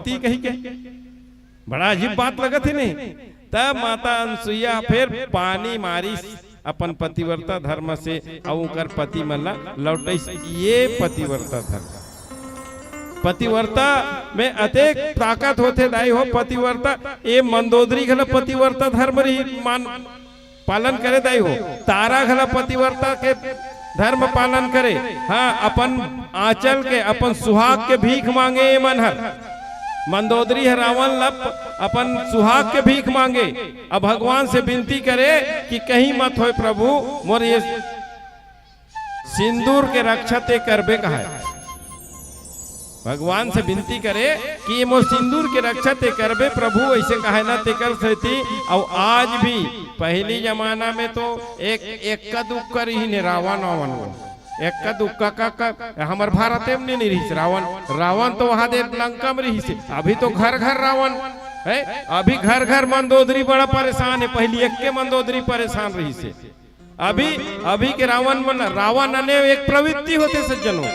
पति कही के बड़ा अजीब बात लगत है नहीं। तब माता अनसुईया फिर पानी मारी अपन पतिव्रता धर्म से और पति मन लौट। ये पतिव्रता धर्म, पतिव्रता में अतेक ताकत होते दाई हो। पतिव्रता ये मंदोदरी घला पतिव्रता धर्म रही मान पालन करे दाई हो। तारा घला पतिव्रता के धर्म पालन करे। हाँ, अपन आंचल के अपन सुहाग के भीख मांगे ये मन हर। मंदोदरी है रावण लप अपन सुहाग के भीख मांगे। अब भगवान से विनती करे कि कहीं मत होए प्रभु मोर ये सिंदूर के रक्षा ते करबे कहा है। भगवान से विनती करे कि मोर सिंदूर के रक्षा ते करबे प्रभु, ऐसे कहा ना ते कर सकती। और आज भी पहली जमाना में तो एक का दुख ही ने रावण एक का दुक्का का हमार भारत में नहीं रही रावण। रावण तो वहां दे लंका में रही से। अभी तो घर घर रावण है। अभी घर घर मंदोदरी बड़ा परेशान है। पहली एक के मंदोदरी परेशान रही से। अभी के रावण अने एक प्रवृत्ति होते सज्जनों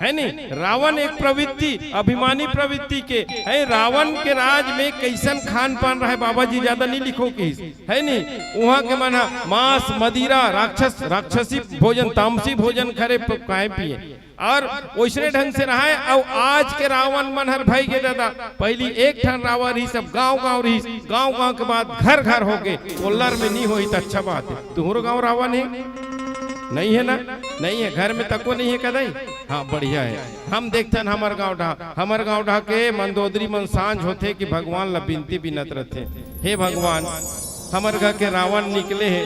है नहीं। रावण एक प्रवृत्ति अभिमानी प्रवृत्ति के है। रावण के राज में कैसन खान पान रहा है बाबा जी ज्यादा नहीं लिखो कि है नहीं। वहाँ के मना मांस मदिरा राक्षसी भोजन तामसी भोजन करे खाए पिए और वैसने ढंग से रहा है। और आज के रावण मनहर भाई के दादा पहली एक ठन रावण रही, सब गांव रही, गांव के बाद घर घर हो गए। कोल्लर में नहीं हुई तो अच्छा बात है। तुम्हारो गाँव रावण है नहीं है ना? नहीं है, घर में तको नहीं है कदाई। हाँ बढ़िया है। हम देखते हमार गाँव ढा के मंदोदरी मन सांझ होते कि भगवान ला बिनती बिनत रहते, हे भगवान हमार घर के रावण निकले है,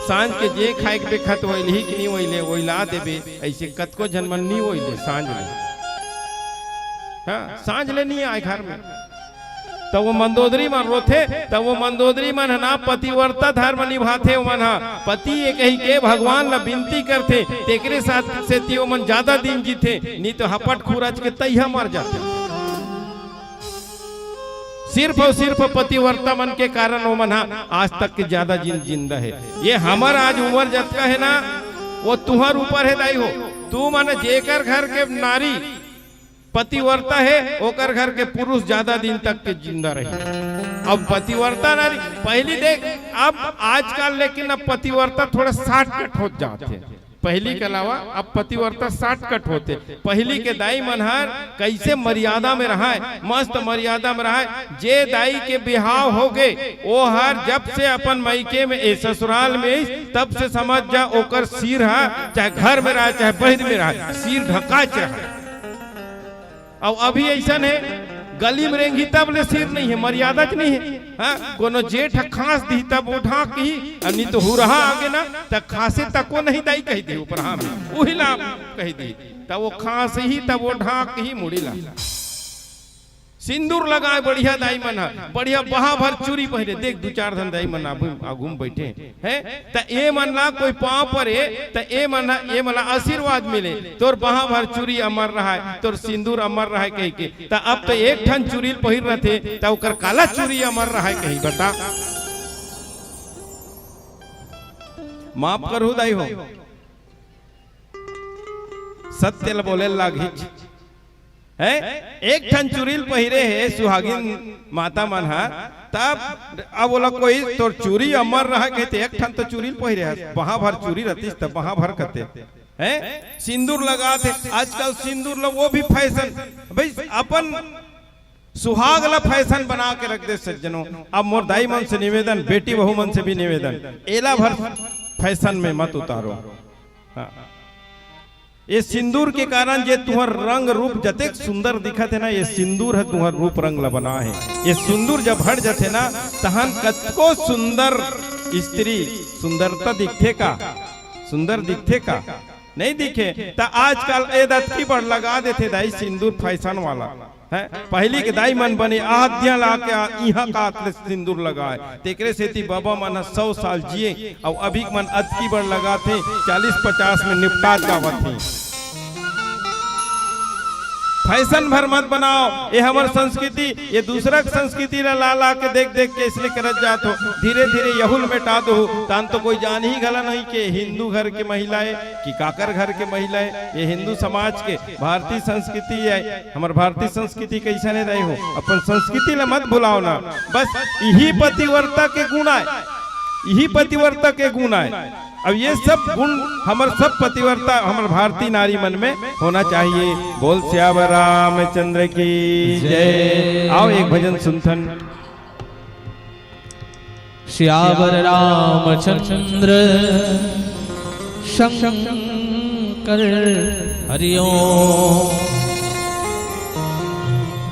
सांझ के जे खाए के बेखत वही कि नहीं वही वहीला देवे। ऐसे कतको जनमन नहीं वही सांझ ले। हाँ सांझ ले नहीं आए घर में तो वो मंदोदरी मन रोथे। तो वो मंदोदरी मन ना पतिव्रता धर्म निभाते मन पति एक ही के भगवान ला विनती करते तेकरे साथ से तियो मन ज्यादा दिन जीते, नहीं तो हपट खुरच के तैया मर जाते। सिर्फ और सिर्फ पतिव्रता मन के कारण वो मन आज तक के ज्यादा जिंदा है। ये हमार आज उम्र जतका है ना वो तुहर ऊपर है दाई हो। तू मन जेकर घर के नारी पतिव्रता है ओकर घर के पुरुष ज्यादा दिन तक के जिंदा रहे। अब पतिव्रता नारी पहली देख अब आजकल, लेकिन अब पतिव्रता थोड़ा शॉर्टकट हो जाते हैं। पहली के अलावा अब पतिव्रता शॉर्टकट होते। पहली के दाई मनहर कैसे मर्यादा में रहा है, मस्त मर्यादा में रहा है। जे दाई के बिहाव हो गए वो हर जब से अपन मायके में ससुराल में तब से समझ जा ओकर सिर है, चाहे घर में रहा चाहे बहन में रहा, सिर ढका रहा। और अभी ऐसा है गली में रेंगी तब ले सिर नहीं है, मर्यादा नहीं है। हाँ कोनो जेठ खांस दी तब वो ढाक ही, नहीं तो हो रहा आगे ना तब खांसे तक वो नहीं दाई कही दी ऊपर हाँ वही ला कही दी तब वो खांस ही तब वो ढाक ही मुड़ी ला। सिंदूर लगाए बढ़िया दाई मन बढ़िया बहा भर चूड़ी पहने। देख दो चार धन दाई मन आगू में बैठे हैं त ए मन ला कोई पांव पर है त ए मन आशीर्वाद मिले। तोर बहा भर चूड़ी अमर रहा है, तोर सिंदूर अमर रहा है कही के। त अब तो एक ठन चूड़ी पहिर रहते त ओकर काला चूड़ी अमर रहा है कही। बता माफ करू दाई हो, सत्य ल बोले लागी है। एक ठन चूरील पहिरे है सुहागिन माता मन है। तब अब बोला कोई तो चूरी अमर रहा कहते एक ठन तो चूरील पहिरे है, वहां भर चूरी रहती तब वहां भर कहते हैं। सिंदूर लगाते आजकल सिंदूर लग वो भी फैशन भाई अपन सुहाग ला फैशन बना के रख दे सज्जनों। अब मोर दाई मन से निवेदन, बेटी बहू मन से भी निवेदन, एला भर फैशन में मत उतारो। हाँ। ये सिंदूर के कारण जे तुहर रंग रूप जतेक सुंदर दिखत है ना, ये सिंदूर है तुहर रूप रंग ला बना है। ये सिंदूर जब हट जाते ना तहन कतको सुंदर स्त्री सुंदरता दिखते का, सुंदर दिखते का नहीं दिखे। तो आजकल ए दत्ती पर लगा देते दाई सिंदूर फैशन वाला है। पहली के दाई मन बने आद्या ला के यहाँ का सिंदूर लगाए तेकरे सेती बाबा मन 100 साल जिए। और अभी मन अतकी बड़ लगाते 40-50 में निपटा जावत थे। फैशन भर मत बनाओ। ये हमार संस्कृति, ये दूसरा संस्कृति ला ला के देख देख के इसलिए करत जात हो। धीरे धीरे यहुल मिटा दो तान तो कोई जान ही गला नहीं कि हिंदू घर के महिलाएं कि काकर घर के महिलाएं, ये हिंदू समाज के भारतीय संस्कृति है। हमार भारतीय संस्कृति कैसा नहीं रहे हो, अपन संस्कृति ला मत भुलाओ ना। बस यही पतिव्रता के गुण है, यही पतिव्रता के गुण है। अब ये सब गुण हमार सब पतिव्रता हमार भारतीय नारी मन में होना चाहिए। बोल श्यावर रामचंद्र की जय। आओ एक भजन सुनथन। श्यावर रामचंद्र शंकर हरिओम।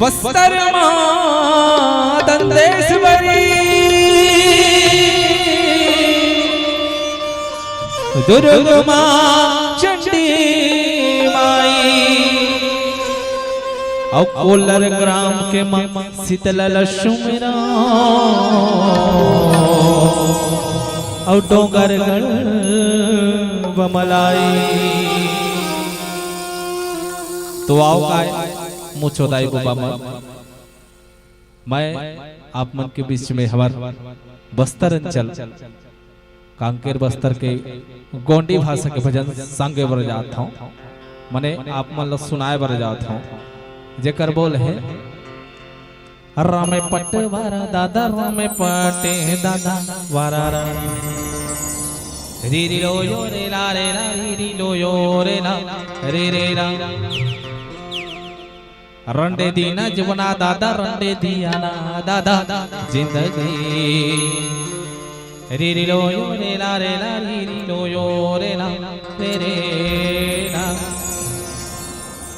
बस्तर मां दंतेश्वरी दुर्गा चंडी माई और कोलर ग्राम के मां शीतल लक्ष्मीरा और डोंगरगढ़ बमलाई। तो आओ काय मुछोदाई गोबा मैं आप मन के बीच में हमार बस्तर अंचल कांकेर बस्तर के गोंडी भाषा के भजन संगे बर जात हूँ। मने आप मन सुनाए बर जात हूँ। जेकर बोल है रामे पट वारा दादा रामे पटे दादा वारा री री लो यो रे ला री री लो यो रे ला रे रे ला। रंडे दीना जीवना दादा रंडे दिया ना दादा जिंदगी री री लो यो रे ला री री लो यो रे ला रे रे ला।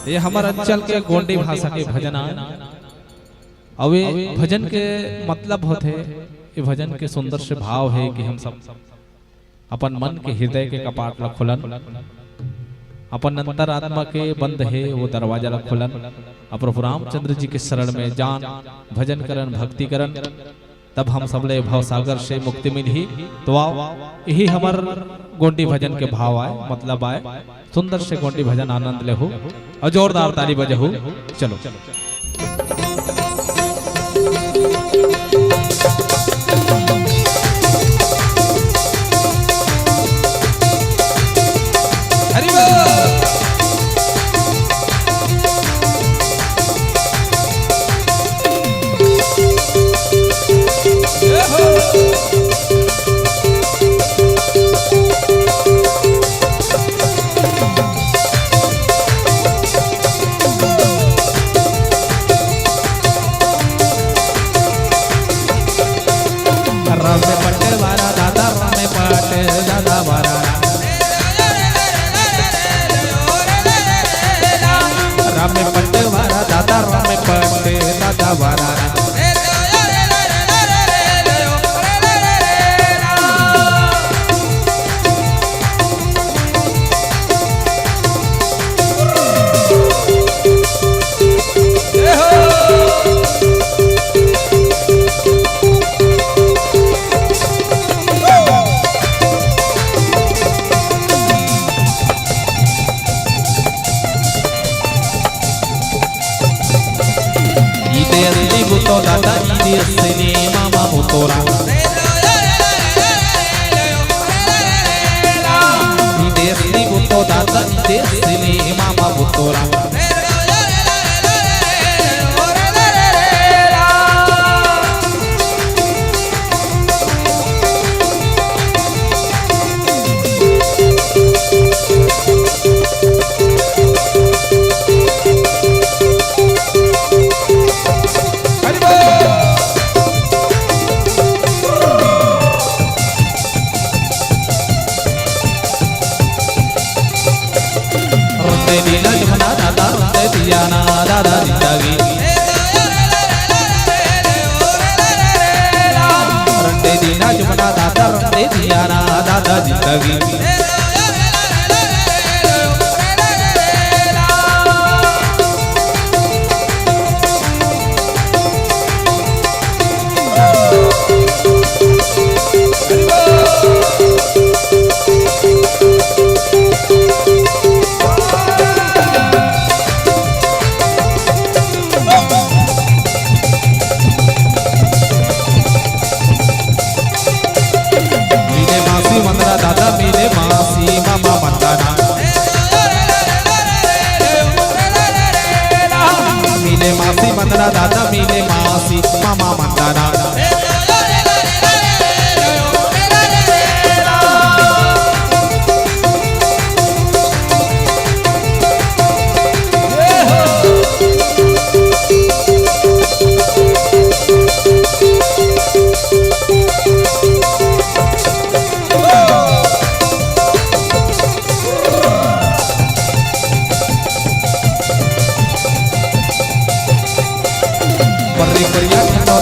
ये हमारे अंचल के गोंडी भाषा के भजन है। अब ये भजन के मतलब होते, ये भजन के सुंदर से भाव है कि हम सब अपन मन के हृदय के कपाट ला खुलन, अपन अंतर आत्मा के बंद है वो दरवाजा ला खुलन। अब प्रभु रामचंद्र जी के शरण में जान भजन करन भक्ति करन, तब हम सबले भाव सागर से मुक्ति मिली। तो आओ यही हमार गोंडी भजन के भाव आए, मतलब आए। सुंदर से गोंडी भजन आनंद ले हो और जोरदार ताली बजे हो। चलो दादा मिले मासी मामा मंदाना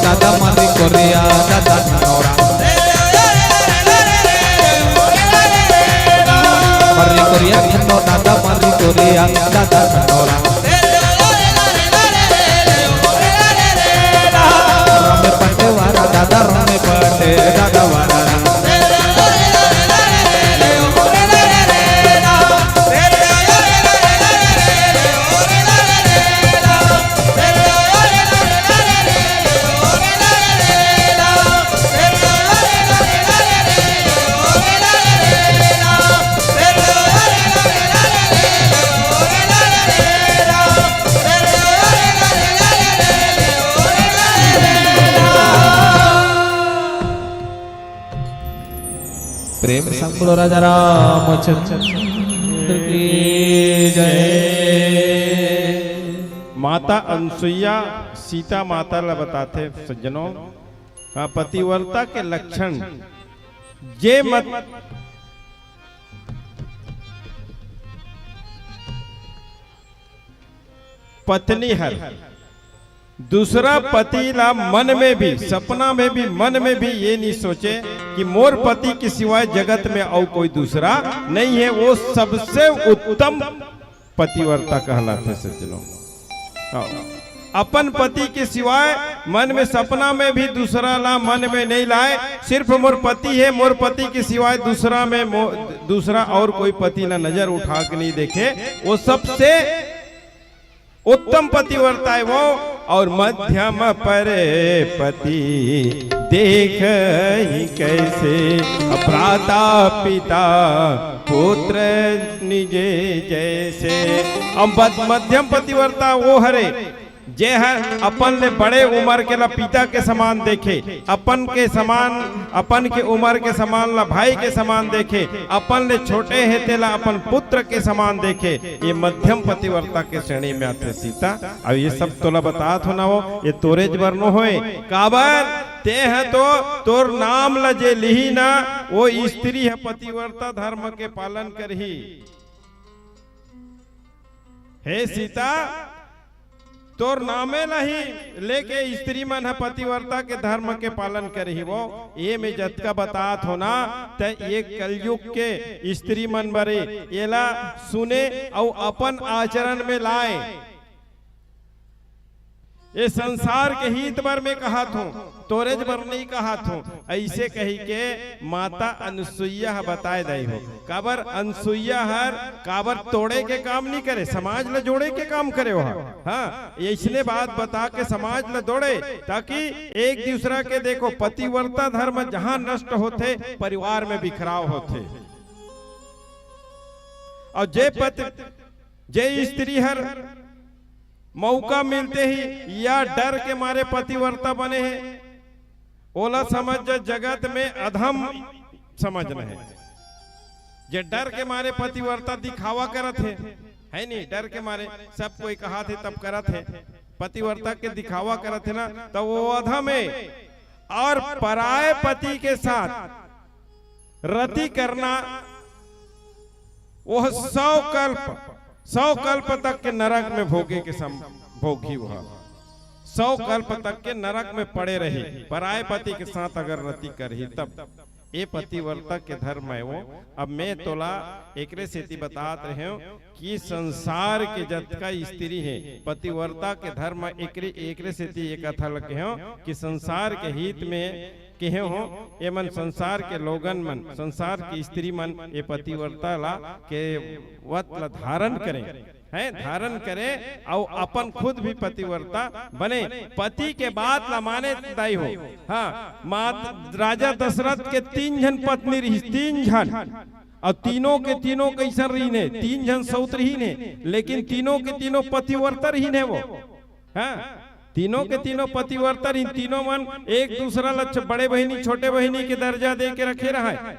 दादा मारी कोरिया दादा नौरा मारी कोरिया खन्नो दादा मारी कोरिया दादा नौरा रमे पटे वारा दादा रमे पटे दादा वारा प्रेम संग बोलो राजा रामचंद्र की जय। माता अनसुईया सीता माता ला बताते सज्जनों पतिव्रता के लक्षण जे मत पत्नी हर दूसरा पति ला मन में भी सपना में भी मन में भी ये नहीं सोचे कि मोर पति के सिवाय जगत में और कोई दूसरा नहीं है, वो सबसे उत्तम पतिव्रता कहलाते सज्जनों। अपन पति के सिवाय मन में सपना में भी दूसरा ला मन में नहीं लाए, सिर्फ मोर पति है, मोर पति के सिवाय दूसरा में दूसरा और कोई पति ना नजर उठा के नहीं देखे, वो सबसे उत्तम पतिव्रता है वो। और मध्यम परे पति देख ही कैसे भ्राता पिता पुत्र निजे जैसे। अब मध्यम पतिव्रता वो हरे जे है अपन ले बड़े उम्र के ला पिता के समान देखे, अपन के समान अपन के उम्र के समान ला भाई के समान देखे, अपन ले छोटे है तेला अपन पुत्र के समान देखे, ये मध्यम पतिव्रता के श्रेणी में आते सीता। अब ये सब तोला बतात हो ना हो, ये तोरे जबरनो होए काबर ते है तो तोर नाम ला जे लिही ना वो स्त्री है पतिव्रता धर्म के पालन करही। हे सीता तोर नामे नहीं लेके स्त्री मन है पतिव्रता के धर्म के पालन करही वो। ये में जतका बात होना ते ये कलयुग के स्त्री मन बरे एला सुने और अपन आचरण में लाए। ये संसार के हित भर में कहा थो, तोरेज भर नहीं कहा थो। ऐसे कही के माता अनसुईया बताए दई हो। काबर अनसुईया हर काबर तोड़े के काम नहीं करे, समाज ला जोड़े के काम करे हो। हाँ इसने बात बता के समाज ला दौड़े ताकि एक दूसरा के देखो पतिव्रता धर्म जहां नष्ट होते परिवार में बिखराव होते। और जे स्त्री हर मौका मिलते ही या डर के मारे पतिव्रता बने हैं, ओला समझ जगत में अधम समझना है। जे डर के मारे पतिव्रता दिखावा करत है नहीं, डर के मारे सब कोई कहा थे तब करत है, पतिव्रता के दिखावा करत है ना, तो वो अधम है। और पराये पति के साथ रति करना वो 100 कल्प तक के नरक में भोगे के भोगी हुआ, 100 कल्प तक के नरक में पड़े रहे पराये पति के साथ अगर रति करही तब। ये पतिव्रता के धर्म है वो। अब मैं तोला एकरे सेती बतात रहे हूं कि संसार के जतका स्त्री है पतिव्रता के धर्म एकरे सेती ये कथा लगे हो कि संसार के हित में कहे हो ये मन संसार के लोगन मन संसार की स्त्री मन ये पतिव्रता ला के वत ला धारण करें है, धारण करे और अपन खुद भी पतिव्रता बने, पति के बात ला माने दाई हो। हाँ राजा दशरथ के 3 जन पत्नी रही, 3 जन, और तीनों के तीनों कैसा रही ने, 3 जन सौत रही ने, लेकिन तीनों के तीनों पतिव्रता रही ने वो। हाँ तीनों के तीनों पतिव्रता इन तीनों मन एक दूसरा लक्ष्य बड़े बहिनी छोटे बहिनी के दर्जा दे के रखे रहा है।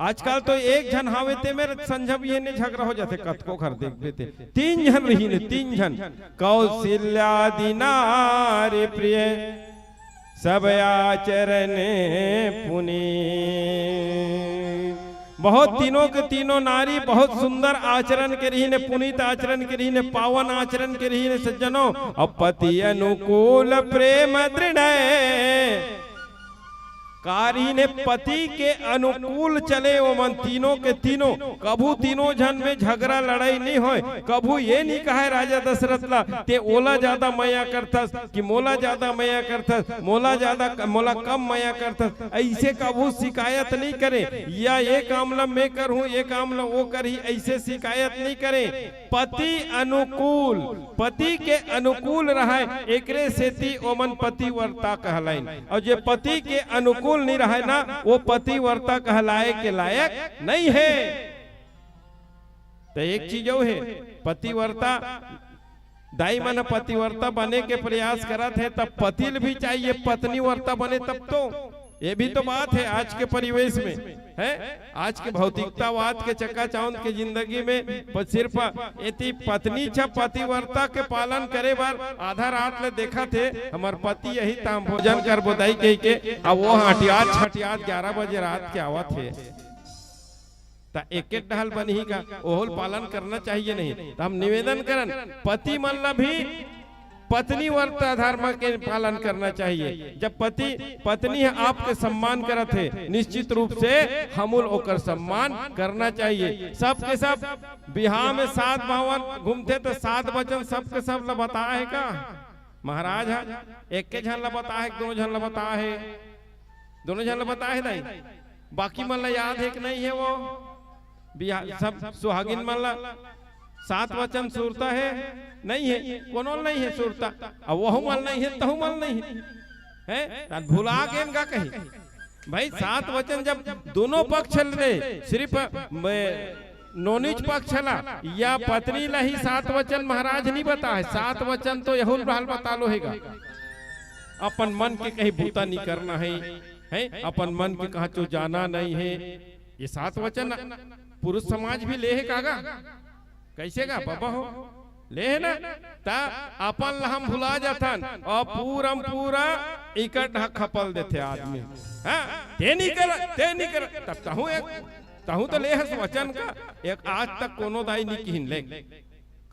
आजकल तो एक जन हावे ते मेरे संजब ये ने झगड़ा हो जाते कतको घर देख देते तीन जन रही ने तीन जन कौशल्यादि नारी प्रिय सब आचरण पुनि बहुत तीनों के तीनों नारी बहुत सुंदर आचरण के रही ने पुनीत आचरण के रही ने पावन आचरण के रही ने सज्जनों अब पति अनुकूल प्रेम दृढ़ कारी ने पति के अनुकूल चले वो मन तीनों के तीनों कभू तीनों जन में झगड़ा लड़ाई नहीं होए कभू ये नहीं कहा राजा दशरथ ला ते ओला ज्यादा मया करथस कि मोला ज्यादा मया करथस मोला ज्यादा मोला कम मया करथस ऐसे कभू शिकायत नहीं करे या ये काम ला मैं करूं ये काम ला वो करी ऐसे शिकायत नहीं करे पति अनुकूल पति के अनुकूल रहा एकरे सेती ओमन पतिव्रता कहलाइन और जो पति के अनुकूल नहीं रहा ना वो पतिव्रता कहलाए के लायक नहीं है। तो एक चीज वो है पतिव्रता दाई मन पतिव्रता बने के प्रयास करत है तब पतिल भी चाहिए पत्नीव्रता बने तब तो ये भी तो बात है आज के परिवेश में है। आज के भौतिकतावाद के चक्काचौंध के जिंदगी में सिर्फ एती पत्नी छ पतिव्रता के पालन करे बार आधा रात ले देखा थे हमार पति यही ताम भोजन कर बोदाई कही के अब वो हटियात छटियात 11 बजे रात के आवत है ता एक एक डहल बनी का ओहल पालन करना चाहिए नहीं तो हम निवेदन करन पति मन ला भी पत्नी वर्ता धर्म के पालन करना चाहिए। जब पति पत्नी आपके सम्मान करत है निश्चित रूप से हमूल ओकर सम्मान करना चाहिए। सब के सब बिहार में 7 भवन घूमते तो 7 वचन सबके सब ला बता है का महाराज है एक के झन ला बता है दोनों झन ला बता है दोनों झन ला बता है नहीं बाकी मन ला याद है कि नहीं है वो बिहार सब सुहागिन मन ला 7 वचन सुरता है नहीं है कोनो नहीं है सुरता अब वह मल नहीं है तहु मल नहीं है भुला गए का कहीं भाई 7 वचन जब दोनों पक्ष चल सिर्फ नोनिच पक्ष चला या पत्नी ला ही 7 वचन महाराज नहीं बता है 7 वचन तो यहुल बहाल बता लो हैगा अपन मन के कहीं बूता नहीं करना है अपन मन के कहा चो जाना नहीं है ये 7 वचन पुरुष समाज भी ले है कागा कैसे का बाबा हो ले है ना ता अपन हम भुला जाथन और पूरा इकट्ठा खपल देते आदमी हां ते नहीं कर तब तहु तो ले है वचन का एक आज तक कोनो दाई नहीं किहिन ले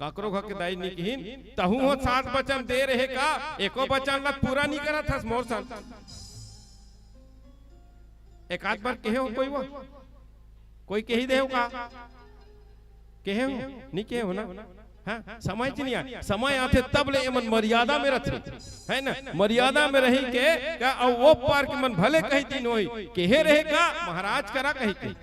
काकरो घर के दाई नहीं किहिन तहु हो 7 वचन दे रहे का एको वचन ला पूरा नहीं करत हस मोर सन एक आध बार कहे हो कोई कही दे हो का कहे हो नहीं कहे हो ना हाँ समझ नहीं आ समय आते तब ले मन मर्यादा में रखे है ना मर्यादा में रही के का वो पार के मन भले कही दिन होई कहे रहे का महाराज करा कही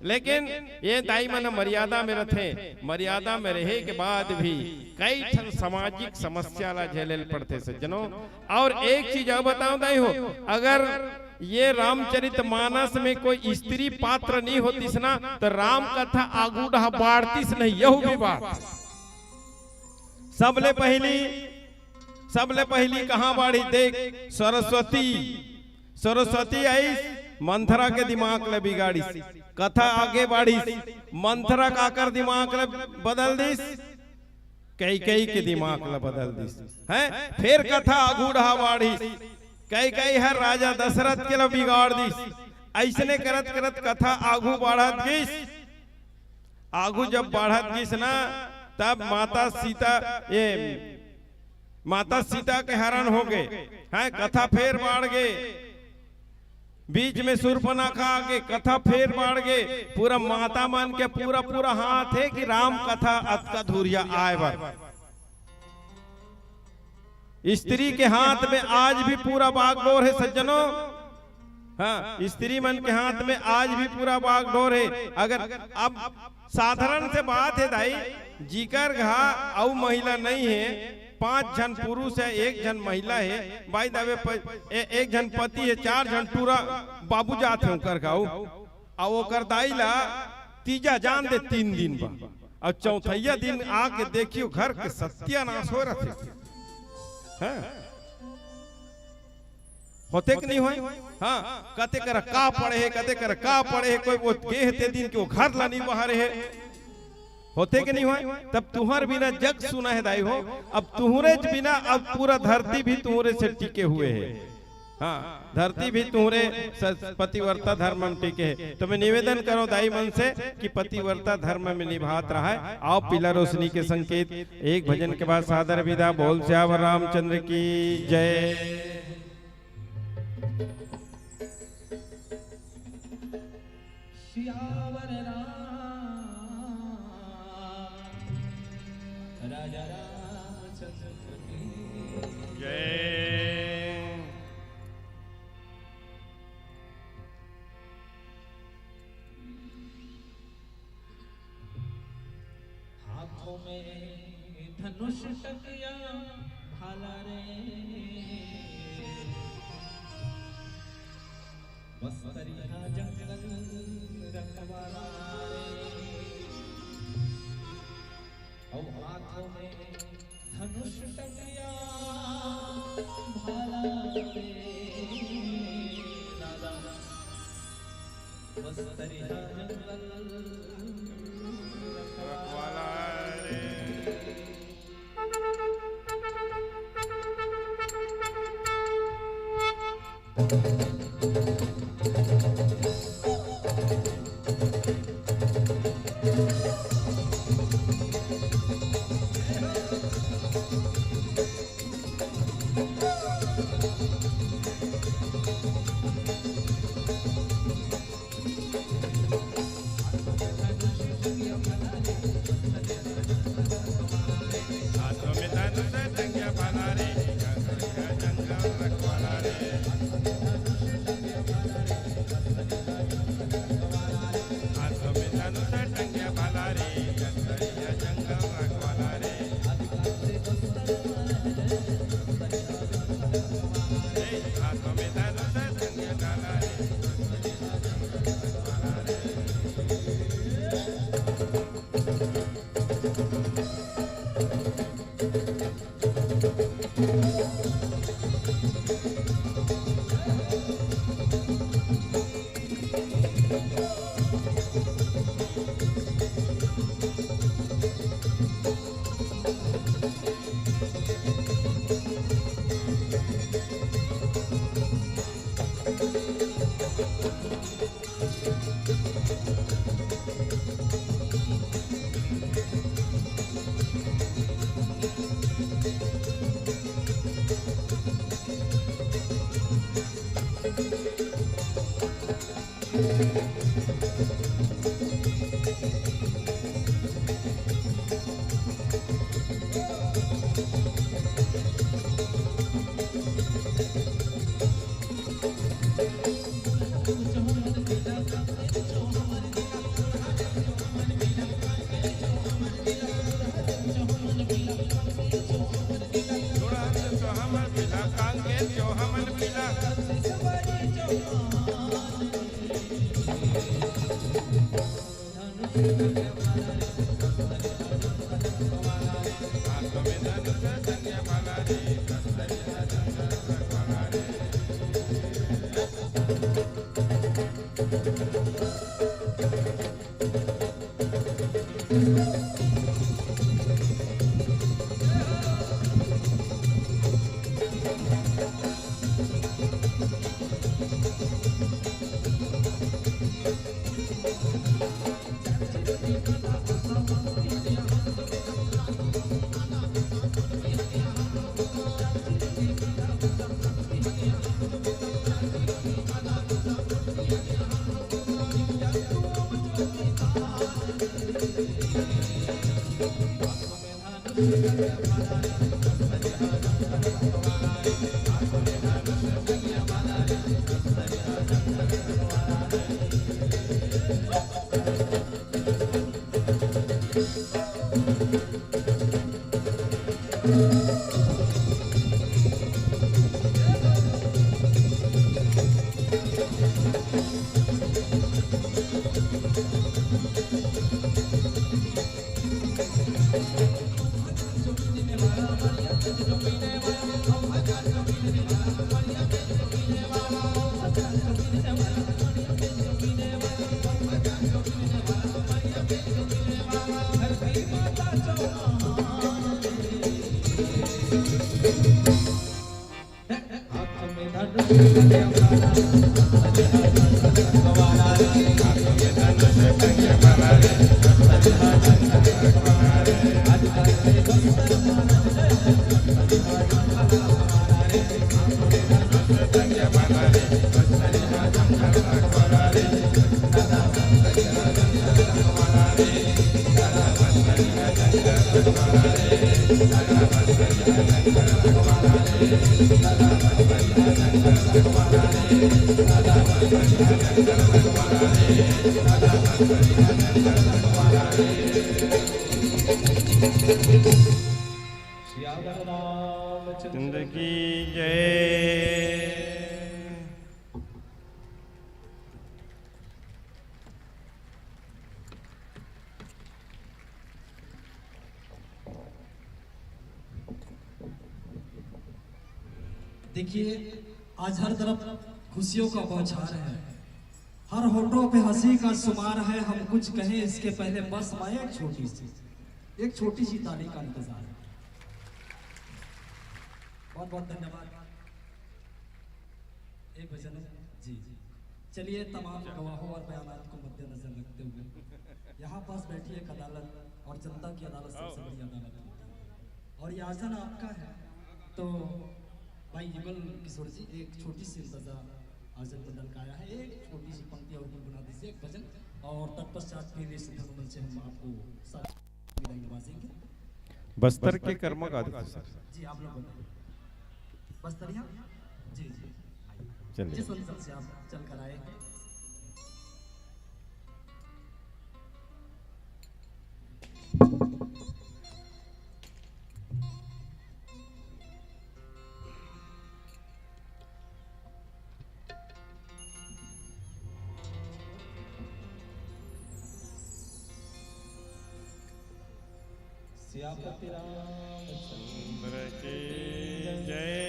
लेकिन ये दाई मन मर्यादा में रखे मर्यादा में रहे के बाद भी कई ठन सामाजिक समस्या ला झेले पड़ते सज्जनों। और एक चीज और बताऊं दाई हो अगर ये रामचरितमानस में कोई स्त्री पात्र नहीं होतीस ना तो राम कथा आगू डहा बाढ़तीस नहीं यहू भी बात सबले पहली कहां बाढ़ी देख सरस्वती आई मंथरा के दिमाग ले बिगाड़ी कथा आगे बढ़ी मंथरा का कर दिमाग ले बदल दिस कई के दिमाग ले बदल दिस है फिर कथा आगू डहा बाढ़ी कई हर राजा दशरथ के ला बिगाड़ दिस ऐसने करत करत कथा आगू बढ़त गिस आगू जब बढ़त गिस ना तब माता सीता के हरण हो गए हैं कथा फिर बढ़ गए बीच में शूर्पणखा आगे कथा फिर बढ़ गए पूरा माता मन के पूरा हाथ है कि राम कथा अतका धुरिया आए बार स्त्री के हाथ में आज भी पूरा बागडोर है सज्जनों। हाँ स्त्री मन के हाथ में आज भी पूरा बागडोर है। अगर अब साधारण से बात है दाई जीकर घा और महिला नहीं है 5 जन पुरुष है 1 जन महिला है भाई दावे 1 जन पति है 4 जन पूरा बाबू जाते कर गाऊ और कर दाई ला तीजा जान दे 3 दिन बा और चौथैया दिन आके देखियो घर के सत्यानाश हो रहे हैं होते कि नहीं होए। हाँ कते कर का पड़े है कते कर का पड़े है कोई वो गेह ते दिन के वो घर ला नहीं बहारे है होते कि नहीं हुए। तब तुहर बिना जग सुना है दाई हो, अब तुहरे बिना अब पूरा धरती भी तुहरे से टिके हुए है। हाँ धरती भी तुहरे पतिव्रता धर्म में टिके है। तो मैं निवेदन करो दाई मन से कि पतिव्रता धर्म में निभात रहा है। आओ पीला रोशनी के संकेत एक भजन के बाद सादर विदा। बोल श्यावर रामचंद्र की जय। राजा रामचंद्र की जय। हाथों में धनुष टकिया भाला रे बस्तरिया जंगल रखवाला और हाथों में धनुष टकिया भाला रे दादा बस्तरिया जंगल रखवाला रे। जिंदगी जय। देखिए आज हर तरफ खुशियों का बौछार है, हर होठों पे हंसी का शुमार है। हम कुछ कहें इसके पहले बस माए एक छोटी सी ताली का इंतजार है। बहुत बहुत धन्यवाद। एक भजन जी चलिए तमाम गवाहों और बयानात को मद्देनजर रखते हुए यहाँ पास बैठी एक अदालत और जनता की अदालत सबसे बड़ी अदालत होती है और ये आसन आपका है। तो भाई युगल किशोर जी एक छोटी सी इंतजा आजन मंडल का आया है, एक छोटी सी पंक्ति और गुनगुना दीजिए एक भजन और तत्पश्चात फिर इस धर्ममंच से हम आपको सब विदाई नवाजेंगे। बस्तर के कर्मक आदि जी आप लोग बताइए बस्तरिया जी जी चलिए जिस अंचल से आप चल कर आए हैं। सियापति रामचंद्र की जय।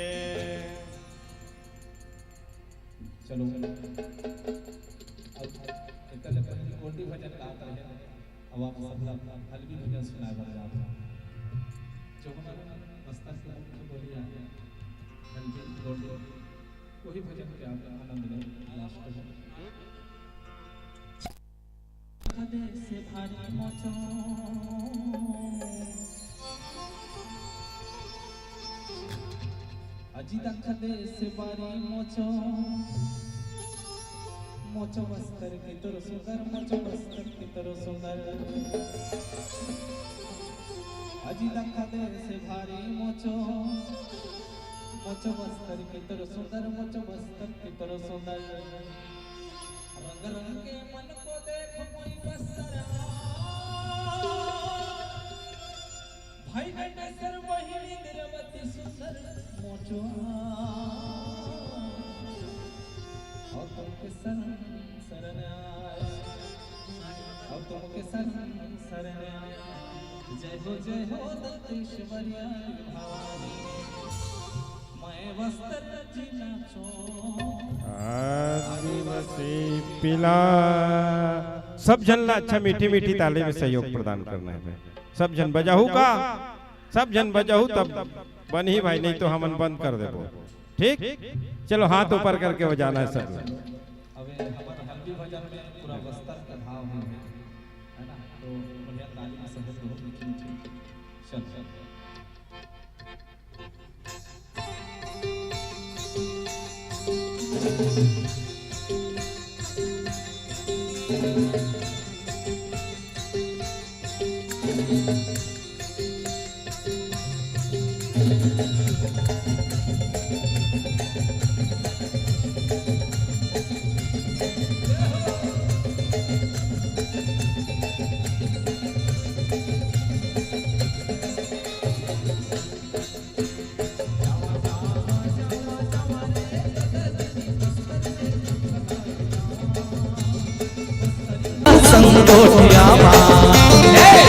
चलो अब कोटी भजन गाता है। अब आप सब हल्की भजन सुनाए बन जाता जो हमारा बस्तर के मुख्य बोलिया हल्की कोटी वही भजन के आप आनंद लें। लास्ट भजन कदे से भारी मोचो अजी दखदे से बारी मोचो मोचो बस्तर की तरह सुंदर मोचो बस्तर की तरह सुंदर अजी दखदे से भारी मोचो मोचो बस्तर की तरह सुंदर मोचो बस्तर की तरह सुंदर रंग रंग के मन को देख कोई बस्तर भाई नसर वही निरवती सुंदर मोचो और तुमके शरण आए और तुमके शरण आए जय हो दत्तेश्वरिया भवानी मैं बस्तर जी नाचो आदिवासी पिला। सब जन ला अच्छा मीठी मीठी ताली में सहयोग प्रदान करना है। सब जन बजाहू का सब जन बजाहू तब बन ही भाई, नहीं तो हमन बंद कर देबो। ठीक चलो हाथ ऊपर करके बजाना है सब। अबे हमारे हल्दी भजन में पूरा बस्तर का भाव है ना, तो बढ़िया ताली में सब बहुत मीठी मीठी चल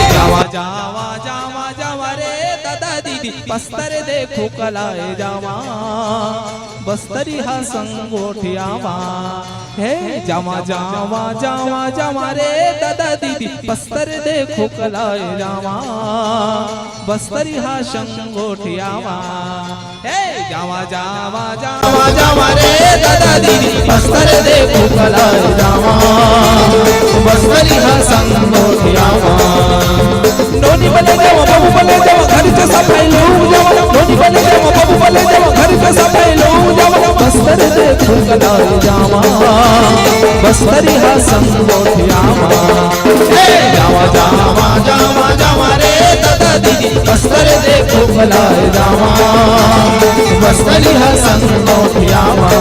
जावा जावा जावा जावा रे दादा दीदी बस्तर देखो कलाए जावा बस्तरी हा संगोठियावा हे जावा जावा जावा जावा रे दादा दीदी बस्तर देखो कलाए जावा बस्तरी हा संगोठियावा हे जावा जावा जावा जावा रे दादा दीदी बस्तर देखो कलाय जावा बस्तरी हा संग मोठियावा नोनी बने जावा बाबू बने जावा घर के सफाई लो जावा नोनी बने जावा बाबू बने जावा घर के सफाई लो जावा बस्तर देखो कलाय जावा बस्तरी हा संग मोठियावा जावा जावा जावा जावा रे दादा दीदी बस्तर देखो कलाय जावा बस्तरी हा संग मोठियावा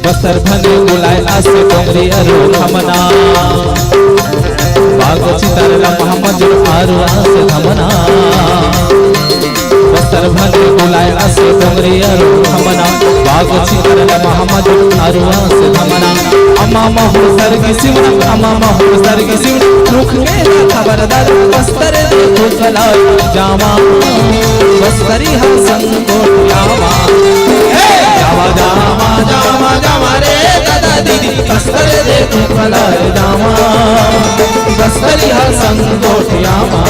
बस्तर भने बुलाए आसे डोंगरी अरु हमना बाग चितर मोहम्मद आरु आसे हमना बस्तर भने बुलाए आसे डोंगरी अरु हमना बाग चितर मोहम्मद आरु आसे हमना अम्मा महु सरगी सिमना अम्मा महु सरगी सिमना रुख के खबरदार बस्तर देखो कलाय जावा बस्तरी हा संग गोटियावा जावा जावा जावा जावा रे दादा दीदी बस्तर देखो कलाय जावा बस्तरी हा संग गोटियावा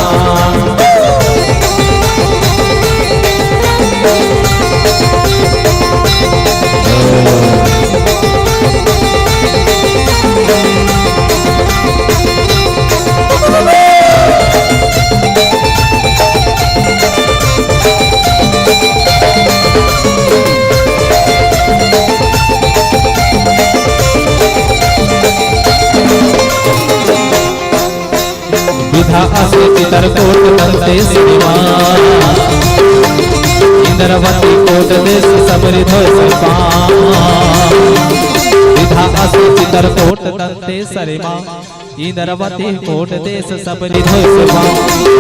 विधा आसे चितर कोट दंते सिवा इंद्रवती कोट देश सबरी धोय सपा विधा आसे चितर कोट दंते सरिमा इंद्रवती कोट देश सबरी धोय सपा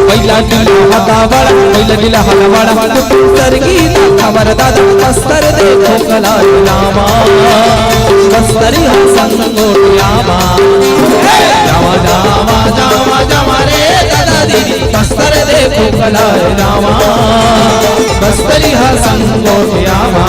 पहिला दिला हदावड़ पहिला दिला हदावड़ सरगी खबर दादा बस्तर देखो कलाय जावा बस्तरी हा संग गोटियावा जावा जावा जावा जावा रे दादा दीदी बस्तर देखो कलाय जावा बस्तरी हा संग गोटियावा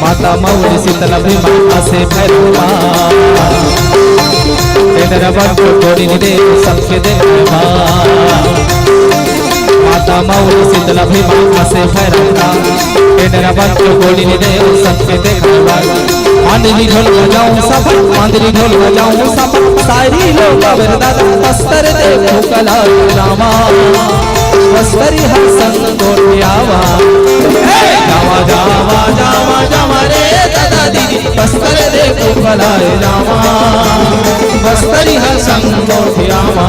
माता मौली शीतल भीमा आसे भैरवा तेरा बंधु कोड़ी दे सबके देवा माता मौली शीतल भीमा आसे भैरवा तेरा बंधु कोड़ी दे सबके देवा मांदरी ढोल बजाऊं सब मांदरी ढोल बजाऊं सब सारी लोग दादा बस्तर देखो कलाय जावा बस्तरी हा संग गोटियावा जावा जावा जावा जावा रे दादा दीदी बस्तर देखो कलाय जावा बस्तरी हा संग गोटियावा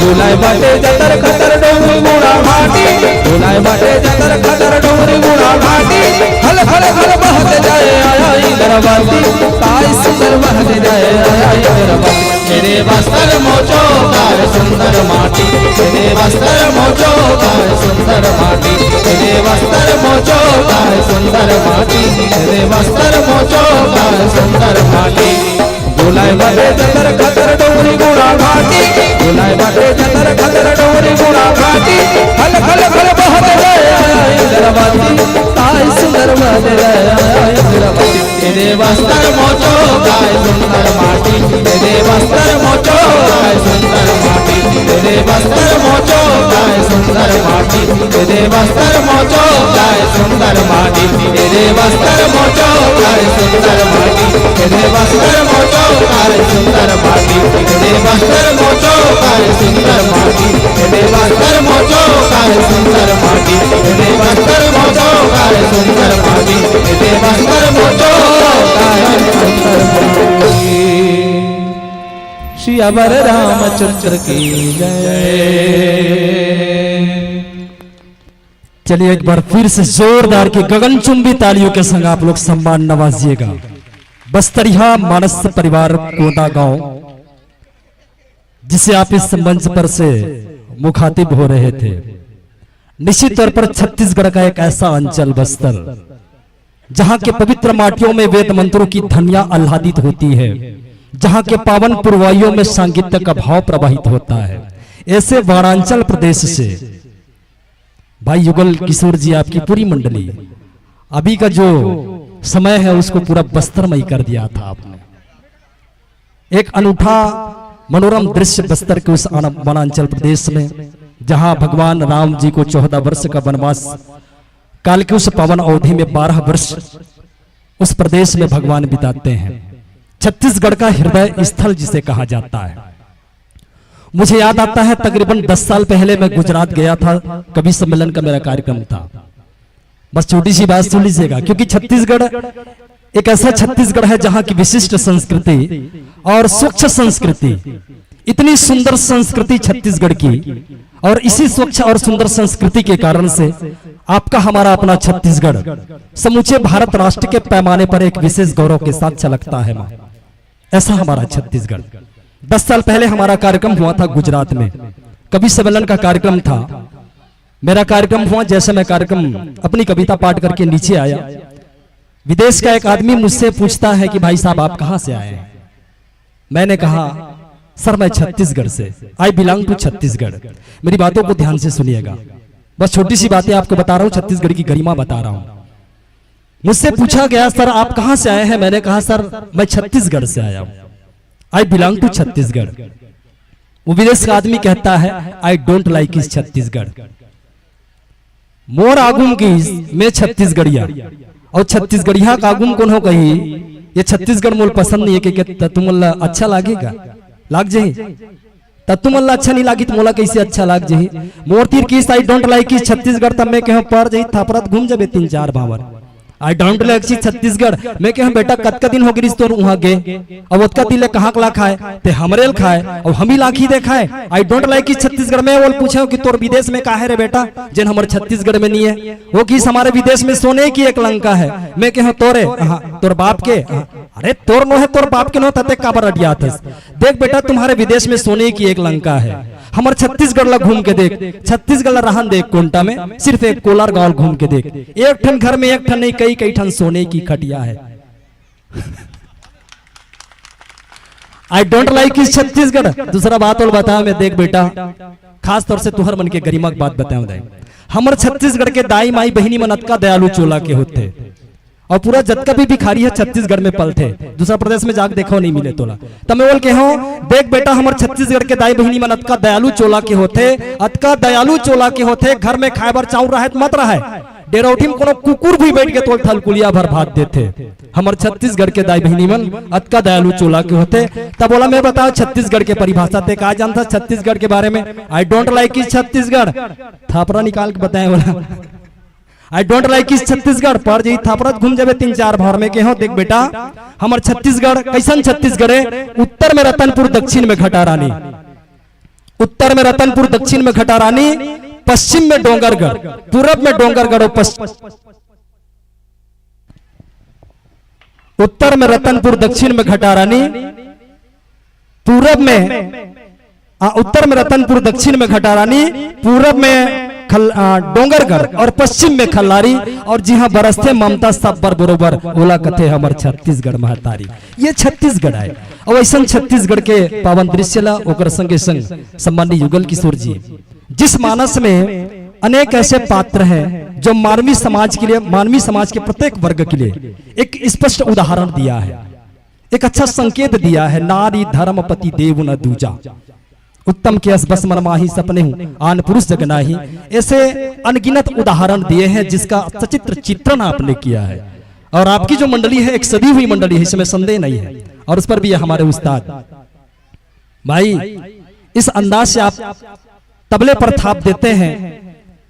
बुलाए बाटे जतर खतर डोंगरी गुड़ा घाटी बुलाए बाटे जतर खतर डोंगरी गुड़ा घाटी हल हल हल बहत जाए आया इंद्रवती काय सुंदर बहत जाए आया इंद्रवती मेरे बस्तर मोचो काय सुंदर माटी मेरे बस्तर मोचो काय सुंदर माटी मेरे बस्तर मोचो काय सुंदर माटी मेरे बस्तर मोचो काय सुंदर माटी बुलाए बाटे जतर खतर डोंगरी गुड़ा घाटी बुलाए बाटे जतर खतर डोंगरी गुड़ा घाटी हल हल हल बहत जाए आया इंद्रवती काय सुंदर बहत जाए आया इंद्रवती मेरे बस्तर मोचो काय सुंदर माटी मेरे बस्तर मोचो काय सुंदर माटी मेरे बस्तर मोचो काय सुंदर माटी मेरे बस्तर मोचो काय सुंदर माटी मेरे बस्तर मोचो काय सुंदर माटी मेरे बस्तर मोचो काय सुंदर माटी मेरे बस्तर मोचो काय सुंदर माटी मेरे बस्तर मोचो काय सुंदर माटी मेरे बस्तर मोचो काय सुंदर माटी मेरे बस्तर मोचो काय सियावर रामचंद्र की जय। चलिए एक बार फिर से जोरदार की गगनचुंबी तालियों के संग आप लोग सम्मान नवाजिएगा। बस्तरिया मानस परिवार कोटा गांव, जिसे आप इस मंच पर से मुखातिब हो रहे थे, निश्चित तौर पर छत्तीसगढ़ का एक ऐसा अंचल बस्तर जहां के पवित्र माटियों में वेद मंत्रों की ध्वनियां आह्लादित होती है, जहां के पावन पुरवाइयों में सांगीत्य का भाव प्रवाहित होता है। ऐसे वारांचल प्रदेश से भाई युगल किशोर जी, आपकी पूरी मंडली, अभी का जो समय है उसको पूरा बस्तरमय कर दिया था आपने। एक अनूठा मनोरम दृश्य बस्तर के उस वनांचल प्रदेश में, जहां भगवान राम जी को 14 वर्ष का वनवास काल के उस पावन अवधि में 12 वर्ष उस प्रदेश में भगवान बिताते हैं। छत्तीसगढ़ का हृदय स्थल जिसे कहा जाता है। मुझे याद आता है तकरीबन 10 साल पहले मैं गुजरात गया था, कवि सम्मेलन का मेरा कार्यक्रम था। बस छोटी सी बात सुन लीजिएगा, क्योंकि छत्तीसगढ़ एक ऐसा छत्तीसगढ़ है जहां की विशिष्ट संस्कृति और स्वच्छ संस्कृति, इतनी सुंदर संस्कृति छत्तीसगढ़ की, और इसी स्वच्छ और सुंदर संस्कृति के कारण से आपका हमारा अपना छत्तीसगढ़ समूचे भारत राष्ट्र के पैमाने पर एक विशेष गौरव के साथ छलकता है। ऐसा हमारा छत्तीसगढ़। 10 साल पहले हमारा कार्यक्रम हुआ था गुजरात में, कवि सम्मेलन का कार्यक्रम था। मेरा कार्यक्रम हुआ, जैसे मैं कार्यक्रम अपनी कविता पाठ करके नीचे आया, विदेश का एक आदमी मुझसे पूछता है कि भाई साहब आप कहां से आए हैं। मैंने कहा सर मैं छत्तीसगढ़ से, आई बिलोंग टू छत्तीसगढ़। मेरी बातों को ध्यान से सुनिएगा, बस छोटी सी बातें आपको बता रहा हूं, छत्तीसगढ़ की गरिमा बता रहा हूं। मुझसे पूछा गया सर आप कहां से आए हैं, मैंने कहा सर मैं छत्तीसगढ़ से आया हूं, आई बिलोंग टू छत्तीसगढ़। वो विदेश का आदमी कहता है आई डोंट लाइक इस छत्तीसगढ़, मोर आगुम की मैं छत्तीसगढ़िया, और छत्तीसगढ़िया का आगुम कौन हो कही, ये छत्तीसगढ़ मोल पसंद नहीं है कि तुम अच्छा लागेगा, लाग जही तुम अच्छा नहीं लागी तो मोला कैसे अच्छा लाग जही। मोर तीर की आई डोंट लाइक इस छत्तीसगढ़, तब मैं कह पर जही थापरत घूम जाबे 3-4 भावर। आई डोंट लाइक छत्तीसगढ़, मैं कह बेटा कतका दिन हो गई तो वहां गे, और ओतका दिले कहां ला खाए ते हमरे खाए और हम ही लाखी देखाए। आई डोंट लाइक इस छत्तीसगढ़ में बोल पूछे कि तोर विदेश में काहे रे बेटा, जिन हमारे छत्तीसगढ़ में नहीं है। वो किस हमारे विदेश में सोने की एक लंका है। मैं कह तोरे तोर बाप के, अरे तोर नो है तोर बाप के नो तते काबर अडियात है। देख बेटा तुम्हारे विदेश में सोने की एक लंका है, हमारे छत्तीसगढ़ ला घूम के देख, छत्तीसगढ़ ला रहन देख कोंटा में, सिर्फ एक कोलार गांव घूम के देख, एक ठन घर में एक ठन नहीं कई ठन सोने की खटिया है। आई डोंट लाइक इस छत्तीसगढ़। दूसरा बात और बता मैं, देख बेटा खास तौर से तुहर मन के गरिमा की बात बताऊं दे, हमारे छत्तीसगढ़ के दाई माई बहिनी मन अतका दयालु चोला के होते, और पूरा जतका भी भिखारी है छत्तीसगढ़ में पलते, दूसरा प्रदेश में जाके देखो नहीं मिले तोला। तब मैं बोल के हूं देख बेटा हमारे छत्तीसगढ़ के दाई बहिनी मन अतका दयालु चोला के होते, अतका दयालु चोला के होते, घर में खाए बर चाउर रहे मत रहे, डेरोठी में कोनो कुकुर भी बैठ के तोल थलकुलिया भर भात देते। हमारे छत्तीसगढ़ के दाई बहिनी मन अतका दयालु चोला के होते। तब बोला मैं बताओ छत्तीसगढ़ के परिभाषा ते का जानता छत्तीसगढ़ के बारे में। आई डोंट लाइक इस छत्तीसगढ़, थापरा निकाल के बताए बोला आई डोंट लाइक इस छत्तीसगढ़, पर जी थापरत घूम जाबे 3-4 भावर में के हो। देख बेटा हमार छत्तीसगढ़ कैसन छत्तीसगढ़ है, उत्तर में रतनपुर, दक्षिण में घटारानी, उत्तर में रतनपुर, दक्षिण में घटारानी, पश्चिम में डोंगरगढ़, पूरब में डोंगरगढ़ और उत्तर में रतनपुर, दक्षिण में घटारानी, पूरब में उत्तर में रतनपुर, दक्षिण में घटारानी, पूरब में डोंगरगढ़ और पश्चिम में खल्लारी, और जी हाँ बरसते ममता सब बरोबर ओला कथे हमर छत्तीसगढ़ महतारी। ये छत्तीसगढ़ है, और ऐसा छत्तीसगढ़ के पावन दृश्य ला ओकर संगे संग सम्माननीय युगल किशोर जी, जिस मानस में अनेक ऐसे पात्र हैं जो मानवीय समाज के लिए, मानवीय समाज के प्रत्येक वर्ग के लिए एक स्पष्ट उदाहरण दिया है, एक अच्छा संकेत दिया है। नारी धर्म पति देव न दूजा, उत्तम के बस मनमाही सपने हूं आन पुरुष जगनाही। ऐसे अनगिनत उदाहरण दिए हैं जिसका सचित्र चित्रण आपने किया है, और आपकी जो मंडली है एक सदी हुई मंडली है, इसमें संदेह नहीं है, और उस पर भी हमारे उस्ताद भाई इस अंदाज से आप तबले पर थाप देते हैं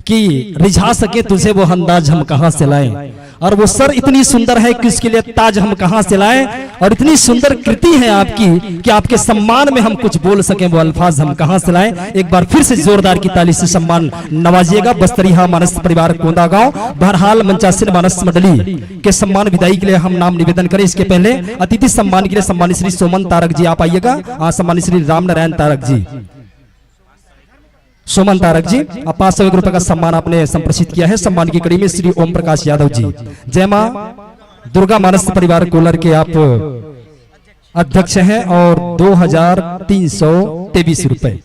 कि रिझा सके तुझे वो अंदाज हम कहां से लाएं। और वो सर इतनी सुंदर है कि इसके लिए ताज हम कहां से लाएं, और इतनी सुंदर कृति है आपकी कि आपके सम्मान में हम कुछ बोल सकें वो अल्फाज हम कहां से लाएं। एक बार फिर से जोरदार की ताली से सम्मान नवाजिएगा बस्तरिया मानस परिवार कोंडागांव। बहरहाल मंचासीन मानस मंडली के सम्मान विदाई के लिए हम नाम निवेदन करें। इसके पहले अतिथि सम्मान के लिए सम्मानित श्री सोमन तारक जी आप आइएगा। सम्मानित श्री राम नारायण तारक जी, सोमन तारक जी, 500 रुपए का सम्मान आपने संप्रेषित किया है। सम्मान की कड़ी में श्री ओम प्रकाश यादव जी, जय मां दुर्गा मानस परिवार कोलर के आप अध्यक्ष हैं और 2323 रुपए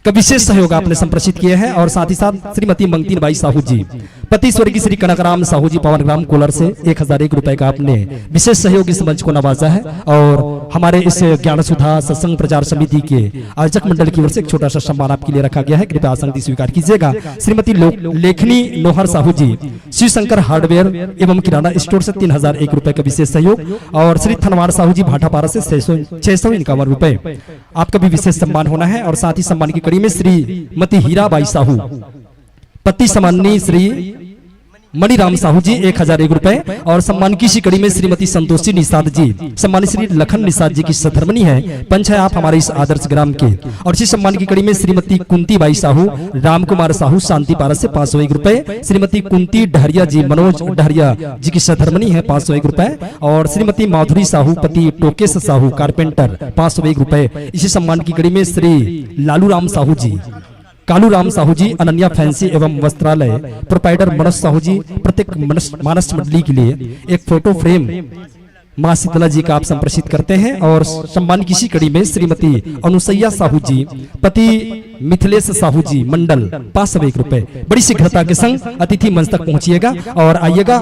का विशेष सहयोग आपने संप्रेषित किए हैं। और साथ ही साथ श्रीमती मंगतीन बाई साहू जी, पति स्वर्गीय श्री कनकराम साहू जी पवन ग्राम कोलर से 1001 रुपए का आपने विशेष सहयोग इस मंच को नवाजा है। और हमारे इस ज्ञान सुधा सत्संग प्रचार समिति के आयोजक मंडल की ओर से एक छोटा सा सम्मान आपके लिए रखा गया है, कृपया आसंति स्वीकार कीजिएगा। श्रीमती लेखनी नोहर साहू जी, शिव शंकर हार्डवेयर एवं किराना स्टोर से 3001 रुपए का विशेष सहयोग। और श्री थनवार साहू जी भाटापारा से 651 रुपए आपका भी विशेष सम्मान होना है। और साथ ही सम्मान की कड़ी में श्रीमती हीराबाई साहू, पति सम्माननीय श्री मणिराम साहू जी 1001 रुपए। और सम्मान की इसी कड़ी में श्रीमती संतोषी निषाद जी, सम्मानित श्री लखन निषाद जी की सधर्मनी है, पंच है आप हमारे इस आदर्श ग्राम के। और इसी सम्मान की कड़ी में श्रीमती कुंती बाई साहू, राम कुमार साहू शांतिपारा से 501 रुपए। श्रीमती कुंती डहरिया जी, मनोज डहरिया जी की सधर्मनी है 501 रुपए। और श्रीमती माधुरी साहू, पति टोकेश साहू कारपेंटर 501 रुपए। इसी सम्मान की कड़ी में श्री लालू राम साहू जी, कालू राम साहू जी, अनन्या फैंसी एवं वस्त्रालय प्रोपाइटर मनोज साहू जी, प्रत्येक मानस मंडली के लिए एक फोटो फ्रेम मां शीतला जी का आप संप्रेषित करते हैं। और सम्मान की इसी कड़ी में श्रीमती अनुसैया साहू जी, पति मिथिलेश साहू जी मंडल 501 रुपए। बड़ी शीघ्रता के संग अतिथि मंच तक पहुंचिएगा और आइएगा।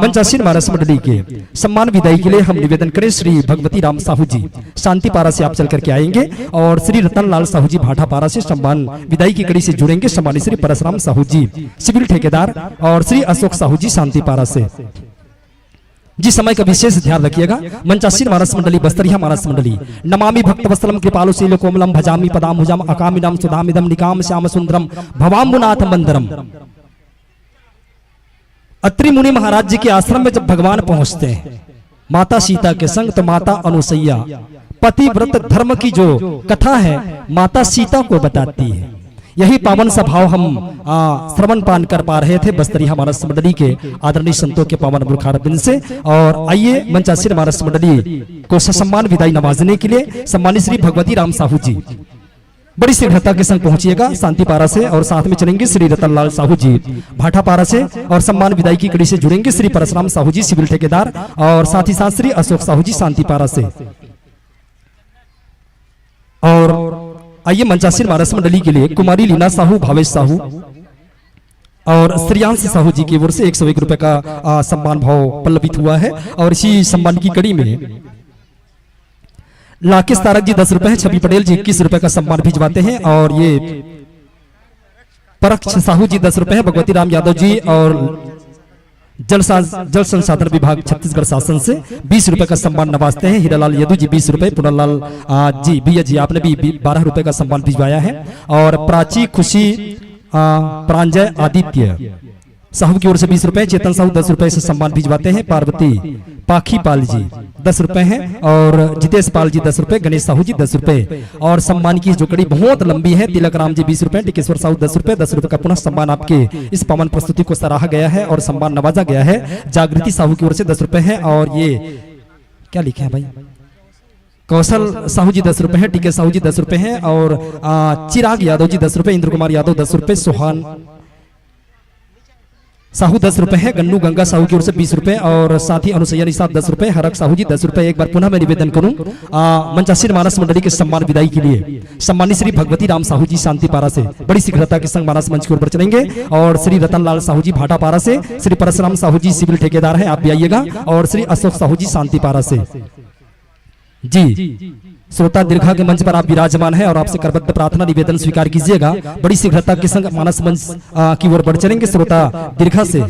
मंचासीन मानस मंडली के सम्मान विदाई के लिए हम निवेदन करें श्री भगवती राम साहू जी, शांतिपारा से आप चल करके आएंगे। और श्री रतन लाल साहू जी भाटापारा से सम्मान विदाई की कड़ी से जुड़ेंगे। सम्मानित श्री परशुराम साहू जी सिविल ठेकेदार और श्री अशोक साहू जी शांतिपारा से। जी समय का विशेष ध्यान रखिएगा। मंचासीन मानस मंडली बस्तरिया मानस मंडली, नमामि भक्तवत्सलम कृपालु शील कोमलम भजामि पदाम्बुजम अकामिदम सुधामिदम निकाम श्याम सुंदरम भवाम्बुनाथ मंदरम। अत्रि मुनि महाराज जी के आश्रम में जब भगवान पहुंचते हैं माता सीता के संग, तो माता अनुसैया पतिव्रत धर्म की जो कथा है माता सीता को बताती है। यही पावन स्वभाव हम श्रवण पान कर पा रहे थे बस्तरिया मानस मंडली के आदरणीय संतों के पावन मुखार दिन से। और आइए मंचासीन मानस मंडली को ससम्मान विदाई नवाजने के लिए सम्मानित श्री भगवती राम साहू जी बड़ी शीघ्रता के संग पहुंचिएगा शांतिपारा से। और साथ में चलेंगे श्री रतनलाल साहू जी भाटापारा से। और सम्मान विदाई की कड़ी से जुड़ेंगे श्री परशुराम साहू जी सिविल ठेकेदार और साथ ही साथ श्री अशोक साहू जी शांतिपारा से। और आइए मंचासीन मानस मंडली के लिए कुमारी लीना साहू, भावेश साहू और श्रेयांश साहू जी की ओर से 101 रुपए का सम्मान भाव पल्लवित हुआ है। और इसी सम्मान की कड़ी में लाकेश तारक जी 10 रुपए, छवि पटेल जी 21 रुपए का सम्मान भिजवाते हैं। और ये परक्ष साहू जी 10 रुपए, भगवती राम यादव जी और जल संसाधन विभाग छत्तीसगढ़ शासन से 20 रुपए का सम्मान नवाजते हैं। हीरालाल यदु जी 20 रुपए, पुनरलाल जी भैया जी आपने भी 12 रुपए का सम्मान भिजवाया है। और प्राची खुशी प्रांजय आदित्य साहू की ओर से 20 रुपए, चेतन साहू 10 रुपए से सम्मान भिजवाते हैं। पार्वती पाखी पाल जी 10 रुपए हैं और जितेश पाल जी 10 रुपए, गणेश साहू जी 10 रुपए। और सम्मान की जो कड़ी बहुत लंबी है, तिलक राम जी 20 रुपए, टिकेश्वर साहू 10 रुपए का पुनः सम्मान आपके इस पावन प्रस्तुति को सराहा गया है और सम्मान नवाजा गया है। जागृति साहू की ओर से 10 रुपए है। और ये क्या लिखे हैं भाई, कौशल साहू जी 10 रुपए है, टीके साहू जी 10 रुपए है और चिराग यादव जी 10 रुपए, इंद्र कुमार यादव 10 रुपए, सोहान साहू 10 रुपए है, गन्नू गंगा साहू की ओर से 20 रुपए और साथ ही अनुसैया निषाद 10 रुपए, हरक साहू जी 10 रुपए। एक बार पुनः मैं निवेदन करूं मंचासीन मानस मंडली के सम्मान विदाई के लिए सम्मानित श्री भगवती राम साहू जी शांतिपारा से बड़ी शीघ्रता के संग मानस मंच की ओर चलेंगे। और श्री रतनलाल साहू जी भाटापारा से, श्री परशुराम साहू जी सिविल ठेकेदार है आप भी आइएगा। और श्री अशोक साहू जी शांतिपारा से। जी श्रोता दीर्घा के मंच पर आप विराजमान हैं और आपसे करबद्ध प्रार्थना निवेदन स्वीकार कीजिएगा। बड़ी शीघ्रता के संग मानस मंच की ओर बढ़ चलेंगे। श्रोता दीर्घा से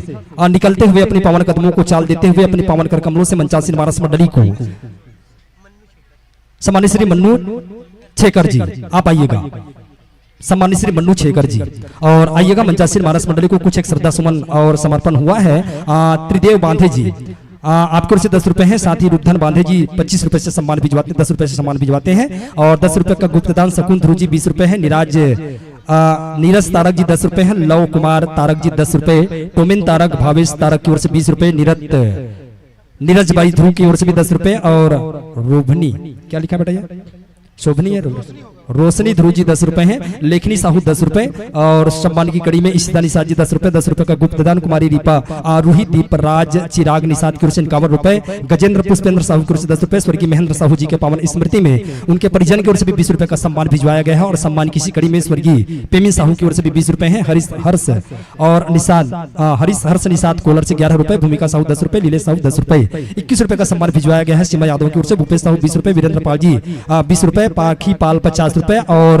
निकलते हुए अपने पावन कदमों को चाल देते हुए अपने पावन कर कमलों से मंचासीन मानस मंडली को सम्मानित श्री मन्नू छेकर जी आप आइएगा। सम्मानित श्री मन्नू छेकर जी। और आइएगा मंचासीन मानस मंडली को कुछ एक श्रद्धा सुमन और समर्पण हुआ है। त्रिदेव बांधे जी आपकी ओर से 10 रुपए हैं। साथ ही रुद्धन बांधे जी 25 रुपए से सम्मान भिजवाते, 10 रुपए से सम्मान भिजवाते हैं। और 10 रुपए का गुप्तदान शकुन ध्रुव जी 20 रुपए है। नीरज तारक जी 10 रुपए हैं। लव कुमार तारक जी 10 रुपए। टोमिन तारक भावेश तारक की ओर से 20 रुपए। नीरज भाई ध्रुव की ओर से भी 10 रुपए। और रोभनी क्या लिखा बेटा, ये शोभनी है, रोशनी ध्रुव जी 10 रुपए हैं। लेखनी साहू 10 रुपए। और सम्मान की कड़ी में ईशिता निषाद जी 10 रुपए। 10 रुपए का गुप्तदान कुमारी रीपा रूही दीप राज चिराग निषाद की ओर से 51 रुपए। गजेंद्र पुष्पेंद्र साहू की ओर से 10 रुपए। स्वर्गीय महेंद्र साहू जी के पावन स्मृति में उनके परिजन की ओर से भी 20 रुपए का सम्मान भिजवाया गया है। और सम्मान की इसी कड़ी में स्वर्गीय पेमिन साहू की ओर से भी 20 रुपए हैं। हर्ष और निषाद हर्ष निषाद कोलर से 11 रुपए। भूमिका साहू 10 रुपए। लीले साहू 10 रुपए। 21 रुपए का सम्मान भिजवाया गया है सीमा यादव की ओर से। भूपेश साहू 20 रुपए। वीरेंद्र पाल जी 20 रुपए। पाखी पाल 50 रुपए। और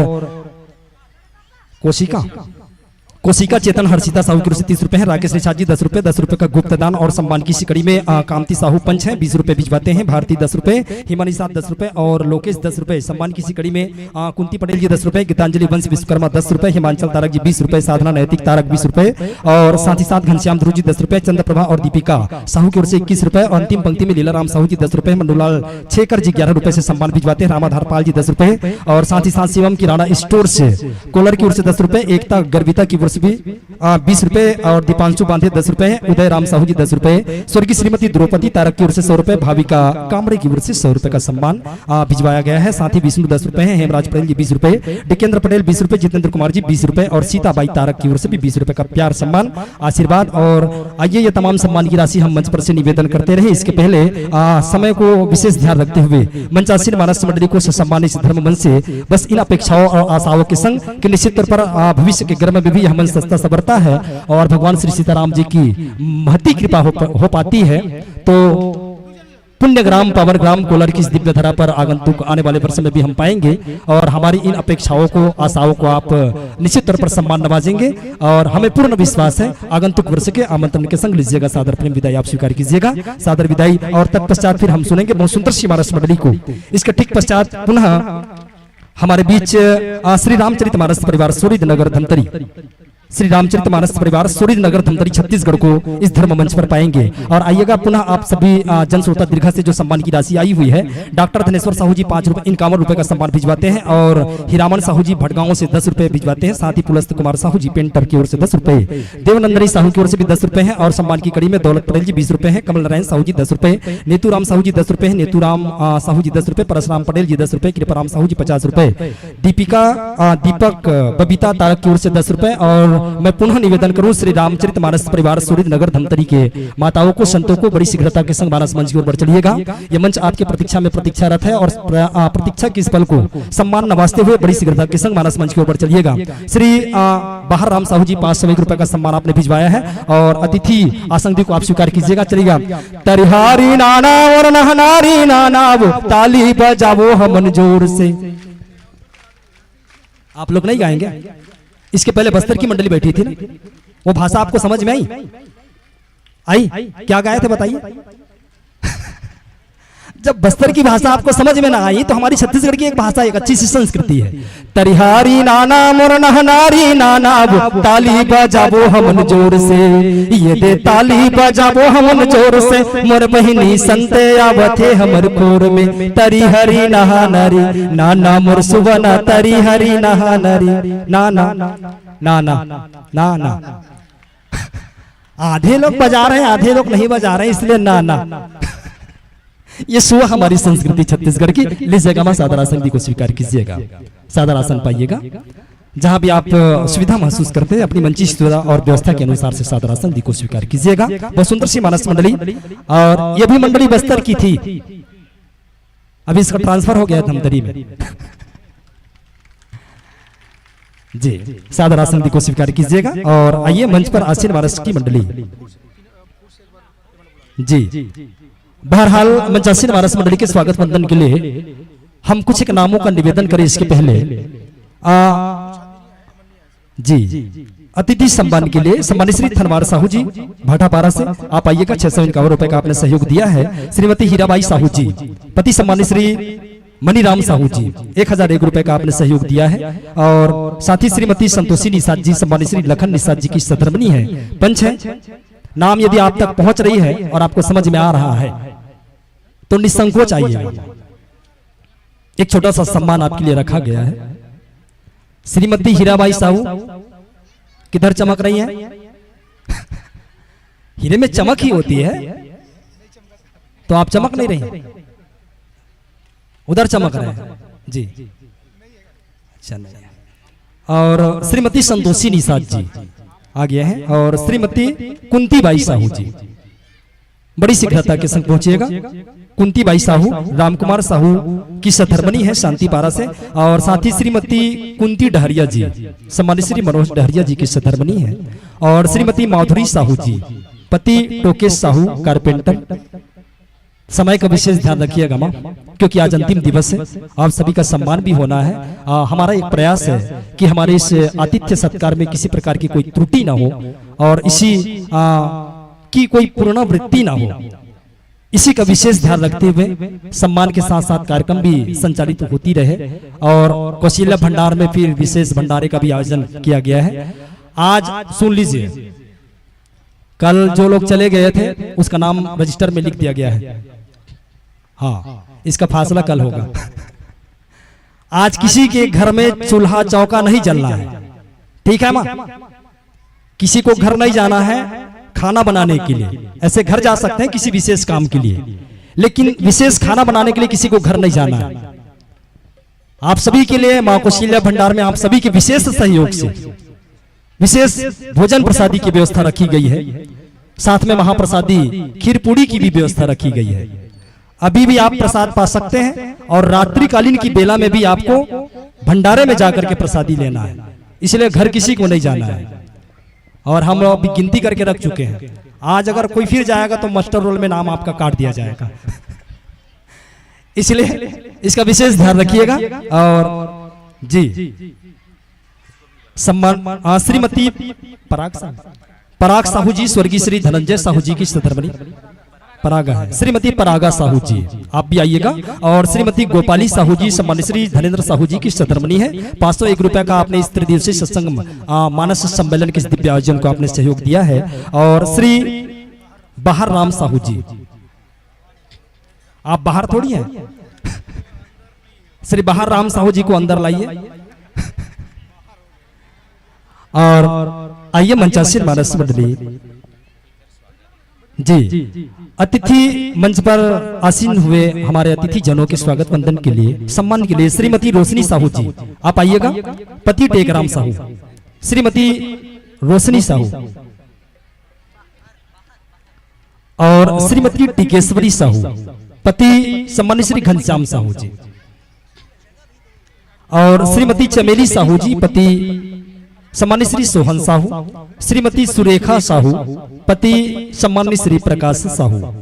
कोशिका चेतन हर्षिता साहू की ओर से 30 रुपए है। राकेश निषाद जी 10 रुपए। 10 रुपए का गुप्तदान और सम्मान की सिकड़ी में कांति साहू पंच है 20 रुपए भिजवाते हैं। भारती 10 रुपए। हिमा निषाद 10 रुपए। और लोकेश 10 रुपए। सम्मान की सिकड़ी में कुंती पटेल जी 10 रुपए। गीतांजलि वंश विश्वकर्मा 10 रुपए। हिमांचल तारक जी 20 रुपए। साधना नैतिक तारक 20 रुपए। और साथ ही साथ घनश्याम ध्रुव जी 10 रुपए। चंद्रप्रभा और दीपिका साहू की ओर से 21 रुपए। और अंतिम पंक्ति में लीलाराम साहू जी 10 रुपए। मंडूलाल छेकर जी 11 रुपए से सम्मान भिजवाते हैं। रामाधार पाल जी 10 रुपए। और साथ ही साथ शिवम की राणा स्टोर से कोलर की ओर से 10 रुपए। एकता गर्विता की ओर से भी 20 रुपए। और दीपांशु बांधे 10 रुपए। उदय राम साहू जी 10 रुपए। स्वर्गीय श्रीमती द्रौपदी तारक की ओर से 100 रुपए। भाविका कामरे की ओर से 100 रुपए का सम्मान भिजवाया गया है। साथ ही विष्णु 10 रुपए हैं। हेमराज पटेल जी 20 रुपए। डिकेंद्र पटेल 20 रुपए। जितेंद्र कुमार जी 20 रुपए। और सीताबाई तारक की ओर से भी 20 रुपए का प्यार सम्मान आशीर्वाद। और आइए ये तमाम सम्मान की राशि हम मंच पर से निवेदन करते रहे। इसके पहले समय को विशेष ध्यान रखते हुए मंचासीन मानस मंडली को सम्मानित धर्म मंच से बस इन अपेक्षाओं और आशाओं के संग कि निश्चित तौर पर भविष्य के गर्म में भी यह मंच सस्ता सबरता है और भगवान श्री सीताराम जी की महती कृपा हो पाती है। तो पुण्य ग्राम पावन ग्राम कोलर की इस दिव्य धरा पर आगंतुक आने वाले वर्ष में भी हम पाएंगे। और हमारी इन अपेक्षाओं को आशाओं को आप निश्चित तौर पर सम्मान नवाजेंगे। और हमें पूर्ण विश्वास है आगंतुक वर्ष के आमंत्रण के संग लीजिएगा सादर प्रेम विदाई आप स्वीकार कीजिएगा। सादर विदाई और तत्पश्चात फिर हम सुनेंगे बहुत सुंदर सी मानस मंडली को। इसके ठीक पश्चात पुनः हमारे बीच श्री रामचरितमानस परिवार सूर्यनगर धमतरी श्री रामचरितमानस परिवार सूर्यनगर धमतरी छत्तीसगढ़ को इस धर्म मंच पर पाएंगे। और आइएगा पुनः आप सभी जन श्रोता दीर्घा से जो सम्मान की राशि आई हुई है। डॉक्टर धनेश्वर साहू जी 5 रुपए 51 रुपए का सम्मान भिजवाते हैं। और हिरामन साहू जी भटगांव से 10 रुपए भिजवाते हैं। साथ ही पुलस्त कुमार साहू जी पेंटर की ओर से 10 रुपए। देवनंदनी साहू की ओर से भी 10 रुपए हैं। और सम्मान की कड़ी में दौलत पटेल जी 20 रुपए हैं। कमल नारायण साहू जी 10 रुपए। नेतूराम साहू जी 10 रुपए हैं। नेतूराम साहू जी 10 रुपए। परशुराम पटेल जी 10 रुपए। कृपाराम साहू जी 50 रुपए। दीपक बबीता तारक की ओर से 10 रुपए। और मैं पुनः निवेदन करूं श्री रामचरितमानस परिवार सूर्यनगर धमतरी के माताओं को संतों को बड़ी शीघ्रता के संग मानस मंच की ओर बढ़ चलिएगा। यह मंच आपके प्रतीक्षा में प्रतीक्षारत है। और प्रतीक्षा के इस पल को सम्मान नवाजते हुए बड़ी शीघ्रता के संग मानस मंच की ओर बढ़ चलिएगा। श्री बाहर राम साहू जी 501 रुपए का सम्मान आपने भिजवाया है। और अतिथि आसंदी को आप स्वीकार कीजिएगा। चलिएगा तरिहारी नाना और नहनारी नाना वो ताली बजावो हमन जोर से। आप लोग नहीं गाएंगे? इसके पहले बस्तर की मंडली बैठी थी ना, वो भाषा आपको समझ में आई? क्या गाए थे बताइए? जब बस्तर की भाषा आपको समझ में ना आई तो हमारी छत्तीसगढ़ की एक भाषा एक अच्छी सी संस्कृति है। तरिहारी नाना मोर नहनारी नाना वो ताली बजावो हमन जोर से। ये दे ताली बजावो हमन जोर से मोर बहिनी संते आवथे हमर खोर में। तरिहरी नहा नरी नाना मोर सुवना तरिहरी नहा नरी नाना नाना नाना। आधे लोग बजा रहे हैं आधे लोग नहीं बजा रहे हैं इसलिए नाना। ये सुआ हमारी संस्कृति छत्तीसगढ़ की। लीजिएगा मां सादर आसन को स्वीकार कीजिएगा। सादर आसन पाइएगा जहां भी आप सुविधा महसूस करते हैं अपनी मंची सुविधा और व्यवस्था के अनुसार से सादर आसन को स्वीकार कीजिएगा। बहुत सुंदर सी मानस मंडली। और यह भी मंडली बस्तर की थी, अभी इसका ट्रांसफर हो गया धमतरी में जी। सादर आसन को स्वीकार कीजिएगा। और आइए मंच पर आसीन वारस की मंडली जी। बहरहाल मंचासीन वारस मंडली के स्वागत वंदन के लिए हम कुछ एक नामों का निवेदन करें। इसके पहले जी अतिथि सम्मान के लिए सम्मानित श्री थनवार साहू जी भाटापारा से आप आइएगा। 651 रुपए का आपने सहयोग दिया है। श्रीमती हीराबाई साहू जी पति सम्मानित श्री मनीराम साहू जी 1001 रुपए का आपने सहयोग दिया है। और साथ ही श्रीमती संतोषी निषाद जी सम्मानित श्री लखन निषाद जी की सतरमनी है, पंच है। नाम यदि आप तक पहुंच रही है और आपको समझ में आ रहा है तो निसंकोच आइएगा, एक छोटा सा सम्मान आपके लिए रखा गया है। श्रीमती हीराबाई साहू किधर चमक रही हैं? हीरे में चमक ही होती है, तो आप चमक नहीं रही, उधर चमक रहे हैं जी। अच्छा नहीं। और श्रीमती संतोषी निषाद जी आ गए हैं और श्रीमती कुंती बाई साहू जी बड़ी शीघ्रता के संग पहुंचिएगा। कुंती बाई साहू रामकुमार साहू की सतरमनी है शांतिपारा से। और साथ ही श्रीमती कुंती डहरिया जी सम्मानित श्री मनोज डहरिया जी की सतरमनी है। और श्रीमती माधुरी साहू जी पति टोकेश साहू कारपेंटर। समय का विशेष ध्यान रखिएगा माँ, क्योंकि आज अंतिम दिवस है, आप सभी का सम्मान भी होना है। हमारा एक प्रयास है कि हमारे इस आतिथ्य सत्कार में किसी प्रकार की कोई त्रुटि ना हो और इसी की कोई पुनरावृत्ति ना हो, इसी का विशेष ध्यान रखते हुए सम्मान के साथ साथ कार्यक्रम भी संचालित होती रहे। और कौशल्या भंडार में फिर विशेष भंडारे का भी आयोजन किया गया है। आज सुन लीजिए, कल जो लोग चले गए थे उसका नाम रजिस्टर में लिख दिया गया है। हाँ, इसका फैसला कल होगा। आज किसी के घर में चूल्हा चौका नहीं जलना है, ठीक है माँ? किसी को घर नहीं जाना है खाना बनाने के लिए। ऐसे घर जा सकते हैं किसी विशेष काम के लिए, लेकिन विशेष खाना बनाने के लिए किसी को घर नहीं जाना है। आप सभी के लिए माँ कौशल्या भंडार में आप सभी के विशेष सहयोग से विशेष भोजन प्रसादी की व्यवस्था रखी गई है। साथ में महाप्रसादी खीर पूड़ी की भी व्यवस्था रखी गई है। अभी भी आप प्रसाद पा सकते हैं और रात्रिकालीन की बेला में भी आपको भंडारे में जाकर के प्रसादी लेना है, इसलिए घर किसी को नहीं जाना है। और हम अभी गिनती करके रख चुके हैं, आज अगर कोई फिर जाएगा तो मास्टर रोल में नाम आपका काट दिया जाएगा। इसलिए इसका विशेष ध्यान रखिएगा। और जी सम्मान श्रीमती पराग साहू जी स्वर्गीय श्री धनंजय साहू जी की सतरमनी परागा है। श्रीमती परागा साहू जी आप भी आइएगा। और श्रीमती गोपाली साहू जी सम्मानित श्री धनेन्द्र साहू जी की सतरमनी है। 501 रुपए का आपने इस त्रिदिवसीय सत्संग मानस सम्मेलन के दिव्य आयोजन को आपने सहयोग दिया है। और श्री बाहर राम साहू जी, आप बाहर थोड़ी हैं, श्री बाहर राम साहू जी को अंदर लाइए। और आइए मंचासीन मानस मंडली जी, अतिथि मंच पर आसीन हुए हमारे अतिथि जनों के स्वागत वंदन के लिए सम्मान के लिए श्रीमती रोशनी साहू जी आप आइएगा। पति टेकराम साहू, श्रीमती रोशनी साहू और श्रीमती टिकेश्वरी साहू, पति सम्मानित श्री घनश्याम साहू जी। और श्रीमती चमेली साहू जी, पति सम्मानित श्री सोहन साहू। श्रीमती सुरेखा साहू, पति सम्मानित श्री प्रकाश साहू।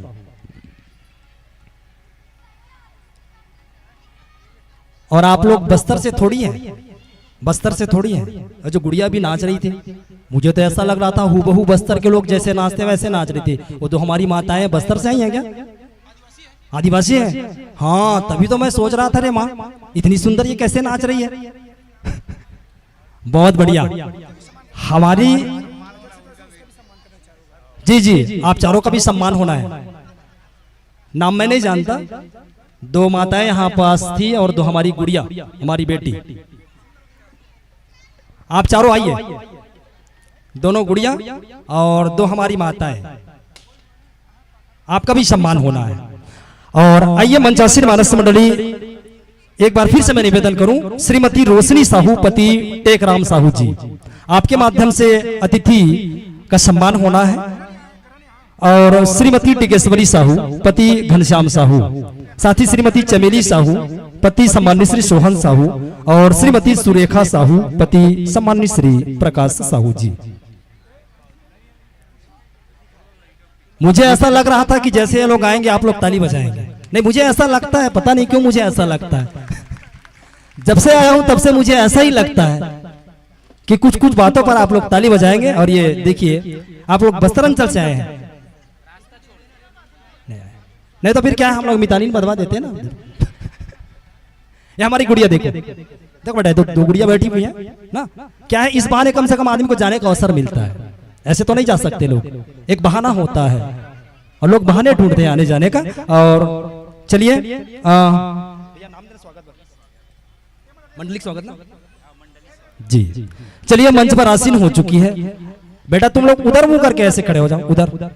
और आप लोग बस्तर से थोड़ी हैं, बस्तर से थोड़ी हैं। जो गुड़िया भी नाच रही थी, मुझे तो ऐसा लग रहा था हूबहू बस्तर के लोग जैसे नाचते वैसे नाच रही थी। वो तो हमारी माताएं बस्तर से आई हैं क्या? आदिवासी है? हाँ, तभी तो मैं सोच रहा था रे माँ इतनी सुंदर ये कैसे नाच रही है। बहुत बढ़िया। हमारी जी जी आप चारों का भी सम्मान होना है। नाम मैं नहीं जानता, 2 माताएं यहाँ पास थी और 2 हमारी गुड़िया हमारी बेटी। आप चारों आइए, दोनों गुड़िया और 2 हमारी माताएं, आपका भी सम्मान होना है। और आइए मंचासीन मानस मंडली, एक बार फिर से मैं निवेदन करूं, श्रीमती रोशनी साहू, पति टेकराम साहू जी, आपके माध्यम से अतिथि का सम्मान होना है। और श्रीमती टिकेश्वरी साहू, पति घनश्याम साहू, साथ ही श्रीमती चमेली साहू, पति सम्मानित श्री सोहन साहू और श्रीमती सुरेखा साहू, पति सम्मानित श्री प्रकाश साहू जी। मुझे ऐसा लग रहा था कि जैसे ये लोग आएंगे आप लोग ताली बजाएंगे। नहीं, मुझे ऐसा लगता है, पता नहीं क्यों मुझे ऐसा लगता है। जब से आया हूं तब से मुझे ऐसा ही लगता है कि कुछ कुछ बातों पर आप लोग ताली बजाएंगे। और ये देखिए, आप लोग बस्तर अंचल से आए हैं, नहीं तो फिर क्या है, हम लोग मितानिन बदवा देते हैं ना। ये हमारी गुड़िया देखो, देखो बेटा, दो गुड़िया बैठी हुई है ना। क्या है, इस बहाने कम से कम आदमी को जाने का अवसर मिलता है। ऐसे तो नहीं जा सकते लोग, एक बहाना होता है और लोग बहाने ढूंढते हैं आने जाने का। और चलिए मंडलिक स्वागत ना जी। चलिए मंच पर आसीन हो चुकी है। बेटा तुम लोग उधर मुंह करके ऐसे खड़े हो जाओ, उधर।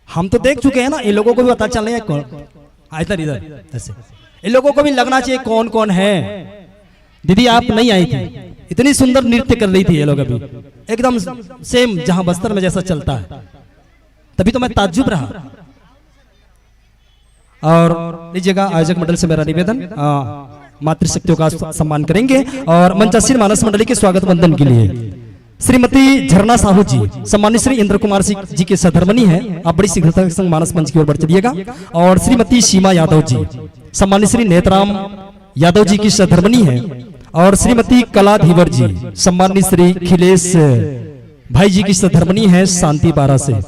हम तो देख चुके हैं ना, इन लोगों को भी पता चल रहा है कौन। इधर इधर ऐसे, इन लोगों को भी लगना चाहिए कौन कौन है। दीदी आप नहीं आई थी, इतनी सुंदर नृत्य कर रही थी ये लोग अभी, एकदम सेम जहां बस्तर में जैसा चलता है, तभी तो मैं ताज्जुब रहा। और लीजिएगा, आयोजक मंडल से मेरा निवेदन, मातृशक्तियों का सम्मान करेंगे। और मंचासीन मानस मंडली के स्वागत वंदन के लिए श्रीमती झरना साहू जी, सम्मानित श्री इंद्र कुमार सिंह जी के सधर्मणी है, आप बड़ी शीघ्रता के संग मानस मंच की ओर बढ़ चलिएगा। और श्रीमती सीमा यादव जी, सम्मानित श्री नेतराम यादव जी की सधर्मणी है। और श्रीमती कला धीवर जी, सम्मानित श्री खिलेश भाई जी की सधर्मणी है, शांति बारा से।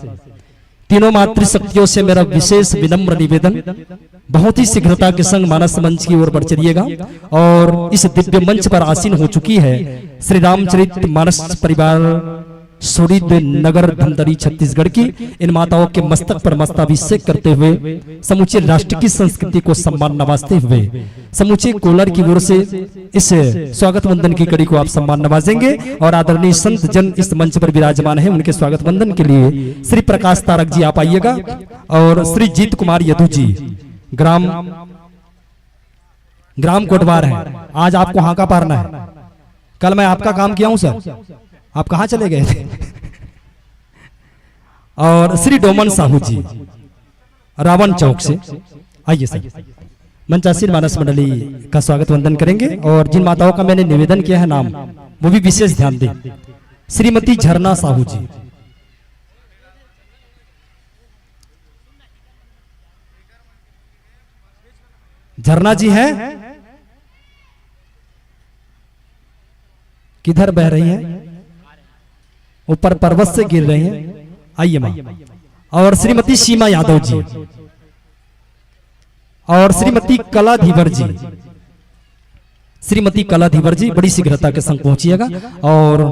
तीनों मातृशक्तियों से मेरा विशेष विनम्र निवेदन, बहुत ही शीघ्रता के संग मानस मंच की ओर बढ़ चलिएगा। और इस दिव्य मंच पर आसीन हो चुकी है श्री रामचरित मानस परिवार सोरीद नगर धमतरी छत्तीसगढ़ की इन माताओं के मस्तक पर मस्ताभिषेक करते हुए समूचे राष्ट्र की संस्कृति को सम्मान नवाजते हुए समूचे कोलर की ओर से इस स्वागत वंदन की कड़ी को आप सम्मान नवाजेंगे। और आदरणीय संत जन इस मंच पर विराजमान है, उनके स्वागत वंदन के लिए श्री प्रकाश तारक जी आप आइएगा। और श्री जीत कुमार यदु जी, ग्राम कोटवार है, आज आपको हाका पारना है। कल मैं आपका काम किया हूं सर, आप कहां चले गए थे। और श्री डोमन साहू जी रावण चौक से, आइए सर, मंचासीन मानस मंडली का स्वागत वंदन करेंगे। और जिन माताओं का मैंने निवेदन किया है नाम, वो भी विशेष ध्यान दें। श्रीमती झरना साहू जी, झरना जी हैं, किधर बह रही हैं, ऊपर पर्वत से गिर रही हैं, आइए मां। और श्रीमती सीमा यादव जी और श्रीमती कला धीवर जी, श्रीमती कला धीवर जी बड़ी शीघ्रता के संग पहुंचिएगा। और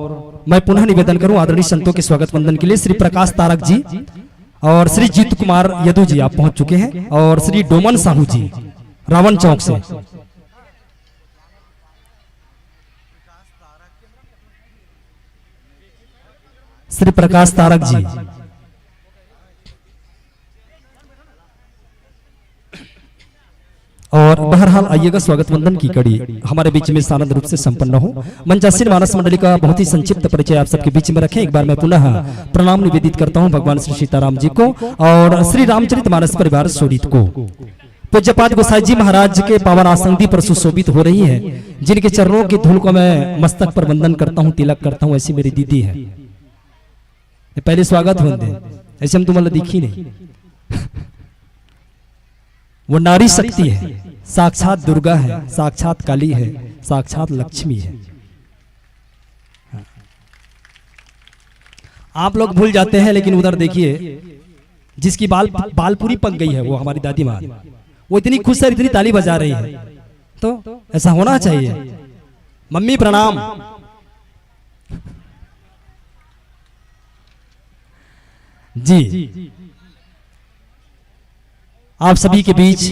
मैं पुनः निवेदन करूं आदरणीय संतों के स्वागत वंदन के लिए श्री प्रकाश तारक जी और श्री जीत कुमार यदु जी आप पहुंच चुके हैं। और श्री डोमन साहू जी रावण चौक से, श्री प्रकाश तारक जी, और बहरहाल आइएगा, स्वागत वंदन की कड़ी हमारे बीच में आनंद रूप से संपन्न हो। मंचासीन मानस मंडली का बहुत ही संक्षिप्त परिचय आप सबके बीच में रखें। एक बार मैं पुनः प्रणाम निवेदित करता हूं भगवान श्री सीताराम जी को और श्री रामचरित मानस परिवार सोरीत को। पूज्यपाद गोसाई जी महाराज के पावन आसंदी पर सुशोभित हो रही है, जिनके चरणों की धूल को मैं मस्तक पर वंदन करता हूं, तिलक करता हूं। ऐसी मेरी दीदी है, पहले स्वागत वंदे, ऐसे हम तुम्हारा दिखी नहीं। वो नारी शक्ति है, साक्षात दुर्गा है, साक्षात काली है, साक्षात लक्ष्मी है। आप लोग भूल जाते हैं, लेकिन उधर देखिए, जिसकी बाल पूरी पक गई है वो हमारी दादी माँ, वो इतनी खुश है, इतनी ताली बजा रही है। तो ऐसा होना चाहिए। मम्मी प्रणाम। जी, आप सभी के बीच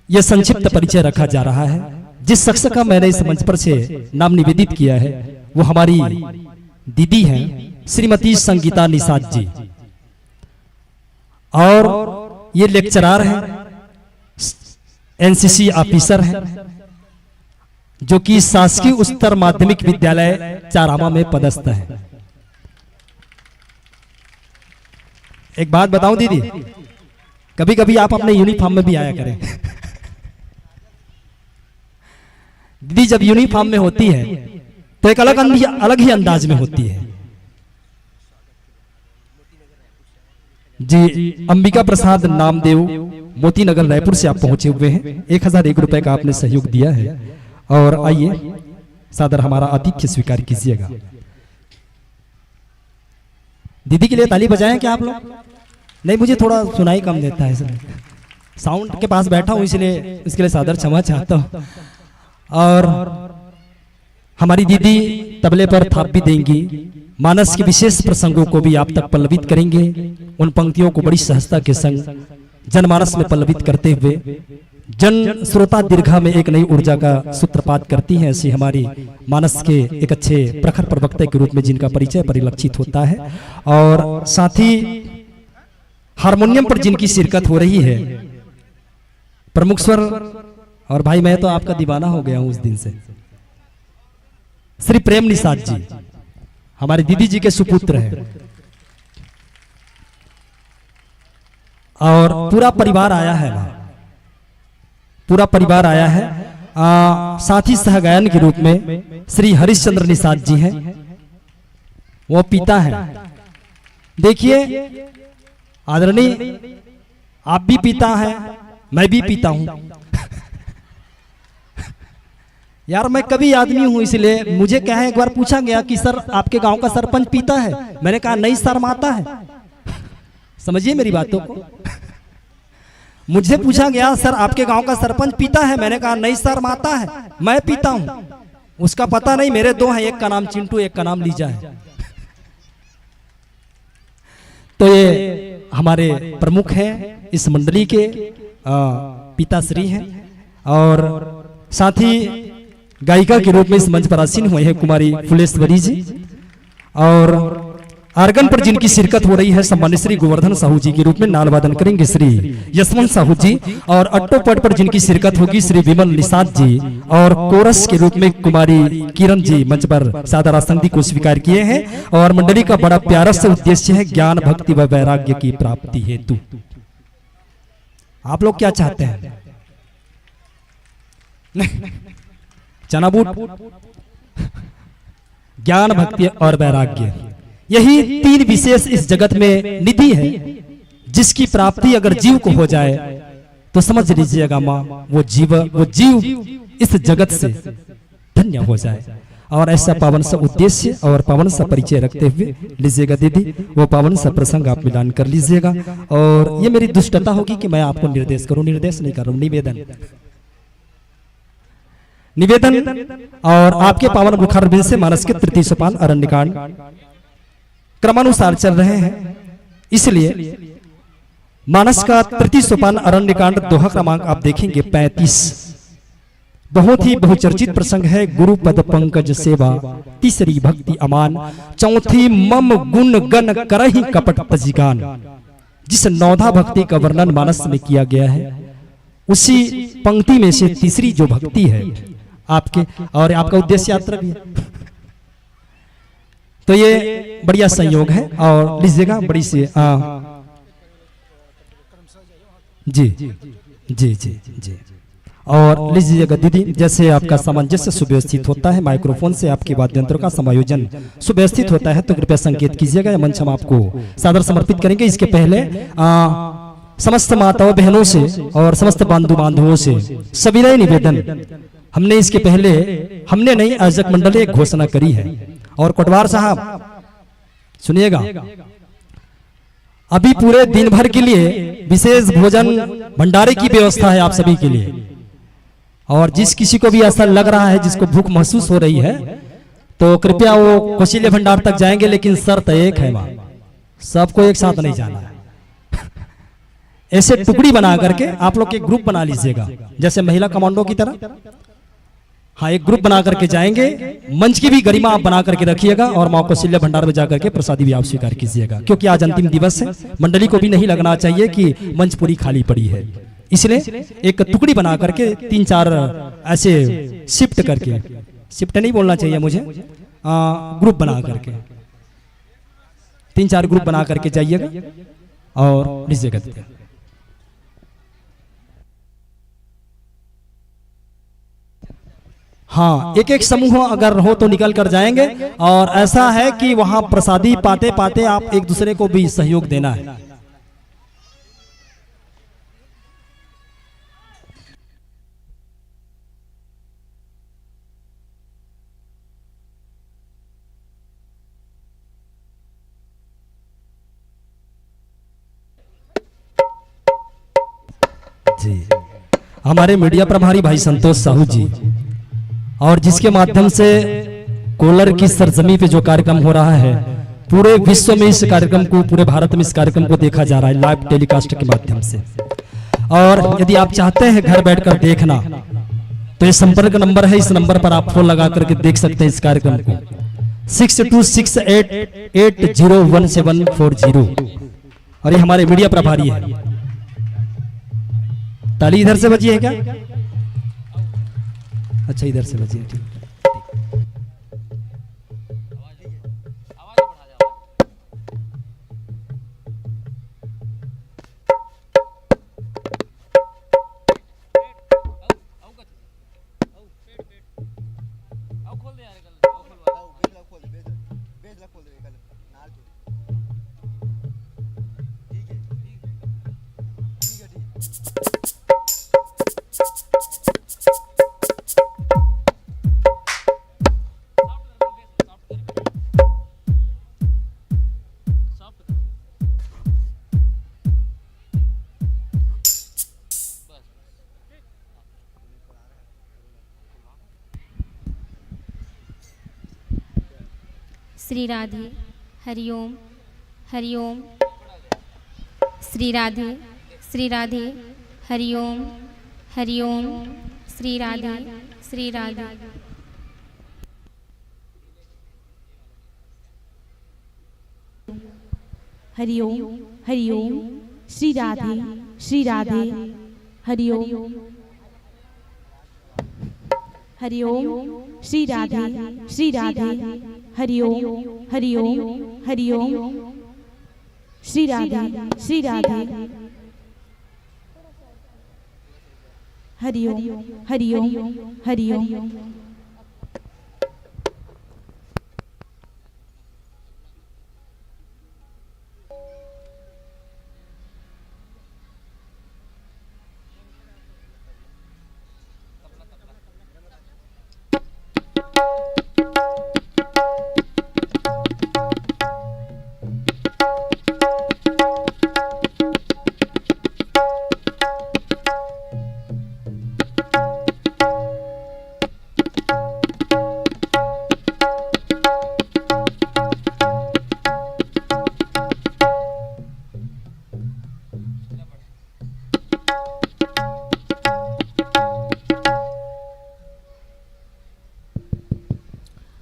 यह संक्षिप्त परिचय रखा जा रहा है। जिस शख्स का मैंने इस मंच पर से नाम निवेदित किया है वो हमारी दीदी हैं श्रीमती संगीता निषाद जी, और ये लेक्चरर हैं, एनसीसी ऑफिसर हैं, जो कि शासकीय उच्चतर माध्यमिक विद्यालय चारामा में पदस्थ है। एक बात बताऊं दीदी, कभी कभी आप अपने यूनिफॉर्म में भी आया करें। दीदी जब यूनिफॉर्म में होती है तो एक अलग ही अंदाज में होती है। जी, अंबिका प्रसाद नामदेव मोती नगर रायपुर से आप पहुंचे हुए हैं। 1001 रुपए का आपने सहयोग दिया है। और आइए सादर हमारा आतिथ्य स्वीकार कीजिएगा। दीदी के लिए ताली बजाएं क्या आप लोग? नहीं, मुझे थोड़ा सुनाई कम देता है सर। साउंड के पास बैठा हूँ इसलिए इसके लिए सादर क्षमा चाहता हूँ। और हमारी दीदी तबले पर थाप भी देंगी, मानस के विशेष प्रसंगों को भी आप तक पल्लवित करेंगे। उन पंक्तियों को बड़ी सहजता के संग जनमानस में पल्लवित करते हुए जन श्रोता दीर्घा में एक नई ऊर्जा का सूत्रपात करती हैं। ऐसी हमारी मानस के एक अच्छे प्रखर प्रवक्ता के रूप में जिनका परिचय परिलक्षित होता है। और साथ ही हारमोनियम पर जिनकी शिरकत हो रही है प्रमुख स्वर, और भाई मैं तो आपका दीवाना हो गया हूं उस दिन से, श्री प्रेम निषाद जी हमारी दीदी जी के सुपुत्र हैं। और पूरा परिवार आया है वहां, पूरा परिवार आया है। साथ ही सहगायन के रूप में श्री हरिश्चंद्र निषाद जी हैं, वो पिता हैं। देखिए आदरणीय, आप भी पिता हैं, मैं भी पिता हूं। यार मैं कभी आदमी हूं, इसलिए मुझे क्या है, एक बार पूछा गया कि सर आपके गांव का सरपंच पिता है, मैंने कहा नहीं शर्म आता है। समझिए मेरी बातों को। मुझे पूछा गया सर आपके गांव का सरपंच पिता है, मैंने कहा नहीं शर्म आता है, मैं पिता हूं। उसका पता नहीं मेरे दो हैं, एक का नाम चिंटू एक का नाम लीजा है। तो ये हमारे प्रमुख हैं इस मंडली के, पिताश्री हैं। और साथ ही गायिका के रूप में इस मंच पर आसीन हुए हैं कुमारी फुलेश्वरी जी। और आर्गन पर जिनकी शिरकत हो रही है सम्मानित श्री गोवर्धन साहू जी के रूप में नाल वादन करेंगे श्री यशवंत साहू जी। और अट्टोपट पर जिनकी शिरकत होगी श्री विमल निषाद जी। और कोरस के रूप में कुमारी किरण जी मंच पर सादर आसंदी को स्वीकार किए हैं। और मंडली का बड़ा प्यारा सा उद्देश्य है ज्ञान भक्ति व वैराग्य की प्राप्ति हेतु। आप लोग क्या चाहते हैं? चनाबूट, ज्ञान भक्ति और वैराग्य, यही तीन विशेष इस जगत में निधि है, जिसकी प्राप्ति अगर जीव को हो जाए तो समझ लीजिएगा माँ वो जीव इस जगत से धन्य हो जाए। और ऐसा पावन सा उद्देश्य और पावन सा परिचय रखते हुए लीजिएगा दीदी, वो पावन सा प्रसंग आप मिलान कर लीजिएगा। और ये मेरी दुष्टता होगी कि मैं आपको निर्देश करूं, निर्देश नहीं कर रहा हूं, निवेदन। और आपके पावन मुखारबिंद से मानस के तृतीय सोपान अरण्यकांड क्रमानुसार चल रहे हैं, इसलिए मानस का तृतीय सोपान अरण्यकांड दोहा क्रमांक आप देखेंगे 35। बहुत ही बहुचर्चित प्रसंग है। गुरु पद पंकज सेवा, तीसरी भक्ति अमान, चौथी मम गुण गण करहि कपट तजिगान। जिस नौधा भक्ति का वर्णन मानस में किया गया है, उसी पंक्ति में से तीसरी जो भक्ति है आपके, और आपका उद्देश्य यात्रा भी है, तो ये बढ़िया संयोग है। और लीजिएगा बड़ी सी जी जी जी जी। और लीजिएगा दीदी, जैसे आपका सामंजस्य सुव्यवस्थित होता है, माइक्रोफोन से आपके वाद्यंत्रों का समायोजन सुव्यवस्थित होता है, तो कृपया संकेत कीजिएगा। मंच हम आपको सादर समर्पित करेंगे। इसके पहले समस्त माताओं बहनों से और समस्त बंधु बांधवों से सविनय निवेदन, हमने इसके पहले हमने नहीं आयोजक मंडल एक घोषणा करी है। और कोटवार साहब सुनिएगा, अभी पूरे दिन भर के लिए विशेष भोजन भंडारे की व्यवस्था है आप सभी के लिए। और जिस किसी को भी ऐसा लग रहा है, जिसको भूख महसूस हो रही है, तो कृपया वो कौशल्य भंडार तक जाएंगे, लेकिन शर्त एक है वहां, सबको एक साथ नहीं जाना है। ऐसे टुकड़ी बना करके आप लोग एक ग्रुप बना लीजिएगा, जैसे महिला कमांडो की तरह। हाँ, एक ग्रुप बना करके जाएंगे। मंच की भी गरिमा आप बना करके रखिएगा, और मां कौशल्य भंडार में जाकर के प्रसादी भी आप स्वीकार कीजिएगा, क्योंकि आज अंतिम दिवस है। मंडली को भी नहीं लगना चाहिए कि मंच पूरी खाली पड़ी है, इसलिए एक टुकड़ी बना करके 3-4 ऐसे शिफ्ट करके, शिफ्ट नहीं बोलना चाहिए मुझे, ग्रुप बना करके 3-4 ग्रुप बना करके जाइएगा और लीजिएगा। हाँ, एक एक समूह अगर हो तो निकल कर जाएंगे। और ऐसा है कि वहां प्रसादी पाते पाते आप एक दूसरे को भी सहयोग देना है। जी हमारे मीडिया प्रभारी भाई संतोष साहू जी, और जिसके माध्यम से कोलर की सरजमी पे जो कार्यक्रम हो रहा है, पूरे विश्व में इस कार्यक्रम को, पूरे भारत में इस कार्यक्रम को देखा जा रहा है लाइव टेलीकास्ट के माध्यम से। और यदि आप चाहते हैं घर बैठकर देखना तो ये संपर्क नंबर है, इस नंबर पर आप फोन लगा करके देख सकते हैं इस कार्यक्रम को 6268801740। और ये हमारे मीडिया प्रभारी है। ताली इधर से बजी है क्या? अच्छा इधर से बजी है, ठीक। श्री राधे हरिओम हरिओम। श्री राधे हरिओम हरिओम। श्री राधे हरिओम हरिओम। श्री राधे हरिओम हरिओम। श्री राधे हरिओम हरिओम हरिओम। श्री राधे हरिओम हरिओम हरिओम।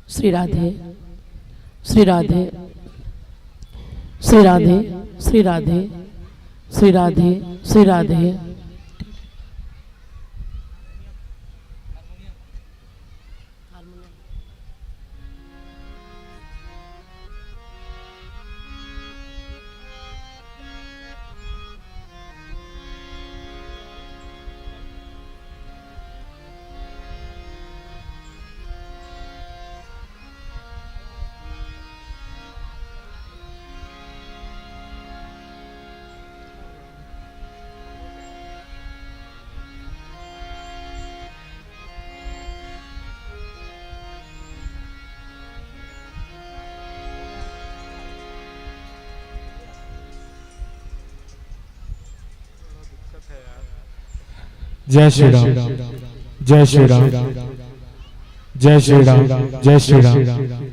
श्री राधे श्री राधे श्री राधे श्री राधे श्री राधे श्री राधे। जय श्री राम जय श्री राम जय श्री राम जय श्री राम। जय श्री राम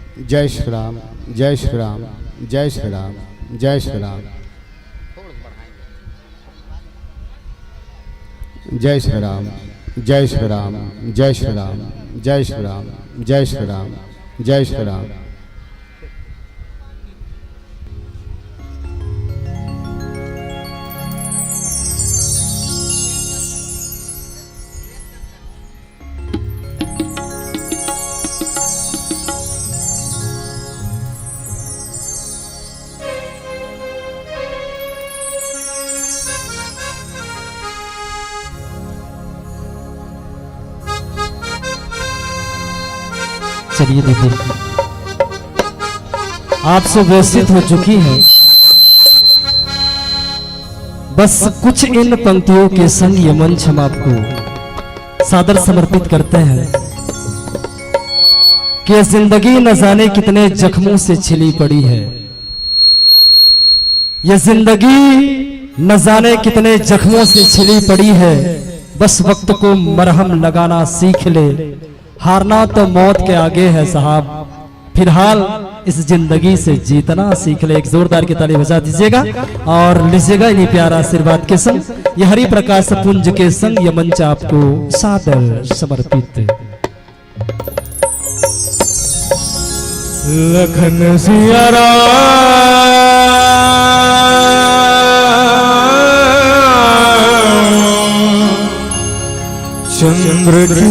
जय श्री राम जय श्री राम जय श्री राम जय श्री राम जय श्री राम जय श्री राम जय श्री राम जय श्री राम जय श्री राम जय श्री राम। चलिए देखिए, आपसे व्यवस्थित हो चुकी है। बस कुछ इन पंक्तियों के संग ये मंच हम आपको सादर समर्पित करते हैं कि जिंदगी न जाने कितने जख्मों से छिली पड़ी है। ये जिंदगी न जाने कितने जख्मों से छिली पड़ी है। बस वक्त को मरहम लगाना सीख ले, हारना तो मौत के आगे है साहब, फिलहाल इस जिंदगी से जीतना सीख ले। एक जोरदार की ताली बजा दीजिएगा और लीजिएगा इन्हीं प्यारा आशीर्वाद के संग ये हरि प्रकाश पुंज के संग ये मंच आपको सादर समर्पित। लखन सिया राम चंद्र की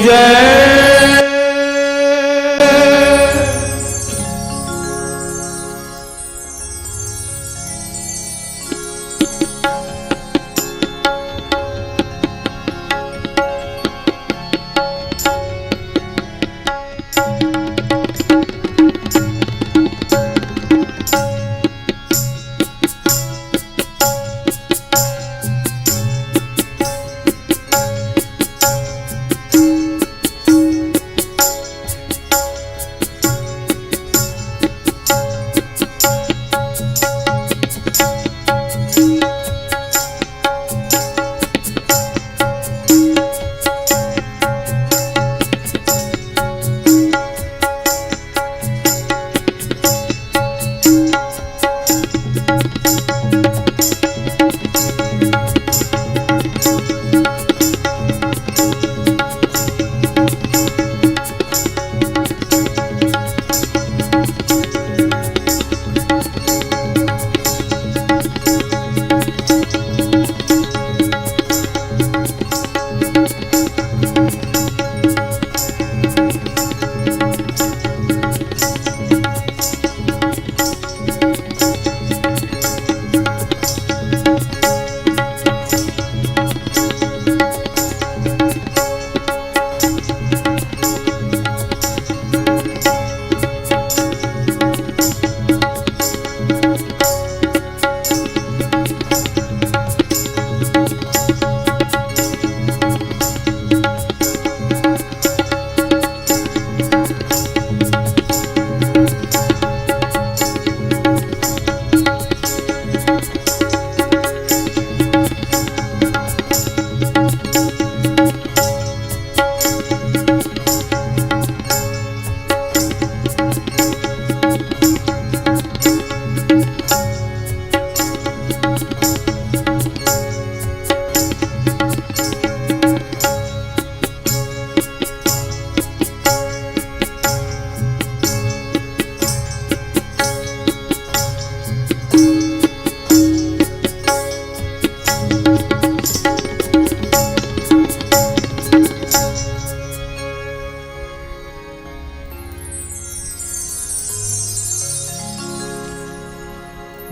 जय।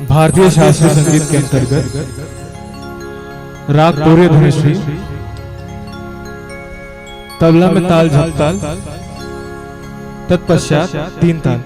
भारतीय शास्त्रीय संगीत के अंतर्गत राग पूरे धनुश्री, तबला में ताल झपताल, तत्पश्चात तीन ताल।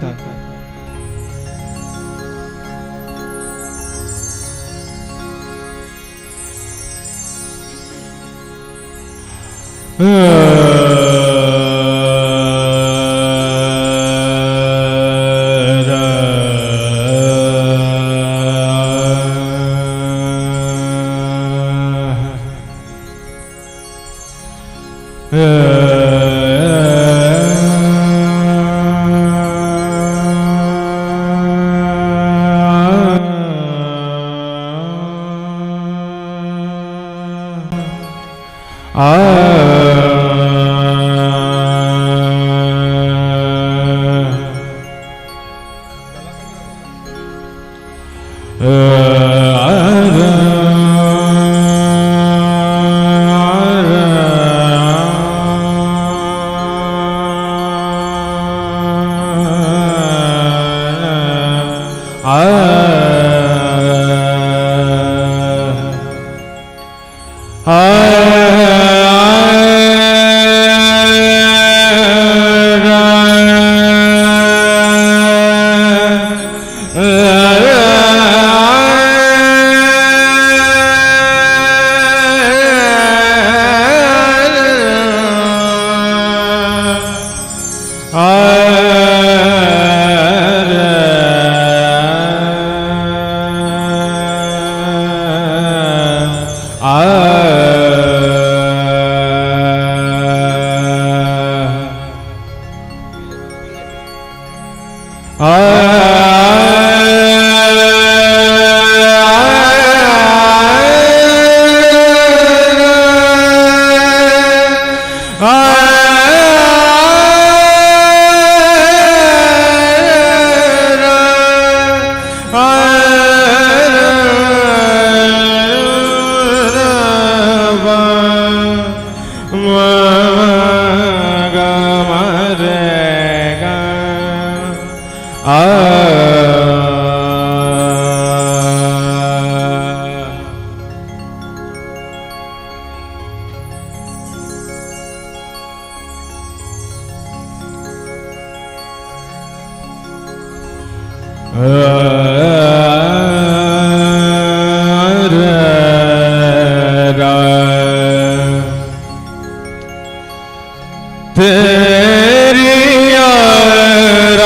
तेरी आराधना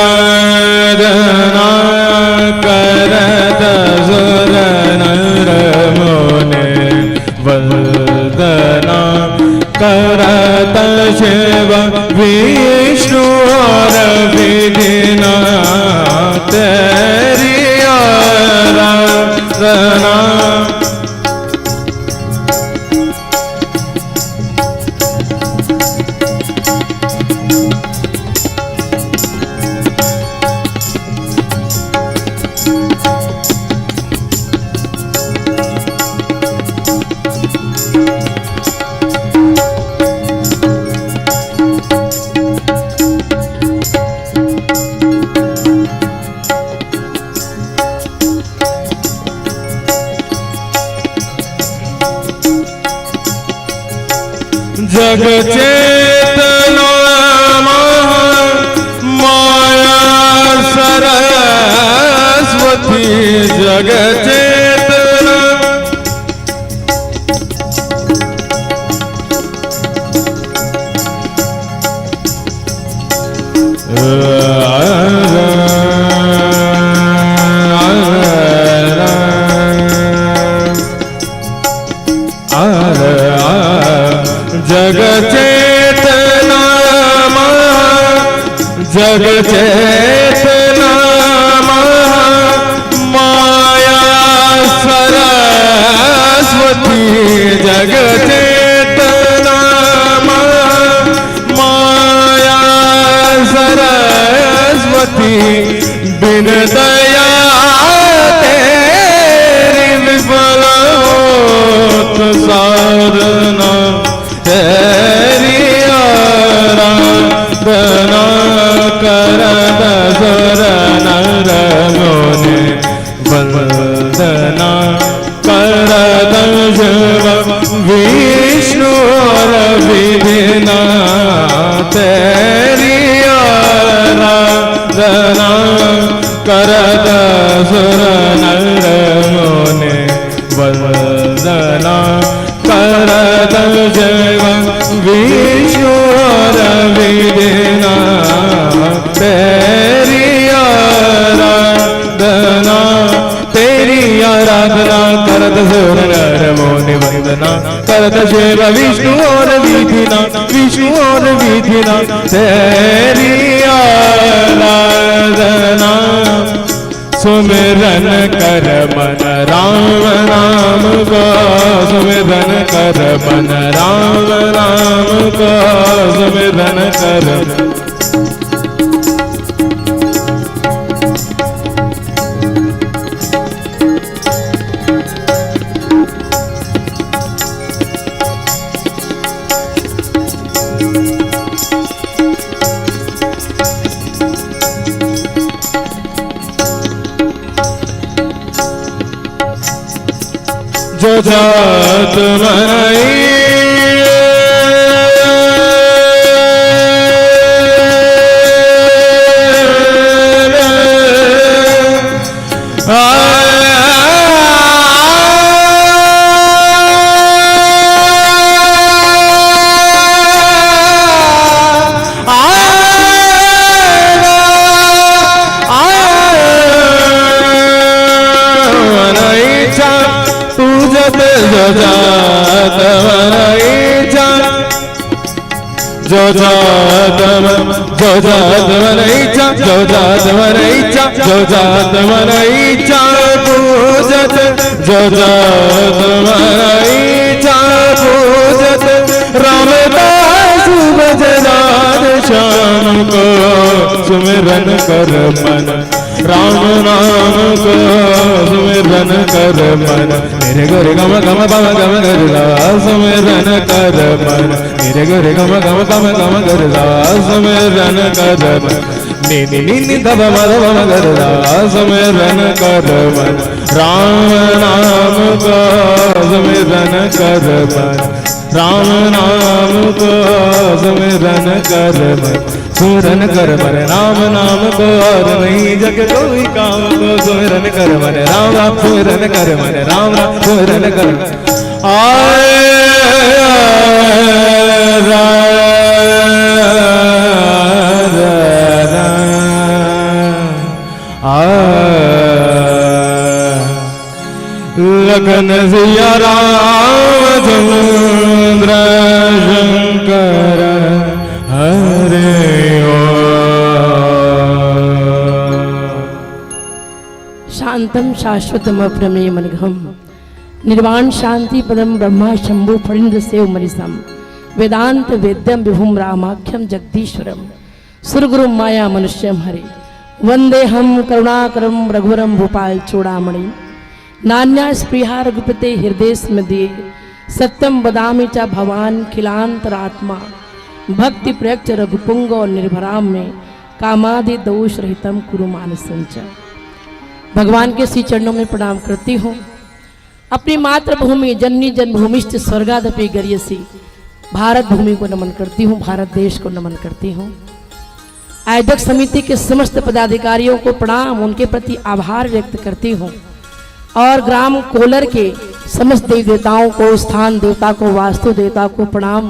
करत सुर नर मुनि वंदना करत शिव विष्णु और विधिना तेरी आराधना जग चेतना माया सरस्वती जग चेतना जग चेतना जग चेतना माया सरस्वती जग चेतना माया सरस्वती बिन दया तेरी विफल होत साधना तेरी आराधना करत सुर नर मुनि वंदना करत शिव विष्णु और विधिना तेरी आराधना करत सुर नर मुनि वंदना करत शिव विष्णु और विधिना तेरी आराधना करत सुर नर मुनि वंदना करत शिव विष्णु और विधिना तेरी आराधना सुमिरन कर मन राम राम का सुमिरन कर मन राम राम का सुमिरन कर जो जात मनाई जो जात मरैचा जो जात मरैचा जो जात मरैचा पूजत जो जात मरैचा पूजत रामदास भजनाद श्याम को सुमिरन कर मन राम नाम को सुमिरन कर मन मेरे गोरे गम गम गम गम गरला सुमिरन कर मन मेरे गोरे गम गम गम गम गरला सुमिरन कर मन नी नी नी नी धब मद मम गरला सुमिरन कर मन राम नाम को सुमिरन कर मन राम नाम को सुमिरन कर मन सुमिरन कर मन राम नाम को और नहीं जग कोई काम को सुमिरन कर मन राम राम सुमिरन कर मन राम राम सुमिरन कर लखन सिया रामचंद्र शंकर हरे शांतम शाश्वतम प्रमेयमनघम निर्वाण शांति पदम ब्रह्मा शंभु फणीन्द्र सेव मनिसम वेदांत वेद्यम विभुम रामाख्यम जगदीश्वरम सुरगुरु माया मनुष्यम हरे वंदे हम करुणाकरम रघुवरम भूपाल चूड़ामणि नान्या स्पृहा रघुपते हृदय स्मृति सत्यम बदामि च भवान खिलांतरात्मा भक्ति प्रयक्त रघुपुंग और निर्भराम में कामादि दोष रहितम कुरु मानसंच। भगवान के श्री चरणों में प्रणाम करती हूँ। अपनी मातृभूमि जननी जन्मभूमिश्च स्वर्गादपि गर्यसी भारत भूमि को नमन करती हूँ, भारत देश को नमन करती हूँ। आयोजक समिति के समस्त पदाधिकारियों को प्रणाम, उनके प्रति आभार व्यक्त करती हूँ और ग्राम कोलर के समस्त देवी देवताओं को, स्थान देवता को, वास्तु देवता को प्रणाम।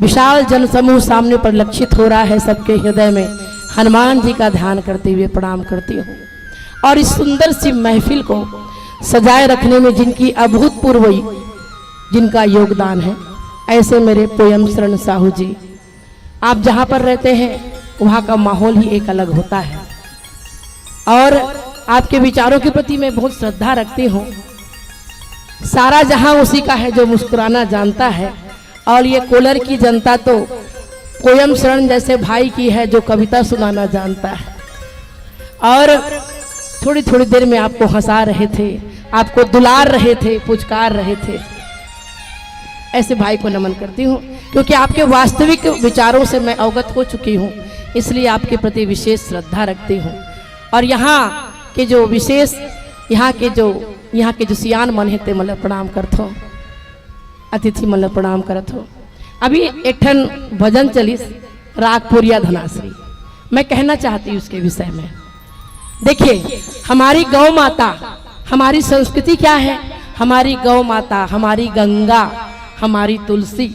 विशाल जनसमूह सामने परिलक्षित हो रहा है, सबके हृदय में हनुमान जी का ध्यान करते हुए प्रणाम करती हूँ। और इस सुंदर सी महफिल को सजाए रखने में जिनकी अभूतपूर्व जिनका योगदान है, ऐसे मेरे पोयम शरण साहू जी। आप जहाँ पर रहते हैं वहाँ का माहौल ही एक अलग होता है और आपके विचारों के प्रति मैं बहुत श्रद्धा रखती हूँ। सारा जहां उसी का है जो मुस्कुराना जानता है और ये कोलर की जनता तो पोयम शरण जैसे भाई की है जो कविता सुनाना जानता है। और थोड़ी थोड़ी देर में आपको हंसा रहे थे, आपको दुलार रहे थे, पुचकार रहे थे। ऐसे भाई को नमन करती हूँ क्योंकि आपके वास्तविक विचारों से मैं अवगत हो चुकी हूँ, इसलिए आपके प्रति विशेष श्रद्धा रखती हूँ। और यहाँ के जो विशेष यहाँ के जो सियान मन है ते मतलब प्रणाम करत हो, अतिथि मतलब प्रणाम करत हो। अभी एक ठन भजन चलिस रागपुरिया धनाश्री, मैं कहना चाहती हूँ उसके विषय में। देखिए, हमारी गौ माता, हमारी संस्कृति क्या है? हमारी गौ माता, हमारी गंगा, हमारी तुलसी,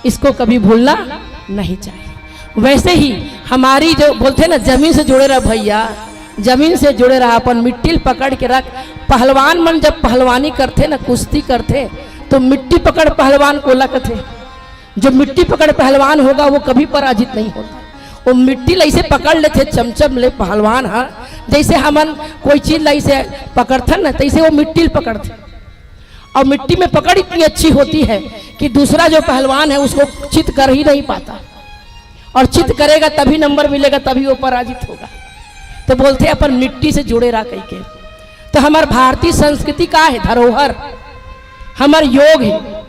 इसको कभी भूलना नहीं चाहिए। वैसे ही हमारी जो बोलते हैं ना, जमीन से जुड़े रह भैया, जमीन से जुड़े रहा, अपन मिट्टी पकड़ के रख। पहलवान मन जब पहलवानी करते ना, कुश्ती करते, तो मिट्टी पकड़ पहलवान को लगते। जो मिट्टी पकड़ पहलवान होगा वो कभी पराजित नहीं होता। वो मिट्टी ऐसे पकड़ लेते चमचम ले पहलवान, हाँ, जैसे हमन कोई चीज ऐसे पकड़ते ना, तैसे वो मिट्टी पकड़ते। और मिट्टी में पकड़ इतनी अच्छी होती है कि दूसरा जो पहलवान है उसको चित कर ही नहीं पाता, और चित करेगा तभी नंबर मिलेगा, तभी वो पराजित होगा। तो बोलते अपन मिट्टी से जुड़े रहा कहीं के। तो हमार भारतीय संस्कृति का है धरोहर, हमार योग है,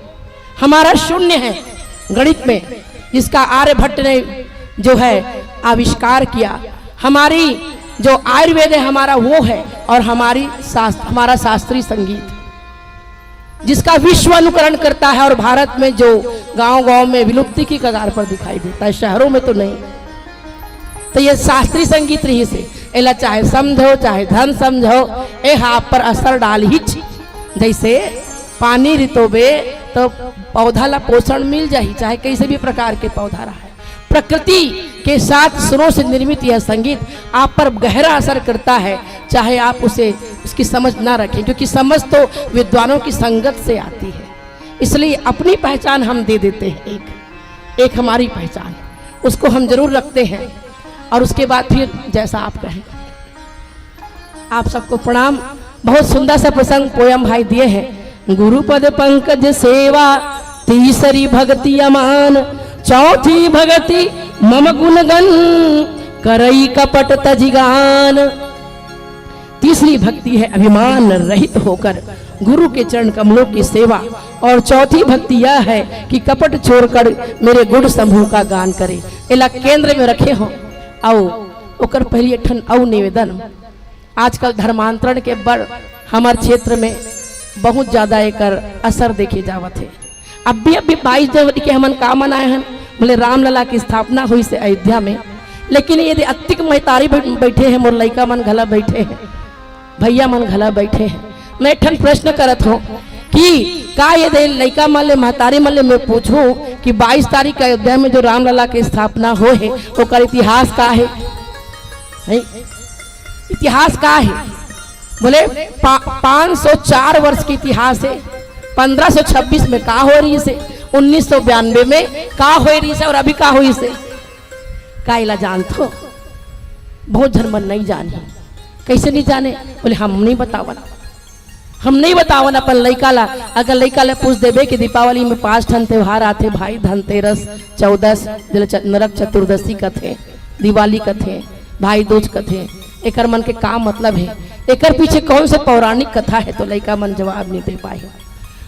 हमारा शून्य है गणित में, जिसका आर्यभट्ट ने जो है आविष्कार किया। हमारी जो आयुर्वेद है हमारा वो है, और हमारा शास्त्रीय संगीत जिसका विश्व अनुकरण करता है, और भारत में जो गांव-गांव में विलुप्ति की कगार पर दिखाई देता है, शहरों में तो नहीं। तो ये शास्त्रीय संगीत रही से एला चाहे समझो चाहे धन समझो, ए आप पर असर डाल ही। जैसे पानी रितोबे तो पौधा ला पोषण मिल जाही, चाहे किसी भी प्रकार के पौधा रहा है। प्रकृति के साथ सुरों से निर्मित यह संगीत आप पर गहरा असर करता है, चाहे आप उसकी समझ ना रखें, क्योंकि समझ तो विद्वानों की संगत से आती है। इसलिए अपनी पहचान हम दे देते हैं एक, एक हमारी पहचान, उसको हम जरूर रखते हैं। और उसके बाद फिर जैसा आप कहें। आप सबको प्रणाम। बहुत सुंदर सा प्रसंग पोयम भाई दिए हैं। गुरुपद पंकज सेवा, तीसरी भक्ति अमान, चौथी भक्ति मम गुणगन, करई कपट तजिगान। तीसरी भक्ति है अभिमान रहित होकर गुरु के चरण कमलों की सेवा, और चौथी भक्ति यह है कि कपट छोड़कर मेरे गुण समूह का गान करे। इला केंद्र में रखे हो। आओ ओकर पहली ठन औ निवेदन। आजकल धर्मांतरण के बड़ हमारे क्षेत्र में बहुत ज्यादा एकर असर देखे जावत है। अभी 22 जनवरी के हमन का मनाए हैं, बोले रामलला की स्थापना हुई से अयोध्या में। लेकिन यदि अतिक महतारी बैठे हैं, मोर लइका मन घला बैठे हैं, भैया मन घला बैठे हैं, मैं ठन प्रश्न करत हूँ कि का यदि लइका मन ले महतारी मन ले मैं पूछूं कि 22 तारीख अयोध्या में जो रामलला की स्थापना हो है ओकर इतिहास का है? इतिहास का है? बोले 504 वर्ष की इतिहास है। 1526 में का हो रही से, 1992 में का हो रही से, और अभी का हुई से का इला जानते हो? बहुत धर्म नहीं जाने। कैसे नहीं जाने? बोले हम नहीं बतावन, हम नहीं बतावन अपन लइका ला। अगर लइका ला पूछ देबे कि दीपावली में 5 ठन त्योहार आते भाई, धनतेरस, 14 नरक चतुर्दशी कथे, दिवाली कथे, भाई दूज कथे, एकर मन के का मतलब है, एकर पीछे कौन से पौराणिक कथा है, तो लइका मन जवाब नहीं दे पाए।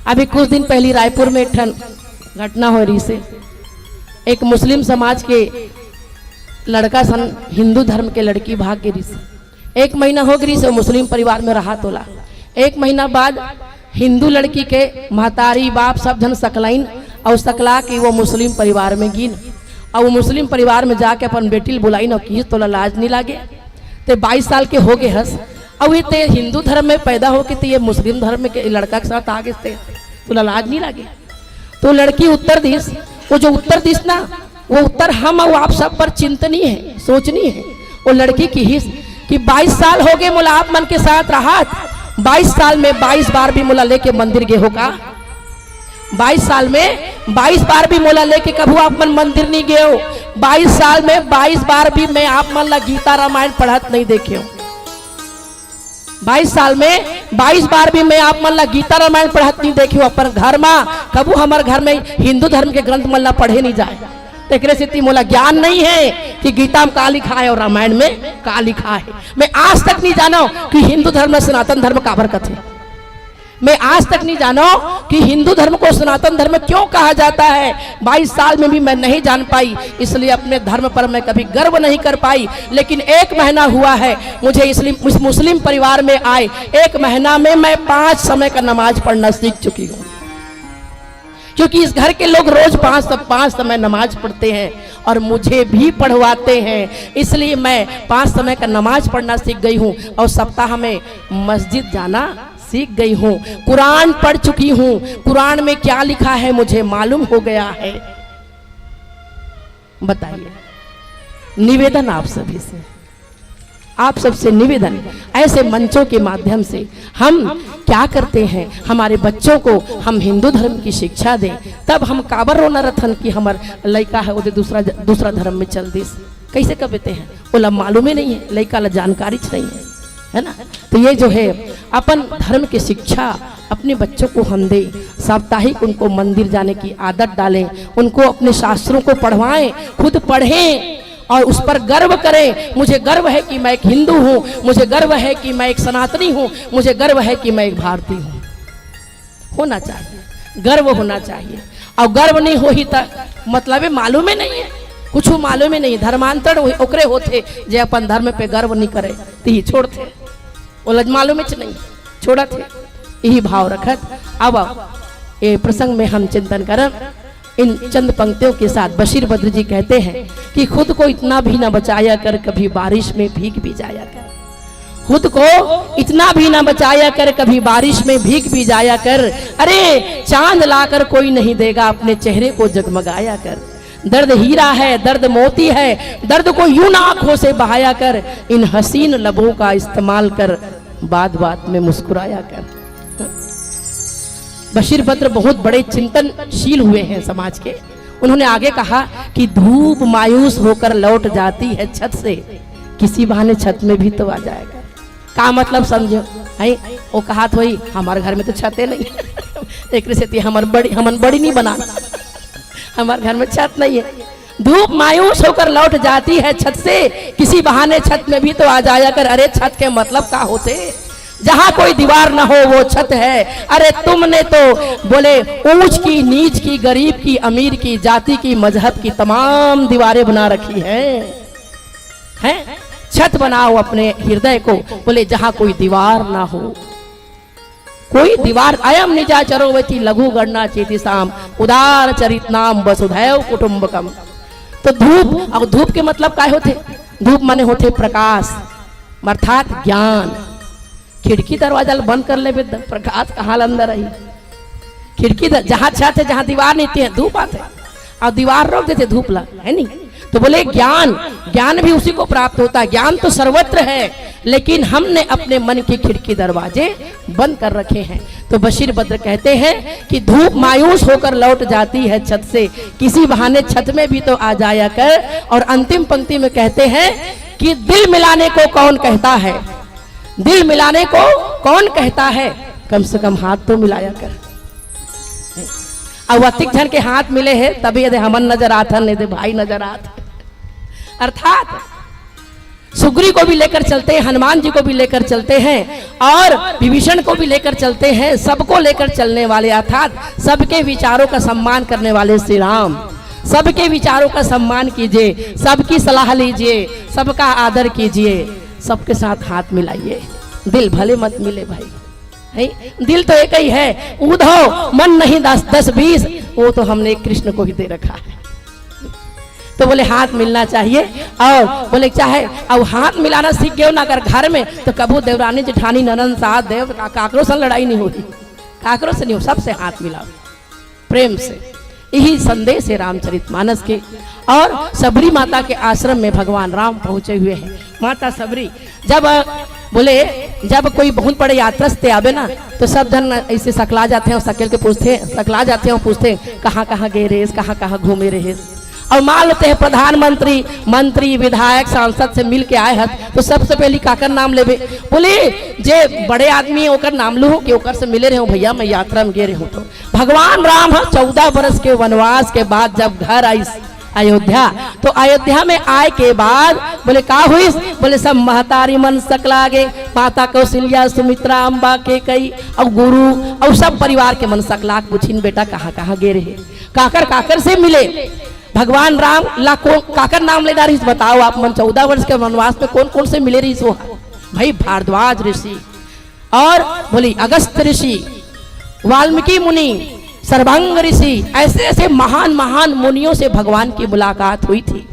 अभी कुछ दिन पहले रायपुर में एक ठन घटना हो रही से, एक मुस्लिम समाज के लड़का सन हिंदू धर्म के लड़की भाग गिरी से। 1 महीना हो गई से मुस्लिम परिवार में रहा तोला। 1 महीना बाद हिंदू लड़की के महतारी बाप सब जन सकलाइन और सकला के वो मुस्लिम परिवार में गिन, और वो मुस्लिम परिवार में जाके अपन बेटी बुलाई न की तोला लाज नहीं लागे। ते 22 साल के हो गए हस, और ये ते हिंदू धर्म में पैदा हो के ते ये मुस्लिम धर्म के लड़का के साथ आगे थे, तोला लाज नहीं लागे। तो लड़की उत्तर दिश, वो जो उत्तर दिश ना, वो उत्तर हम और आप सब पर चिंतनीय है, सोचनी है। वो लड़की की हिस्स कि 22 साल हो गए मुला आप मन के साथ रहा, 22 साल में 22 बार भी मुला लेके मंदिर गए हो का? 22 साल में 22 बार भी मोला लेके कभू आप मन मंदिर नहीं गए हो? 22 साल में 22 बार भी मैं आप मन ला गीता रामायण पढ़त नहीं देखे हो? 22 साल में 22 बार भी मैं आप मन ला गीता रामायण पढ़त नहीं देखे हो? अपन घर में कभू हमारे घर में हिंदू धर्म के ग्रंथ मन ला पढ़े नहीं जाए। तेरे से मोला ज्ञान नहीं है कि गीता में का लिखा है और रामायण में का लिखा है। मैं आज तक नहीं जाना कि हिंदू धर्म में सनातन धर्म काबर कथे। मैं आज तक नहीं जाना कि हिंदू धर्म को सनातन धर्म क्यों कहा जाता है। 22 साल में भी मैं नहीं जान पाई, इसलिए अपने धर्म पर मैं कभी गर्व नहीं कर पाई। लेकिन 1 महीना हुआ है मुझे इस मुस्लिम परिवार में आए, 1 महीना में मैं 5 समय का नमाज पढ़ना सीख चुकी हूँ। क्योंकि इस घर के लोग रोज 5 समय नमाज पढ़ते हैं और मुझे भी पढ़वाते हैं, इसलिए मैं 5 समय का नमाज पढ़ना सीख गई हूँ और सप्ताह में मस्जिद जाना सीख गई हूँ। कुरान पढ़ चुकी हूँ, कुरान में क्या लिखा है मुझे मालूम हो गया है। बताइए, निवेदन आप सभी से, आप सबसे निवेदन, ऐसे मंचों के माध्यम से हम क्या करते हैं, हमारे बच्चों को हम हिंदू धर्म की शिक्षा दें, तब हम काबर रोना रथन कि हमार लड़का है वो दूसरा धर्म में चल दिस। कैसे कहते हैं बोला मालूम ही नहीं है, लड़का ला जानकारी नहीं है ना। तो ये जो है अपन धर्म की शिक्षा अपने बच्चों को हम दें, साप्ताहिक उनको मंदिर जाने की आदत डालें, उनको अपने शास्त्रों को पढ़वाएं, खुद पढ़ें और उस पर गर्व करें। मुझे गर्व है कि मैं एक हिंदू हूँ, मुझे गर्व है कि मैं एक सनातनी हूँ, मुझे गर्व है कि मैं एक भारतीय हूँ। होना चाहिए, गर्व होना चाहिए। और गर्व नहीं हो ही तक मतलब मालूम ही नहीं है, कुछ मालूम ही नहीं। धर्मांतर ओकरे होते जे अपन धर्म पे गर्व नहीं करे तो ही छोड़ते, वो मालूम ही नहीं छोड़ा थे। यही भाव रखत अब ये प्रसंग में हम चिंतन करें। इन चंद पंक्तियों के साथ बशीर बद्र जी कहते हैं कि खुद को इतना भी ना बचाया कर, कभी बारिश में भीग भी जाया कर। खुद को इतना भी ना बचाया कर, कभी बारिश में भीग भी जाया कर। अरे चांद लाकर कोई नहीं देगा, अपने चेहरे को जगमगाया कर। दर्द हीरा है, दर्द मोती है, दर्द को यूं ना आंखों से बहाया कर। इन हसीन लबों का इस्तेमाल कर, बात बात में मुस्कुराया कर। बशीर बद्र बहुत बड़े चिंतनशील हुए हैं समाज के। उन्होंने आगे कहा कि धूप मायूस होकर लौट जाती है छत से, किसी बहाने छत में भी तो आ जाएगा। का मतलब समझो है? वो कहा तो वही, हमारे घर में तो छत है नहीं एक से हमन बड़ी नहीं बना, हमारे घर में छत नहीं है। धूप मायूस होकर लौट जाती है छत से, किसी बहाने छत में भी तो आ जाया कर। अरे छत के मतलब का होते? जहाँ कोई दीवार ना हो वो छत है। अरे तुमने तो बोले ऊंच की, नीच की, गरीब की, अमीर की, जाति की, मजहब की तमाम दीवारें बना रखी हैं? छत बनाओ अपने हृदय को, बोले जहाँ कोई दीवार ना हो। कोई दीवार अयम निजा चरोवती लघु गणना चेतिसाम उदार चरित नाम वसुधैव कुटुंबकम। तो धूप, और धूप के मतलब क्या होते? धूप माने होते प्रकाश, अर्थात ज्ञान। खिड़की दरवाजा बंद कर ले, प्रकाश कहाँ अंदर आई? खिड़की जहाँ छत है, जहाँ दीवार नहीं है, धूप आते, और दीवार रोक देते, धूप लग है नहीं। तो बोले ज्ञान, ज्ञान भी उसी को प्राप्त होता है। ज्ञान तो सर्वत्र है, लेकिन हमने अपने मन की खिड़की दरवाजे बंद कर रखे हैं। तो बशीर बद्र कहते हैं कि धूप मायूस होकर लौट जाती है छत से, किसी बहाने छत में भी तो आ जाया कर। और अंतिम पंक्ति में कहते हैं कि दिल मिलाने को कौन कहता है? दिल मिलाने को कौन कहता है? कम से कम हाथ तो मिलाया कर। अब अतिक जन के हाथ मिले हैं तभी यदि हमन नजर आता, नहीं तो भाई नजर आता। अर्थात सुग्री को भी लेकर चलते हैं, हनुमान जी को भी लेकर चलते हैं, और विभीषण को भी लेकर चलते हैं। सबको लेकर चलने वाले, अर्थात सबके विचारों का सम्मान करने वाले श्री राम। सबके विचारों का सम्मान कीजिए, सबकी सलाह लीजिए, सबका आदर कीजिए, सबके साथ हाथ मिलाइए। दिल भले मत मिले भाई, है? दिल तो एक ही है, उधो मन नहीं 10-20, वो तो हमने कृष्ण को ही दे रखा है। तो बोले हाथ मिलना चाहिए। और बोले चाहे अब हाथ मिलाना सीख गए ना अगर घर में, तो कबू देवरानी जेठानी ननंद सास देव काकरों से लड़ाई नहीं होगी, काकरों से नहीं हो, सबसे हाथ मिलाओ प्रेम से। यही संदेश है रामचरितमानस के। और सबरी माता के आश्रम में भगवान राम पहुंचे हुए हैं। माता सबरी जब कोई बहुत बड़े यात्रा से आवे ना, तो सब जन ऐसे सकला जाते हैं और सकेल के पूछते, सकला जाते हैं और पूछते कहाँ कहाँ गए रहे, कहाँ कहाँ घूमे रहे। और मान लेते हैं प्रधानमंत्री, मंत्री, विधायक, सांसद से मिल के आए हैं, तो सबसे पहले काकर नाम लेबे? बोले जे बड़े आदमी है ओकर नाम लू कि ओकर से मिले रहे हो, भैया मैं यात्रा में गए रहे हूँ। तो भगवान राम 14 वर्ष के वनवास के बाद जब घर आई अयोध्या, तो अयोध्या में आए के बाद बोले का हुई? बोले सब महतारी मन सकला गे, माता कौशल्या, सुमित्रा, अम्बा के कई और गुरु और सब परिवार के मन सकला पूछिन बेटा कहाँ कहाँ गे रहे, काकर से मिले। भगवान राम लाखों काकर नाम ले रही, बताओ आप मन 14 वर्ष के वनवास में कौन कौन से मिले रही? सो भाई भारद्वाज ऋषि, और बोली अगस्त ऋषि, वाल्मीकि मुनि, सर्वांग ऋषि, ऐसे ऐसे महान महान मुनियों से भगवान की मुलाकात हुई थी।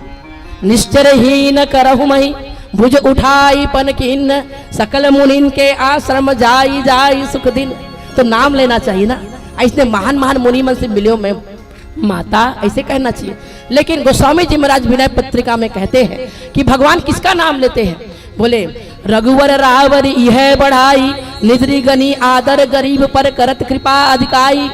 निश्चरहीन करहु मही भुज उठाई पन किन्न, सकल मुनिन के आश्रम जाई जाई सुख दिन। तो नाम लेना चाहिए ना, ऐसे महान महान मुनि मन से मिलो मैं माता, ऐसे कहना चाहिए। लेकिन गोस्वामी जी महाराज विनय पत्रिका में कहते हैं कि भगवान किसका नाम लेते हैं? बोले रघुवर रावर यह बढ़ाई, निद्री गनी आदर गरीब पर करत कृपा अधिकाई,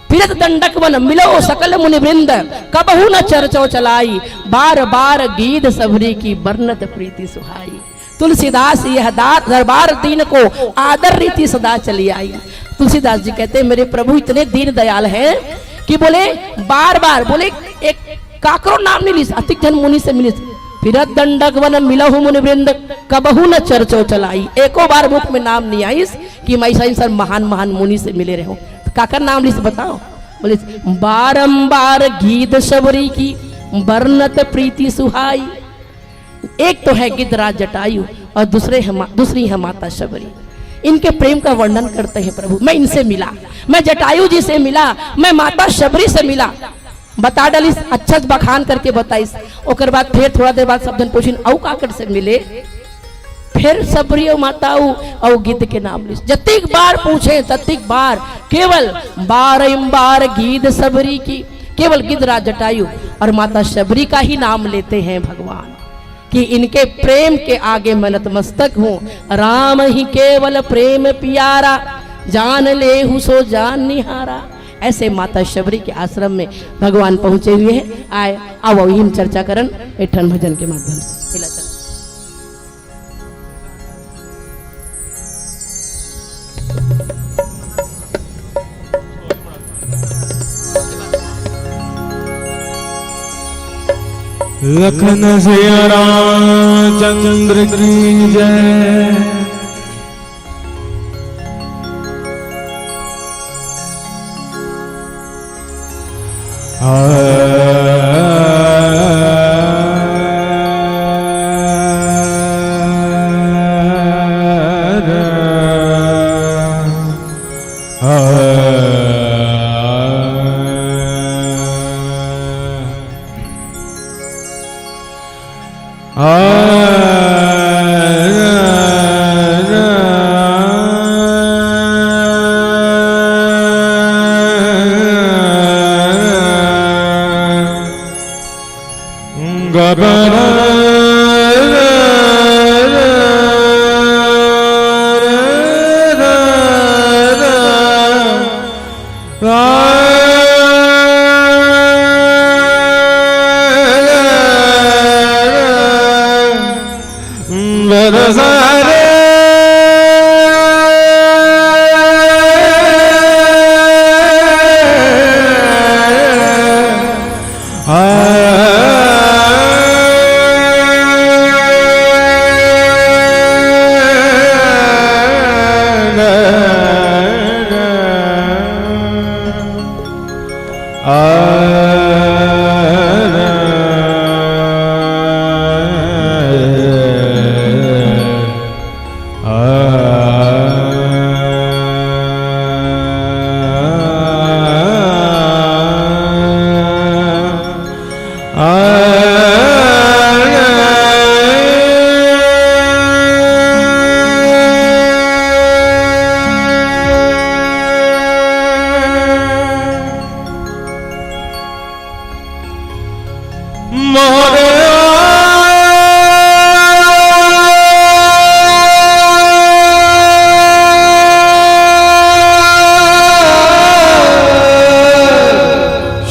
फिरत दंडक वन मिलो सकल मुनि वृंद, कबहू न चर्चो चलाई, बार बार गीत सबरी की बरनत प्रीति सुहाई। तुलसीदास यह दात दरबार दीन को आदर रीति सदा चली आई। तुलसीदास जी कहते हैं मेरे प्रभु इतने दीन दयाल हैं कि बोले बार बार बोले एक काकरो नाम नहीं ली, अतिक जन मुनि से मिली, फिरत दंडक वन मिलहु मुनि वृंद, कबहू न चर्चो चलाई। एको बार मुख में नाम नहीं आई कि मैं ऐसा महान महान मुनि से मिले रहे हो। तो काकर नाम ली बताओ? बोले बारंबार गीत सबरी की बरनत प्रीति सुहाई। एक तो है गिद्धराज जटायु और दूसरी है माता शबरी। इनके प्रेम का वर्णन करते हैं प्रभु। मैं इनसे मिला, मैं जटायु जी से मिला, मैं माता शबरी से मिला, बता डालिस अच्छा बखान करके बताइस। ओकर बाद फिर थोड़ा देर बाद सब जन पूछिन औ काकर से मिले, फिर सबरी और माताऊ और गिद्ध के नाम लिस। जतिक बार पूछे ततिक बार केवल बारंबार गीत सबरी की, केवल गिद्धराज जटायु और माता शबरी का ही नाम लेते हैं भगवान कि इनके प्रेम के आगे मैं नतमस्तक हूँ। राम ही केवल प्रेम प्यारा, जान ले सो जान निहारा। ऐसे माता शबरी के आश्रम में भगवान पहुंचे हुए हैं। आए आओ हम चर्चा करन एठन भजन के माध्यम से। हिला चल। लखन सिया रामचंद्र की जय।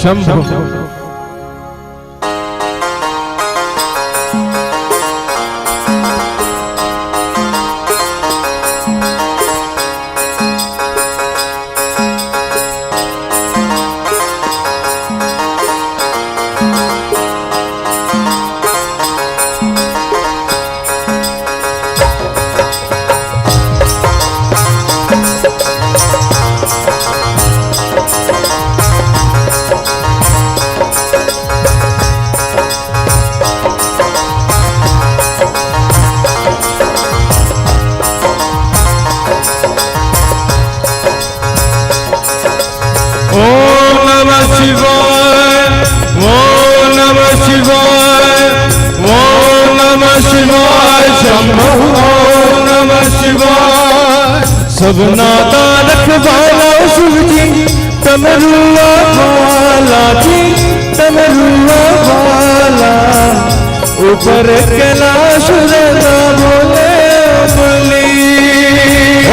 शंभु सबना तारक वाला शिव जी तमरुआ वाला जी तमरुआ वाला ऊपर कैलाश रहना बोले बोली।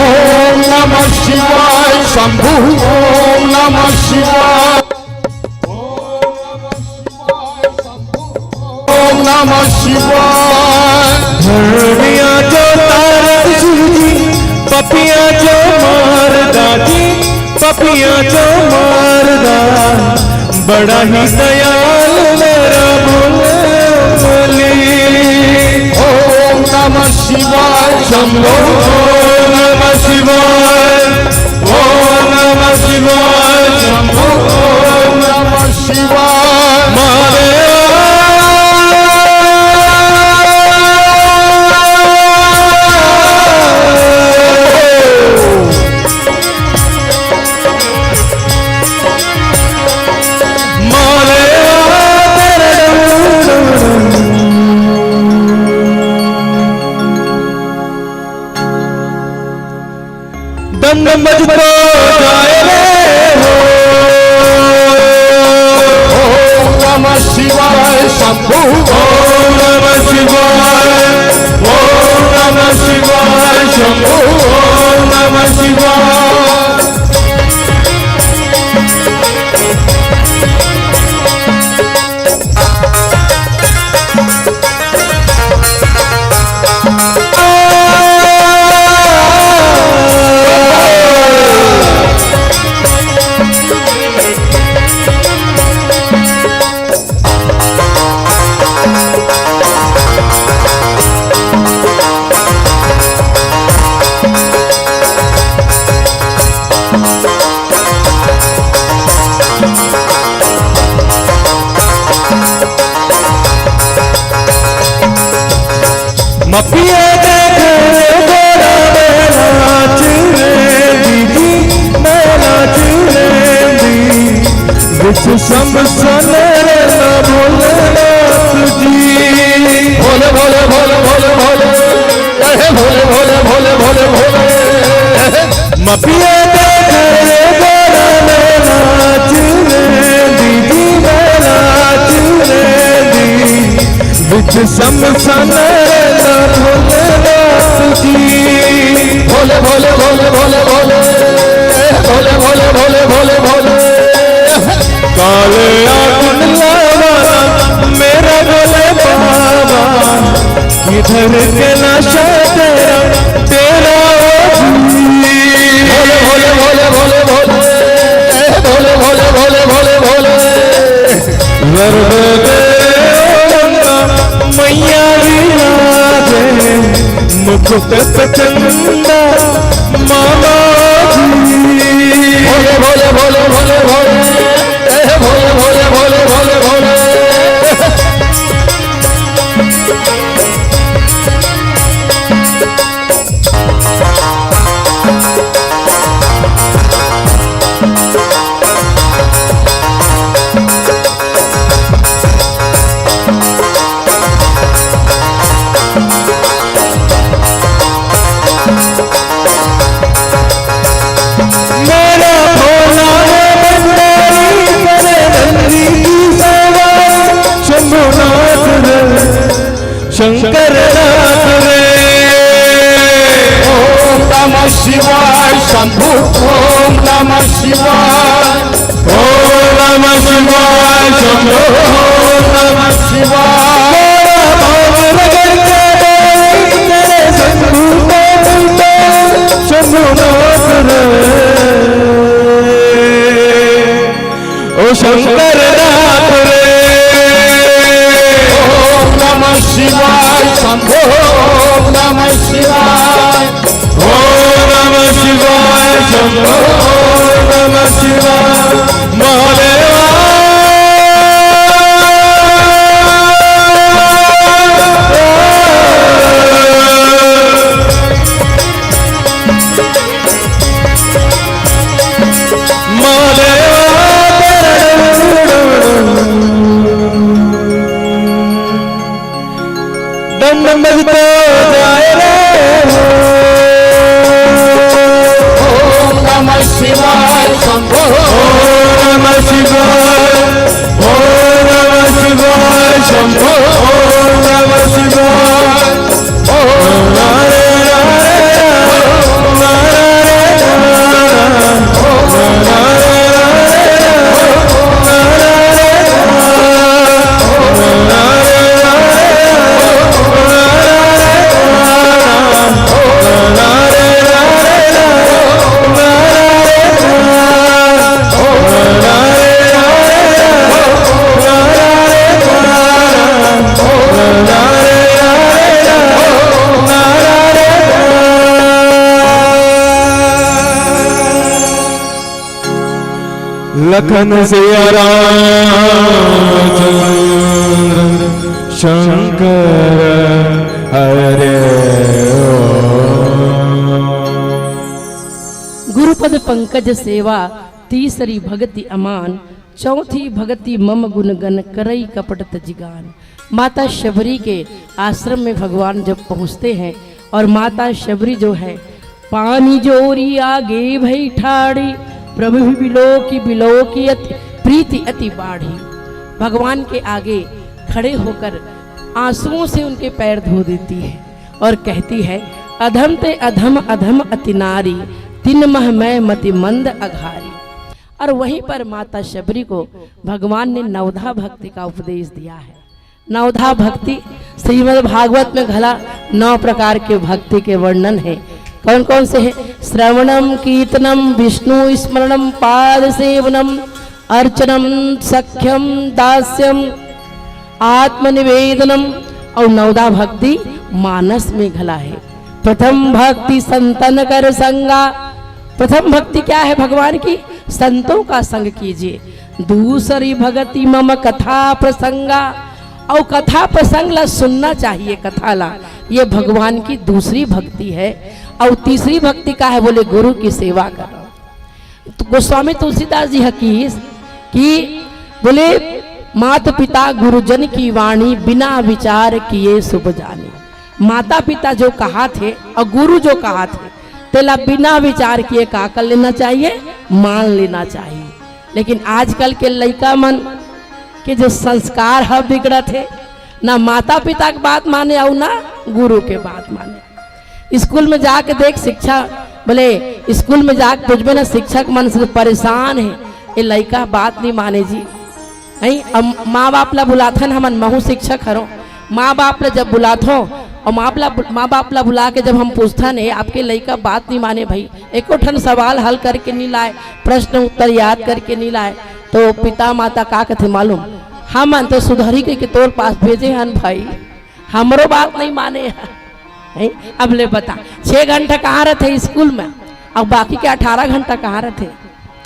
ओम नमः शिवाय शंभु ओम नमः शिवाय ओम नमः शिवाय। धरनिया जो तारक शिव जी पपिया जो मारदा जी पपिया जो मारदा बड़ा ही दयाल मेरा भोले बोली। ओम नमः शिवाय शंभो ओम नमः शिवाय ओम नमः शिवाय शंभो ओम नमः शिवाय। मारे दंड मुझको जाए रे हो मपिया देखे गोरा मैं नाच रे दीदी मैं नाच रे दी बिच समसन न भोलेनाथ जी भोले भोले भोले भोले भोले भोले भोले भोले भोले भोले मपिया देखे गोरा मैं नाच रे दीदी मैं नाच रे दी बिच समसन न भोलेनाथ जी भोले भोले भोले भोले भोले भोले भोले भोले भोले भोले काले कुंडला वाला मेरा भोले बाबा किधर के नशा तेरा तेरा भोले भोले भोले भोले भोले भोले भोले भोले भोले मैया विराजे मुकुट चंदा मामा जी भोले भोले भोले भोले भोले भोले भोले भोले भोले भोले मेरा भोला भंडारी करे नंदी की सेवा शंभुनाथ रे शंकर नाथ रे ओम नमः शिवाय शंभु ओम नमः शिवाय ओम नमः शिवाय शंभु ओम नमः शिवाय तेरे शंभु शंभुनाथ रे ओ शंकर नाथ रे ओम नमः शिवाय शंभो ओम नमः शिवाय ओम नमः शिवाय शंभो ओम नमः शिवाय महादेवा दंड बजता जाए रे ओम नमः शिवाय शंभो ओम नमः शिवाय ओम नमः शिवाय शंभो ओम नमः शिवाय ओम नारे नारे नारे लखन सिया रामचंद्र शंकर हरे गुरुपद पंकज सेवा तीसरी भगति अमान चौथी भगति मम गुण गन करई कपट तजिगान। माता शबरी के आश्रम में भगवान जब पहुँचते हैं और माता शबरी जो है पानी जोरी आगे भई ठाड़ी प्रभु बिलो की प्रीति अति बाढ़ी। भगवान के आगे खड़े होकर आंसुओं से उनके पैर धो देती है और कहती है अधम ते अधम अधम अति नारी तिन मह मैं मति मंद अघारी। और वहीं पर माता शबरी को भगवान ने नवधा भक्ति का उपदेश दिया है। नवधा भक्ति श्रीमद् भागवत में घला 9 प्रकार के भक्ति के वर्णन है। कौन कौन से है? श्रवणम कीर्तनम विष्णु स्मरणम पाद सेवनम अर्चनम सख्यम दास्यम आत्मनिवेदनम और नवधा भक्ति मानस में घला है। प्रथम भक्ति संतन कर संगा। प्रथम भक्ति क्या है? भगवान की संतों का संग कीजिए। दूसरी भक्ति मम कथा प्रसंगा और कथा प्रसंग ला सुनना चाहिए। कथा ला ये भगवान की दूसरी भक्ति है। और तीसरी भक्ति का है, बोले गुरु की सेवा करो। तो गोस्वामी तुलसीदास जी हकीस कि बोले माता पिता गुरुजन की वाणी बिना विचार किए शुभ जानी। माता पिता जो कहा थे और गुरु जो कहा थे तेला बिना विचार किए का कर लेना चाहिए, मान लेना चाहिए। लेकिन आजकल के लड़का मन के जो संस्कार है बिगड़ा थे, ना माता पिता की बात माने और ना गुरु के बात माने। स्कूल में जाके देख शिक्षा, बोले स्कूल में जाके पूछबे ना शिक्षक मन से परेशान है, ये लड़का बात नहीं माने जी। नहीं, अब माँ बाप ला बुलाथन, हमन महू शिक्षक हरो, माँ बाप ला जब बुलाथो और माँ बाप ला बुला के जब हम पूछथन है आपके लड़का बात नहीं माने भाई, एको ठन सवाल हल करके नहीं लाए, प्रश्न उत्तर याद करके नहीं लाए, तो पिता माता का कथे मालूम, हम तो सुधरी के तोर पास भेजे हन भाई, हमरो बात नहीं माने है। अब ले बता 6 घंटा कहाँ रहते स्कूल में और बाकी के 18 घंटा कहाँ रहते?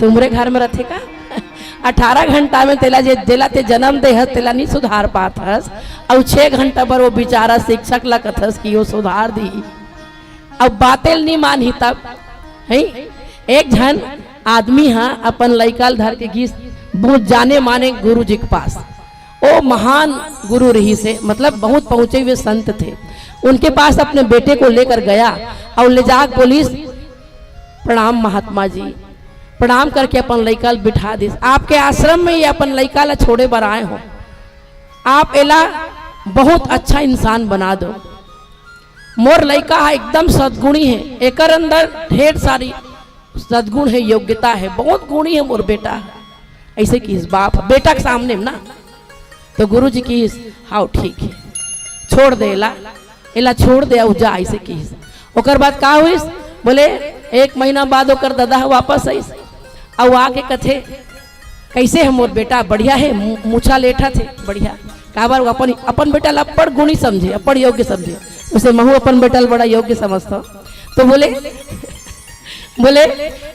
तुम्हारे घर में रहते का? 18 घंटा में तेला जे जेला ते जन्म दे हस तेला नहीं सुधार पात हस, और 6 घंटा पर वो बेचारा शिक्षक ला कथस कि वो सुधार दी। अब बातें नहीं मानी तब है। एक जन आदमी हाँ अपन लड़का धर के घीस बहुत जाने माने गुरु जी के पास, वो महान गुरु रही से मतलब बहुत पहुंचे हुए संत थे, उनके पास अपने बेटे को लेकर गया और ले जा पुलिस प्रणाम महात्मा जी, प्रणाम करके अपन लड़का बिठा दी। आपके आश्रम में ये अपन लड़का ला छोड़े बर आए हो, आप एला बहुत अच्छा इंसान बना दो। मोर लड़का एकदम सद्गुणी है, एकर अंदर ढेर सारी सद्गुण है, योग्यता है, बहुत गुणी है मोर बेटा। ऐसे की बाप बेटा के सामने ना, तो गुरु जी की हाँ ठीक है छोड़ दे एला छोड़ दे जा। ऐसे की ओकर बाद का हुई, बोले 1 महीना बाद ओकर दादा वापस आई और आके कथे कैसे है मोर बेटा? बढ़िया है, मूछा लेठा थे बढ़िया। का बार अपन बेटा लपड़ गुणी समझे, अपन योग्य समझे, उसे महू अपन बेटा बड़ा योग्य समझता। तो बोले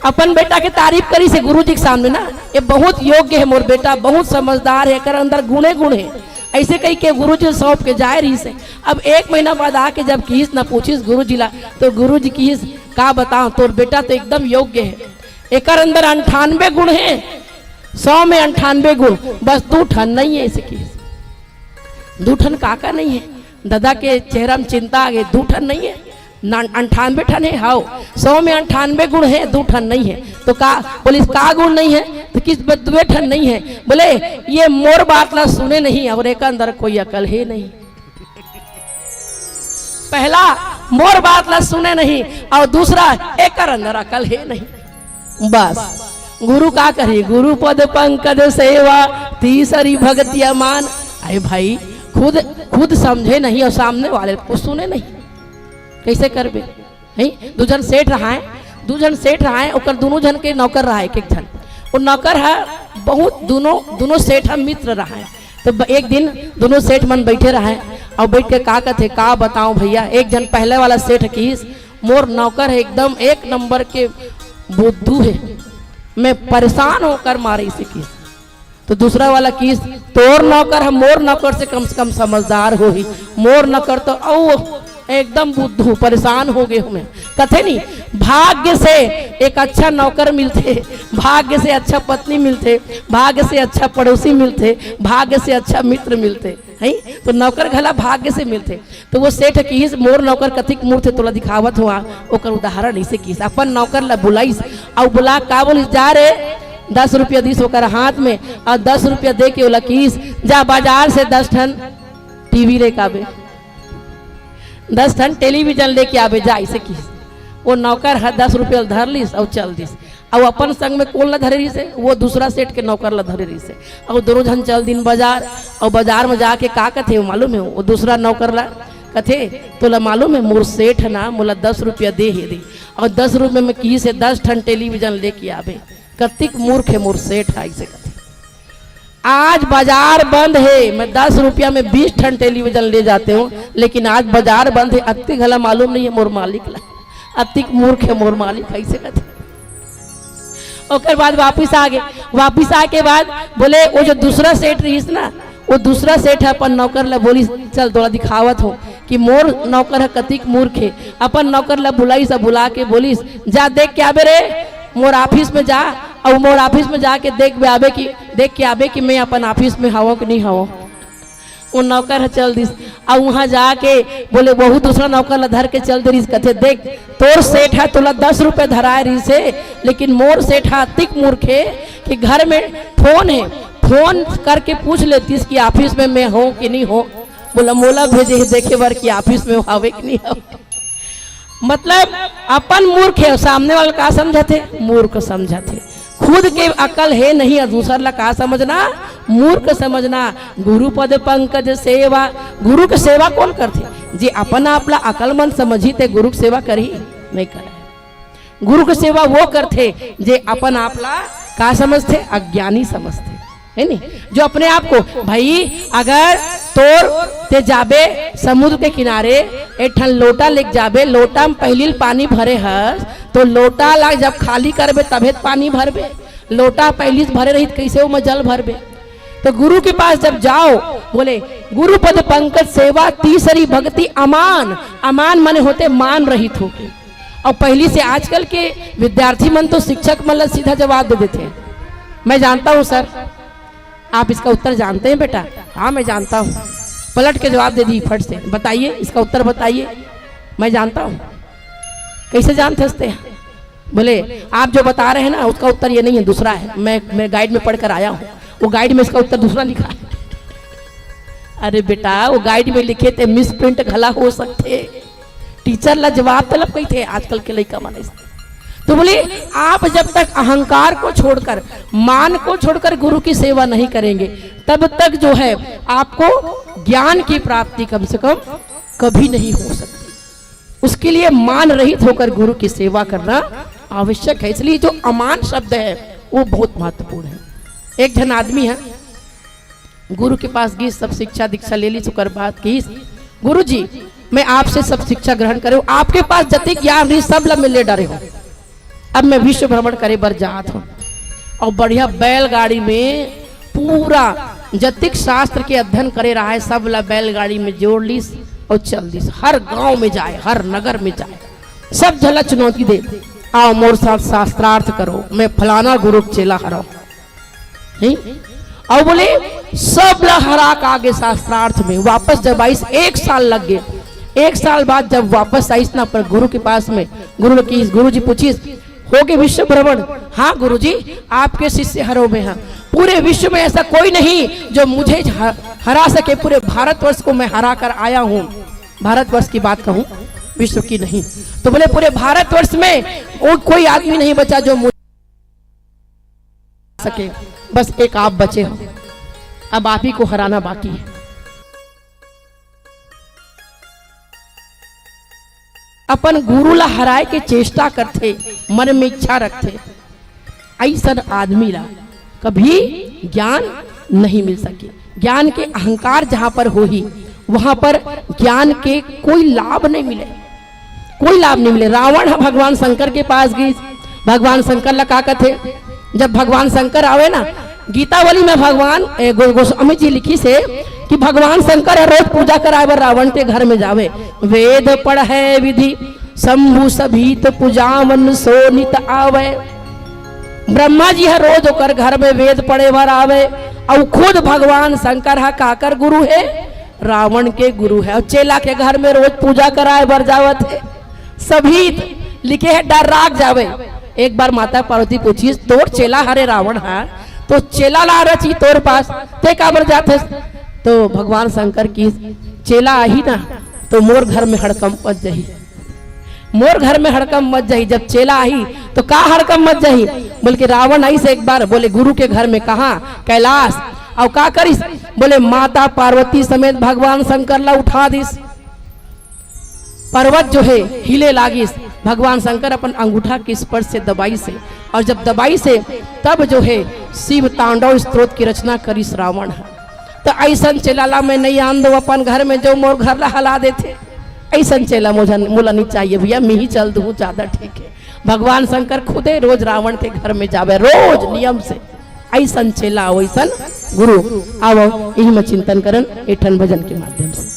अपन बेटा के तारीफ करी से गुरु जी के सामने ना, ये बहुत योग्य है मोर बेटा, बहुत समझदार है, कर अंदर गुणे गुण है। ऐसे कही के गुरु जी सौंप के जाए रही से। अब 1 महीना बाद आके जब कीस ना पूछिस गुरु जी ला, तो गुरु जी कीस का बताओ तोर बेटा तो एकदम योग्य है, एक अंदर 98 गुण है, 100 में 98 गुण, बस 2 ठन नहीं है। ऐसे कीस 2 ठन काका नहीं है, दादा के चेहरा में चिंता आ गई, 2 ठन नहीं है, 98 ठन है। हाँ 100 में 98 गुण है, 2 ठन नहीं है। तो का बोले का गुण नहीं है? तो किस 2 ठन नहीं है? बोले ये मोर बात ला सुने नहीं और एक अंदर कोई अकल है नहीं। पहला मोर बात ला सुने नहीं और दूसरा एक अंदर अकल है नहीं। बस गुरु का करी, गुरु पद पंकज सेवा तीसरी भक्तिया मान। अरे भाई खुद समझे नहीं और सामने वाले को सुने नहीं, कैसे करबे? नहीं 2 जन सेठ रहा है, 2 जन सेठ रहा है, और दोनों जन के नौकर रहा है, एक जन और नौकर है बहुत, दोनों सेठ हम मित्र रहा है। तो एक दिन दोनों सेठ मन बैठे रहा है और बैठ के का कहते का बताऊं भैया, एक जन पहले वाला सेठ की मोर नौकर है एकदम 1 नंबर के बुद्धू है, मैं परेशान होकर मारे इसे की। तो दूसरा वाला की तोर नौकर है, मोर नौकर से कम समझदार हो ही, मोर नौकर तो एकदम बुद्धू परेशान हो गए हमें। कथे नहीं भाग्य से एक अच्छा नौकर मिलते, भाग्य से अच्छा पत्नी मिलते, भाग्य से अच्छा पड़ोसी मिलते, भाग्य से अच्छा मित्र मिलते है। तो नौकर घला भाग्य से मिलते। तो वो सेठ की मोर नौकर कथिक मूर्त तोला दिखावत हुआ, ओकर उदाहरण ऐसे की अपन नौकर ला बुलाईस और बुला का बोलिस जा रे 10 रुपया दीस ओकर हाथ में और 10 रुपया दे के ओला कीस जा बाजार से 10 ठन टीवी रे काबे, 10 ठन टेलीविजन लेके आवे जा। ऐसे की वो नौकर है 10 रुपया धर लीस और चल दिस, और अपन संग में कौन ला धरे रही से? वो दूसरा सेठ के नौकर ला धरे रही से, और दोनों जन चल दिन बाजार, और बाजार में जाके का कथे वो मालूम है? वो दूसरा नौकर ला कथे तोला मालूम है मोर सेठ ना मोला 10 रुपया दे ही दे, और 10 रुपये में की से 10 ठन टेलीविजन लेके आवे। कतिक मूर्ख है मोर सेठ है। ऐसे कथे आज बाजार बंद है, मैं 10 रुपया में 20 ठन टेलीविजन ले जाते हूँ, लेकिन आज बाजार बंद है, अति घला मालूम नहीं है मोर मालिक ला, अतिक मूर्ख है मोर मालिक। ऐसे कहते ओकर बाद वापिस आ गए, वापिस आके बाद बोले वो जो दूसरा सेठ रही ना वो दूसरा सेठ है अपन नौकर ला बोली चल थोड़ा दिखावत हो कि मोर नौकर है कतिक मूर्ख है। अपन नौकर ला बुलाई सब बुला के बोली जा देख के आबे रे मोर ऑफिस में जा, और मोर ऑफिस में जाके देख के आबे कि मैं अपन ऑफिस में हवा कि नहीं हवा। वो नौकर है चल दिस, और वहाँ जाके बोले बहुत दूसरा नौकर ला धर के चल दे रही कथे देख तोर सेठ है तोला 10 रुपए धराए रही से, लेकिन मोर सेठ है तिक मूर्ख है कि घर में फोन है, फोन करके पूछ लेतीस कि ऑफिस में मैं हूँ कि नहीं हूँ। बोला मोला भेजे है देखे बार कि ऑफिस में हवे कि नहीं हवे। मतलब अपन मूर्ख है, सामने वाला का समझते मूर्ख समझते, खुद के अकल है नहीं और दूसरा ला का समझना मूर्ख समझना। गुरु पद पंकज सेवा, गुरु की सेवा कौन करते जी अपन आपला अकलमंद समझी ते गुरु की सेवा करी नहीं करे। गुरु की सेवा वो करते जे अपन आपला का समझते अज्ञानी समझते है नहीं, जो अपने आप को भाई अगर तोर ते जाबे समुद्र के किनारे एक ठन लोटा लेके जाबे, लोटा में पहली पानी भरे हस तो लोटा ला जब खाली करबे तबे पानी भरबे, लोटा पहली भरे रही कैसे वो जल भरबे। तो गुरु के पास जब जाओ बोले गुरु पद पंकज सेवा तीसरी भक्ति अमान, अमान माने होते मान रहित होके। और पहली से आजकल के विद्यार्थी मन तो शिक्षक मन सीधा जवाब दे देते हैं मैं जानता हूँ सर, आप इसका उत्तर जानते हैं बेटा? हाँ मैं जानता हूँ। पलट के जवाब दे दी फट से, बताइए इसका उत्तर बताइए, मैं जानता हूँ। कैसे जानते हंसते हैं? बोले आप जो बता रहे हैं ना उसका उत्तर ये नहीं है, दूसरा है, मैं गाइड में पढ़कर आया हूँ, वो गाइड में इसका उत्तर दूसरा लिखा है। अरे बेटा वो गाइड में लिखे थे मिस प्रिंट घला हो सकते, टीचर ला जवाब तलब कही थे आजकल के लड़का माने। तो बोले आप जब तक अहंकार को छोड़कर मान को छोड़कर गुरु की सेवा नहीं करेंगे तब तक जो है आपको ज्ञान की प्राप्ति कम से कम कभी नहीं हो सकती। उसके लिए मान रहित होकर गुरु की सेवा करना आवश्यक है। इसलिए जो अमान शब्द है वो बहुत महत्वपूर्ण है। एक जन आदमी है गुरु के पास गई, सब शिक्षा दीक्षा ले ली, सुकर बात की गुरु जी मैं आपसे सब शिक्षा ग्रहण करे, आपके पास जति ज्ञान रही सब ला मिले डरे हो, अब मैं विश्व भ्रमण करे बर जात हूँ। और बढ़िया बैलगाड़ी में पूरा जतिक शास्त्र के अध्ययन करे रहा है, सब ला बैलगाड़ी में जोड़ लीस और चल दीस, हर गांव में जाए हर नगर में जाए, सब जला चुनौती दे आओ मोर साथ शास्त्रार्थ करो, मैं फलाना गुरु चेला हराओ। और बोले सब ला हरा के आगे शास्त्रार्थ में वापस जब आईस 1 साल लग गए। 1 साल बाद जब वापस आईस ना पर गुरु के पास में, गुरु जी पूछीस हो गए विश्व भ्रमण? हाँ गुरु जी आपके शिष्य हरों में हैं, पूरे विश्व में ऐसा कोई नहीं जो मुझे हरा सके, पूरे भारतवर्ष को मैं हरा कर आया हूँ। भारतवर्ष की बात कहूँ विश्व की नहीं। तो बोले पूरे भारतवर्ष में वो कोई आदमी नहीं बचा जो मुझे सके, बस एक आप बचे हो, अब आप ही को हराना बाकी है। अपन गुरु ला हराए के चेष्टा करते, मन में इच्छा रखते, ऐसा आदमी ला कभी ज्ञान नहीं मिल सके। ज्ञान के अहंकार जहां पर हो ही वहां पर ज्ञान के कोई लाभ नहीं मिले, कोई लाभ नहीं मिले। रावण भगवान शंकर के पास गई, भगवान शंकर ला का कहते, जब भगवान शंकर आवे ना गीतावली में भगवान गोस्वामी जी लिखी से कि भगवान शंकर रोज पूजा करावे रावण के घर में जावे, वेद पढ़े विधि शंभु सभीत पूजावन सोनित आवे। ब्रह्मा जी है रोज होकर घर में वेद पढ़े वर आवे, और खुद भगवान शंकर है काकर गुरु है, रावण के गुरु है, और चेला के घर में रोज पूजा कराए बर जावत है। सभीत लिखे है डर राग जावे। एक बार माता पार्वती पूछी तोर चेला हरे रावण है तो चेला ला रची तोर पास ते काबर जाते? तो भगवान शंकर की चेला आई ना तो मोर घर में हड़कम मच जाही, मोर घर में हड़कम मच जाही। जब चेला आई तो का हड़कम मच जाही? बोल के रावण आई से एक बार बोले गुरु के घर में कहा कैलाश, और का करिस? बोले माता पार्वती समेत भगवान शंकर ला उठा दिस, पर्वत जो है हिले लागिस। भगवान शंकर अपन अंगूठा के स्पर्श से दबाई से, और जब दबाई से तब जो है शिव तांडव स्तोत्र की रचना करी रावण है। तो ऐसा चेला में नहीं आन दो अपन घर में जो मोर घर ला हला देते, ऐसा चेला मुझे मोला नहीं चाहिए भैया, मैं ही चल दूँ ज्यादा ठीक है। भगवान शंकर खुदे रोज रावण के घर में जावे रोज नियम से, ऐसा चेला वैसन गुरु आओ यही में चिंतन करन एठन भजन के माध्यम से।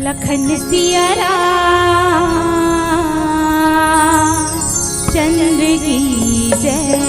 लखन सिया राम चंद्र की जय।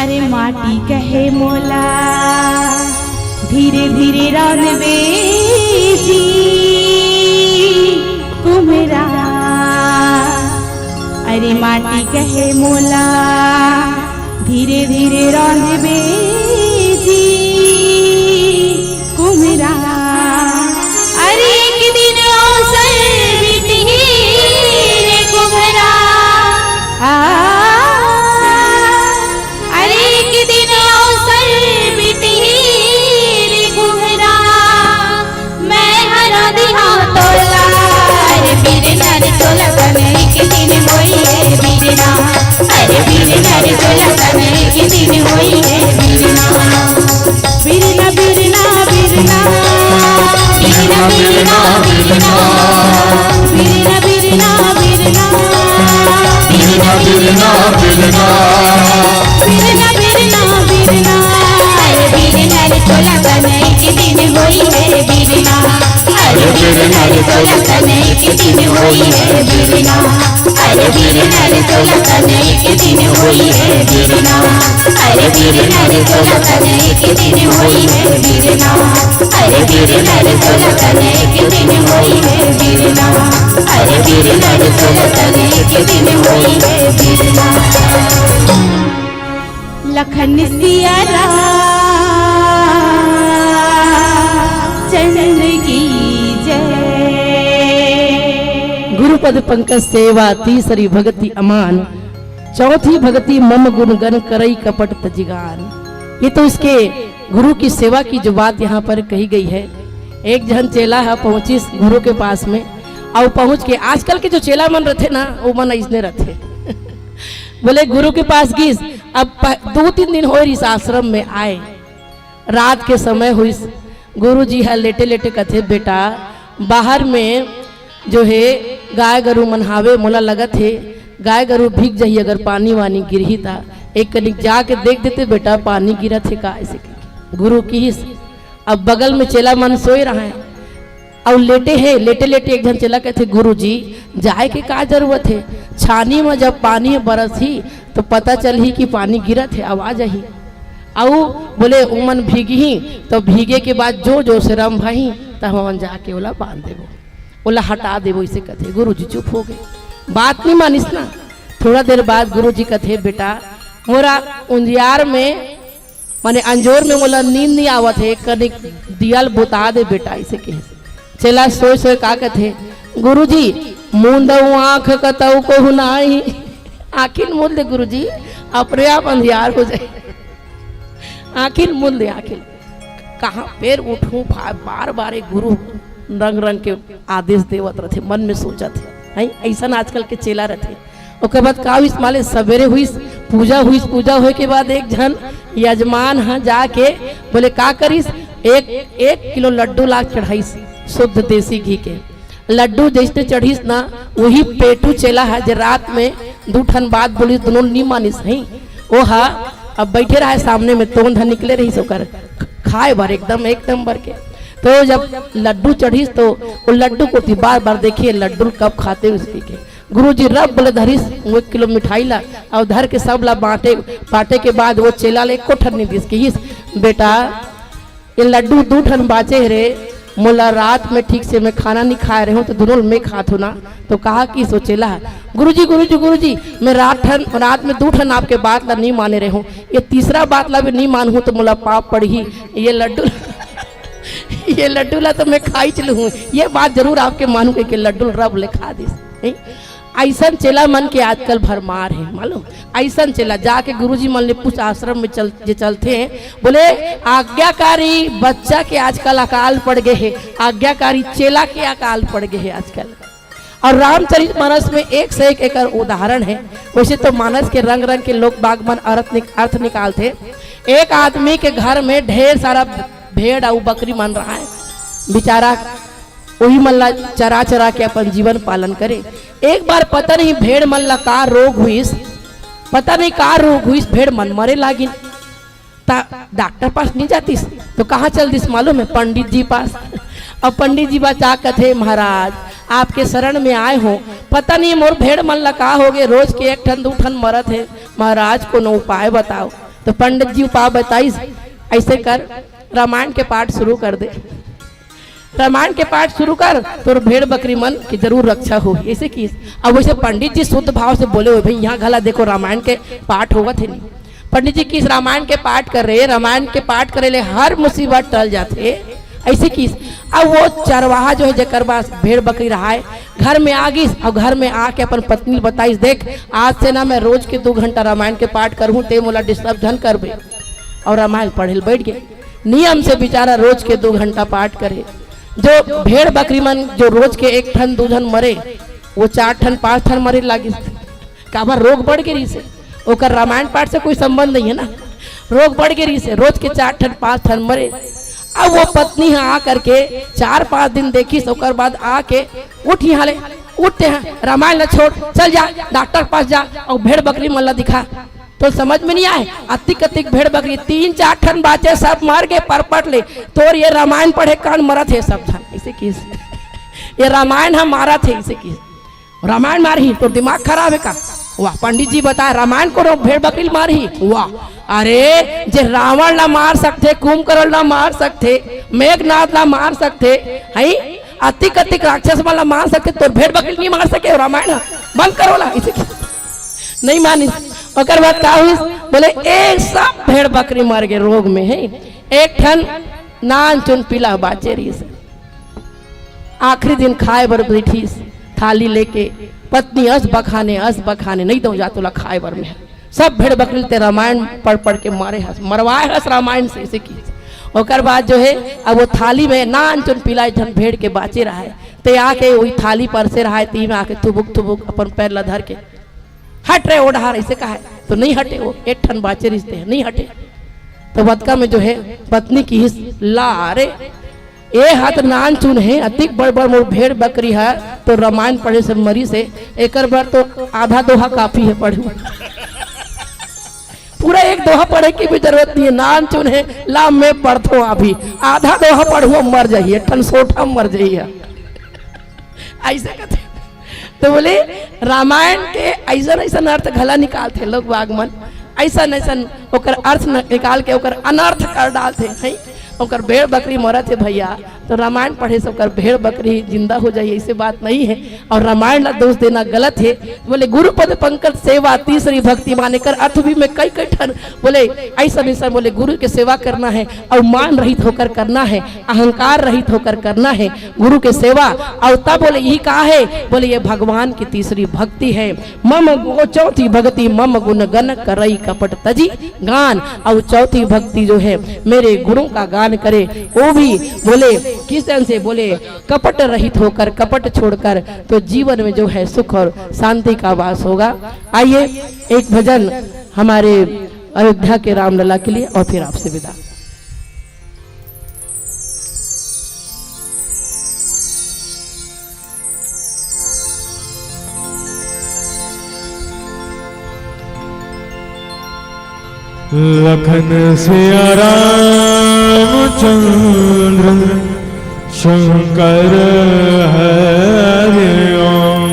अरे माटी कहे मोला धीरे धीरे रानवे जी कुम्हरा। अरे माटी कहे मोला धीरे धीरे रानवे जी कुम्हरा। अरे एक दिन अवसर बीती रे बिरना बिरना बिरना बिरना बिरना अरे बिरना रे तोला कने के दिन होई है बिरना अरे बिरना रे तोला कने के दिन होई है बिरना अरे बिरना रे तोला कने के दिन होई है बिरना अरे बिरना रे तोला कने के दिन होई है बिरना अरे बिरना रे तोला कने के दिन होई है बिरना अरे बिरना रे तोला कने के दिन होई है बिरना। लखन सिया चंद्र की जय। गुरुपद पंकज सेवा तीसरी भगति अमान चौथी भगति मम गुणगन करई कपट तजिगान। ये तो इसके गुरु की सेवा की जो बात यहाँ पर कही गई है। एक जन चेला है पहुंची गुरु के पास में और पहुंच के आजकल के जो चेला मन रहते ना वो मन इसने रहते बोले गुरु के पास गिस। अब 2-3 दिन हो इस आश्रम में आए, रात के समय हुई। गुरु जी है लेटे लेटे कथे बेटा बाहर में जो है गाय गरु मनहावे मोला लगत है गाय गरु भीग जाइए अगर पानी वानी गिरही था एक कनिक जाके देख देते बेटा पानी गिरा थे का ऐसे गुरु की। अब बगल में चेला मन सोए रहा है और लेटे हैं लेटे लेटे एक जन चला कहते गुरु जी जाए के का जरूरत है, छानी में जब पानी बरस ही तो पता चल ही कि पानी गिरा थे आवाज ही और बोले उमन भीगी ही तो भीगे के बाद जो जो से रम भाई तब हम जाके ओला बांध देवो ओला हटा देवो इसे कहते। गुरु जी चुप हो गए बात नहीं मानिस ना। थोड़ा देर बाद गुरु जी कहते बेटा मोरा उंजियार में माने अंजोर में मोला नींद नहीं आवत है कनिक दियल बुता दे बेटा इसे कहे। चला सोए सोए का कहते गुरु जी मुंदऊ आँख कतऊ को हुनाई आखिर मूल दे गुरु जी अपने आप अंधियार हो जाए आखिर मूल दे आखिर कहाँ पैर उठूं बार बार गुरु रंग रंग के आदेश देवत रहते मन में सोचा थे ऐसा आजकल के चेला रहते। उसके बाद का इस माले सवेरे हुई पूजा हुए के बाद एक जन यजमान हाँ जाके बोले का करीस एक किलो लड्डू ला चढ़ाईस शुद्ध देसी घी के लड्डू जैसे चढ़ीस ना वही पेटू चेला है जो रात में 2 ठन बाद बोली दोनों नहीं मानिस है वो हा अब बैठे रहा सामने में तोंद निकले रही सोकर खाए भर एकदम भर के। तो जब लड्डू चढ़ीस तो वो लड्डू को थी बार बार देखिए लड्डू कब खाते उसकी के गुरु जी रब बोले धरीस 1 किलो मिठाई ला और धर के सब ला बांटे के बाद वो चेला ले को ठन नहीं दिस की बेटा ये लड्डू 2 ठन बाचे रे मोला रात में ठीक से मैं खाना नहीं खा रहे हूँ तो दोनों में खात हो ना। तो कहा कि सोचेला है गुरु जी मैं रात में 2 ठन आपके बात ला नहीं माने रहे हूँ ये तीसरा बात ला भी नहीं मान हूँ तो मोला पाप पड़ी ये लड्डू ला तो मैं खाई चलू हूँ ये बात जरूर आपके मानू कि लड्डू रब ले खा दी। ऐसा चेला मन के आजकल भरमार है मालूम। ऐसा चेला जाके गुरुजी मन ले पूछ आश्रम में चलते हैं बोले आज्ञाकारी बच्चा के आजकल अकाल पड़ गए है आज्ञाकारी चेला के अकाल पड़ गए है आजकल। और रामचरित मानस में एक से एक उदाहरण है। वैसे तो मानस के रंग रंग के लोग बागमन अर्थ निकालते। एक आदमी के घर में ढेर सारा भेड़ और बकरी मन रहा है बेचारा वही मल्ला चरा के अपन जीवन पालन करे। एक बार पता नहीं भेड़ मल्ला का रोग हुई भेड़ मन मरे लागी डॉक्टर पास नहीं जातीस तो कहाँ चल दिस मालूम है पंडित जी पास। अब पंडित जी बचा कथे महाराज आपके शरण में आए हो पता नहीं मोर भेड़ मल्ला का हो गए रोज के 1 ठन 2 ठन मरत है महाराज को न उपाय बताओ। तो पंडित जी उपाय बताइस ऐसे कर रामायण के पाठ शुरू कर दे रामायण के पाठ शुरू कर तो भेड़ बकरी मन की जरूर रक्षा हो ऐसे की। अब वैसे पंडित जी शुद्ध भाव से बोले हुए भाई यहाँ गला देखो रामायण के पाठ होगा थे नहीं। पंडित जी किस रामायण के पाठ कर रहे रामायण के पाठ करे ले हर मुसीबत टल जाते ऐसे की। अब वो चरवाहा जो है जकर पास भेड़ बकरी रहा है घर में आ गई और घर में आके अपन पत्नी बताइस देख आज से ना मैं रोज के 2 घंटा रामायण के पाठ करूँ ते मोला डिस्टर्ब धन कर बे। और रामायण पढ़े बैठ गए नियम से बेचारा रोज के 2 घंटा पाठ करे। जो भेड़ बकरी मन जो रोज के 1 ठन 2 ठन मरे वो 4 ठन 5 ठन मरे लागे काबर रोग बढ़ गई से ओकर रामायण पाठ से कोई संबंध नहीं है ना रोग बढ़ गई से रोज के 4 ठन 5 ठन मरे। अब वो पत्नी आ करके 4-5 दिन देखी ओकर बाद आके उठ यहाँ ले उठते हैं, रामायण ला छोड़, चल जा डॉक्टर पास जा और भेड़ बकरी मल्ला दिखा। तो समझ में नहीं आए, अतिक अतिक भेड़ बकरी 3-4 ठन बाचे सब मार गए परपट ले। तो ये रामायण पढ़े कान मरा थे सब था इसे किस ये रामायण हम मारा थे इसे किस रामायण मारी तो दिमाग खराब है का। वाह पंडित जी बताए रामायण को भेड़ बकरी मारी। वाह अरे जे रावण ला मार सकते, कुंभकर्ण ला मार सकते, मेघनाथ ला मार सकते, है अतिक अतिक राक्षस वाला मार सकते, तो भेड़ बकरी नहीं मार सके। रामायण बंद करो ला इसे नहीं मानी। ओकर बाद का हुई बोले एक सब भेड़ बकरी मर गए रोग में है। एक ठन नान चुन पीला बाचे रही से आखिरी दिन खाए बर बैठी थाली लेके, पत्नी अस बखाने नहीं दो जा तोला खाए बर में। सब भेड़ बकरी ते रामायण पढ़ पढ़ के मारे हस मरवाए हस रामायण से इसे की। ओकर बाद जो है अब वो थाली में नान चुन पीला ठन भेड़ के बाचे रहा है, ते आके वही थाली पर से रहा है, ती में आके थुबुक अपन पैर ला धर के हट रहे ओढ़ार ऐसे कहा है तो नहीं हटे। वो एक ठन बाचे रिश्ते हैं नहीं हटे। तो बदका में जो है पत्नी की हिस्स ला अरे ए हाथ नान चुन है अतिक बड़ बड़ मोर भेड़ बकरी है तो रामायण पढ़े से मरी से एक बार तो आधा दोहा काफी है पढ़ू पूरा एक दोहा पढ़े की भी जरूरत नहीं है। नान चुन है ला मैं पढ़तो अभी आधा दोहा पढ़ो मर जाइए ठन सोठा मर जाइए ऐसे कहते। तो बोले रामायण के ऐसा ऐसा अर्थ घला निकालते लोग वागमन, ऐसा ऐसा ओकर अर्थ निकाल के ओकर अनर्थ कर डालते हैं। ओकर भेड़ बकरी मरत है भैया तो रामायण पढ़े से ओकर भेड़ बकरी जिंदा हो जाए ऐसी बात नहीं है। और रामायण ला दोष देना गलत है। बोले गुरुपद पंकज सेवा तीसरी भक्ति माने कर अर्थ भी में कई कई ठन बोले ऐसा ऐसा बोले गुरु की सेवा करना है और मान रहित होकर करना है, अहंकार रहित होकर करना है गुरु के सेवा। और तब बोले यही कहा है बोले ये भगवान की तीसरी भक्ति है। मम गो चौथी भक्ति मम गुण गण करई कपट तजी गान। और चौथी भक्ति जो है मेरे गुरु का गान करे वो भी बोले किस तरह से बोले कपट रहित होकर कपट छोड़कर तो जीवन में जो है सुख और शांति का वास होगा। आइए एक भजन हमारे अयोध्या के रामलला के लिए और फिर आपसे विदा। लखन सिया रामचंद्र शंकर हरि ओम।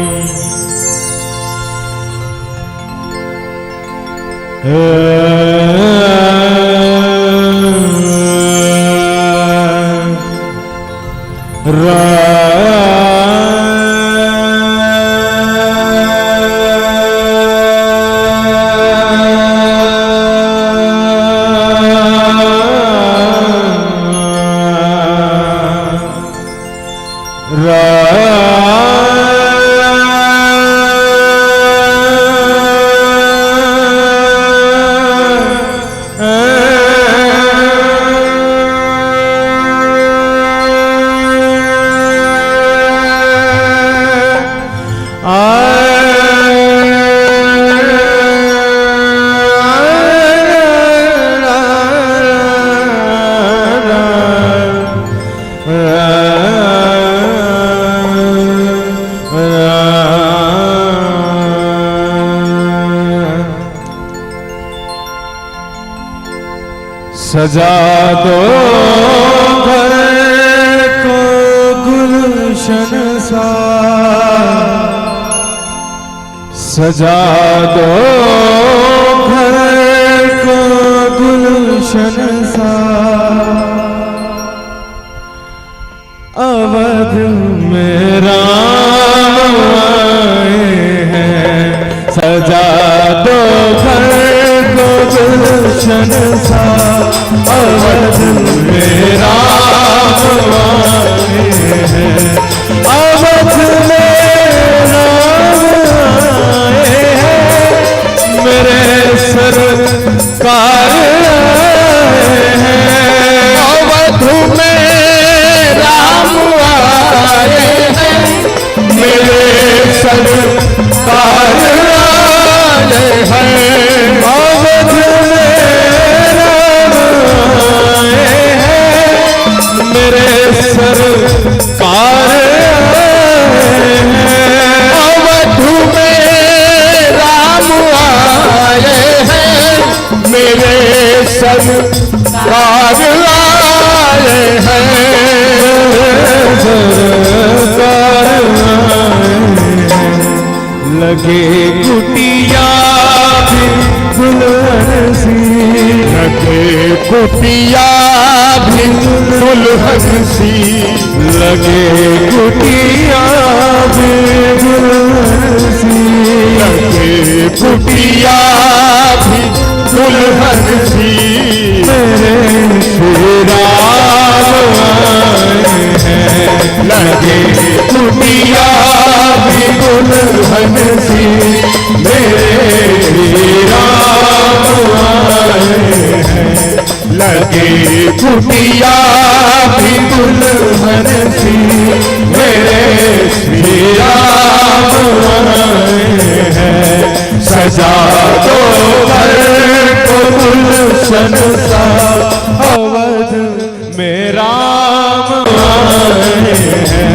सजा दो घर को गुलशन सा, सजा दो घर को गुलशन सा। अवध में राम आए हैं, सजा दो घर को गुलशन सा। अवध में राम आए हैं, अवध में राम आए हैं, मेरे सरकार आए हैं। अवध में राम आए हैं, मेरे सरकार आए हैं। अवध में राम आए हैं, मेरे सरकार आए हैं। सरकार आए हैं, सरकार लगे कुटिया भी दुल्हन सी, लगे कुटिया भी दुल्हन सी, लगे कुटिया भी दुल्हन सी, लगे कुटिया भी दुल्हन सी, मेरे श्री राम आए हैं, लगे कुटिया भी दुल्हन सी, मेरे श्री राम आए हैं, लगे कुटिया भी दुल्हन सी, मेरे श्री राम आए हैं, सजा दो घर को गुलशन सा, अवध में राम आए हैं।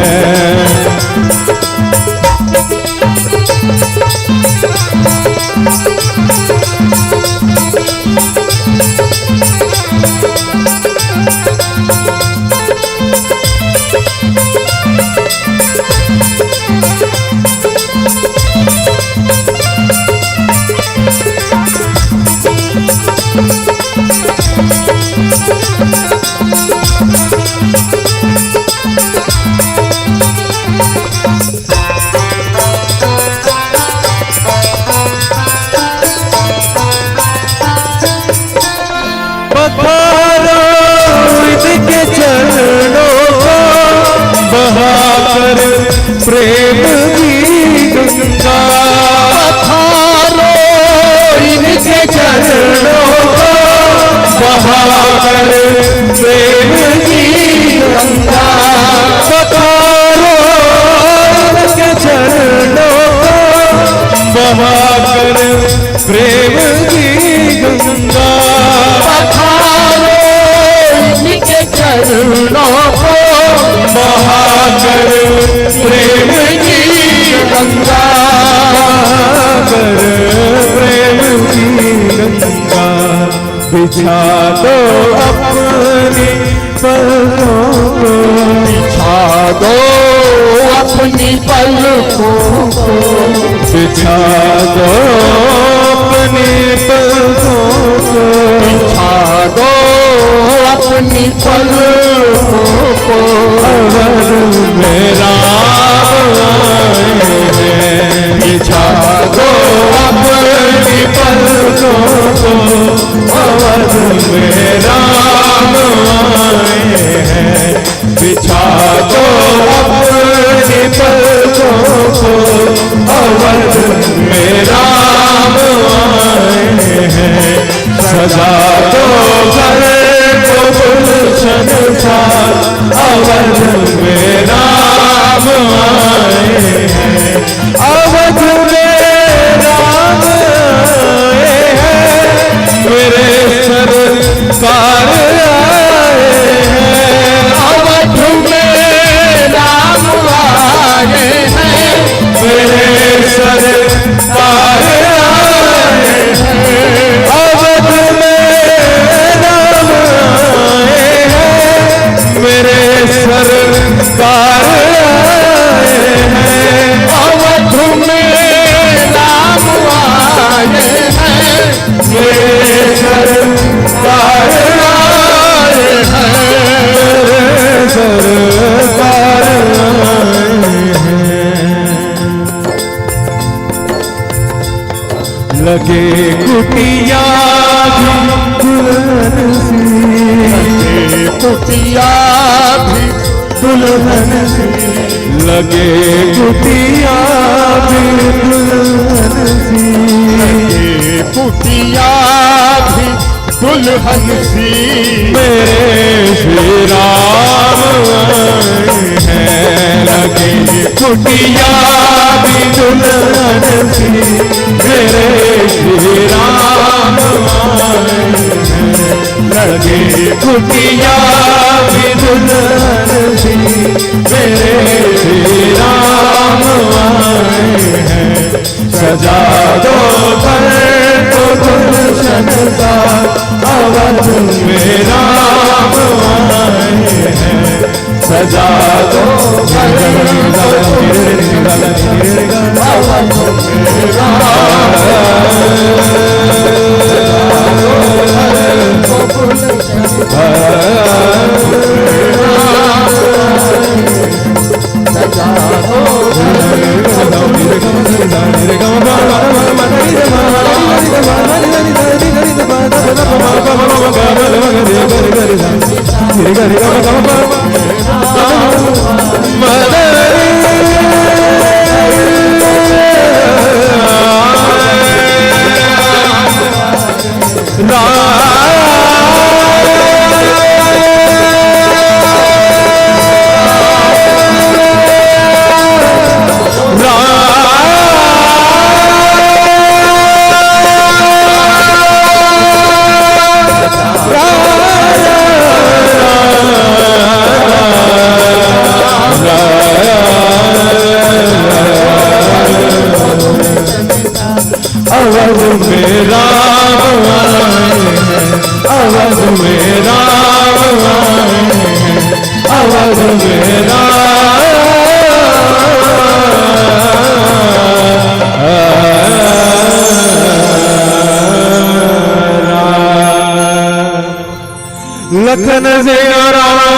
प्रेम की गंगा पधारो इनके चरणों को, बहाकर प्रेम की गंगा पधारो इनके चरणों को, बहाकर प्रेम की गंगा पधारो इनके चरणों को, बहाकर प्रेम की गंगा, प्रेम की गंगा, बिछा दो अपनी पलकों को, बिछा दो अपनी पलकों को, बिछा दो अपनी पलकों को, बिछा दो अपनी पलकों को, अवध में राम आए हैं, बिछा दो अपनी पलकों को, अवध में राम आए हैं, बिछा दो अपनी पलकों को, अवध में राम आए हैं, सजा दो घर को गुलशन सा, अवध में राम आए हैं, अवध में राम आए हैं, मेरे सरकार आए हैं, अवध में राम आए हैं, मेरे सरकार आए हैं, अवध में राम आए हैं, मेरे सरकार आए हैं, अवध में राम आए हैं, मेरे सरकार आए हैं, सरकार आए हैं, लगे कुटिया भी दुल्हन सी, लगे कुटिया भी दुल्हन सी, लगे कुटिया भी दुल्हन सी, लगे कुटिया भी दुल्हन सी, मेरे श्री राम आए हैं, लगे कुटिया भी दुल्हन सी, मेरे श्री राम आए हैं, लगे कुटिया भी दुल्हन सी, मेरे श्री राम आए हैं, सजा दो घर को गुलशन सा, अवध अवध में राम आए हैं, सजा दो अवध में राम आए हैं, अवध में राम आए हैं, अवध में लखन सिंह रामचंद्र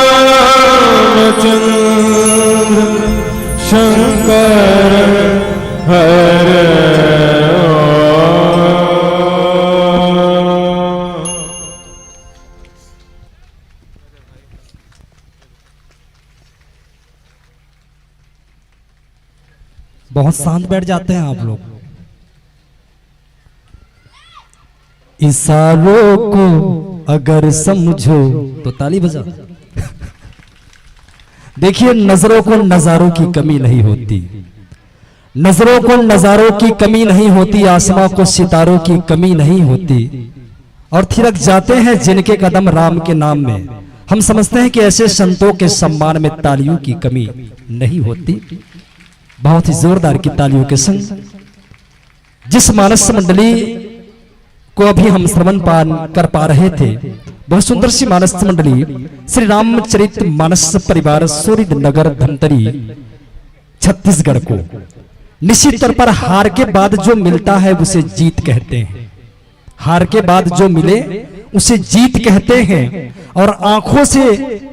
शंकर हरे बहुत शांत बैठ जाते हैं आप लोग। इशारों को अगर समझो तो ताली बजा। देखिए, नजरों को नजारों की कमी नहीं होती, नजरों को नजारों की कमी नहीं होती, आसमां को सितारों की कमी नहीं होती, और थिरक जाते हैं जिनके कदम राम के नाम में। हम समझते हैं कि ऐसे संतों के सम्मान में तालियों की कमी नहीं होती। बहुत ही जोरदार की तालियों के संग जिस मानस मंडली को अभी हम श्रवण पान कर पा रहे थे, बहुत सुंदर सी मानस मंडली श्री रामचरित मानस परिवार सूर्य नगर धमतरी छत्तीसगढ़ को निश्चित तौर पर हार के बाद जो मिलता है उसे जीत कहते हैं। हार के बाद जो मिले उसे जीत कहते हैं, और आंखों से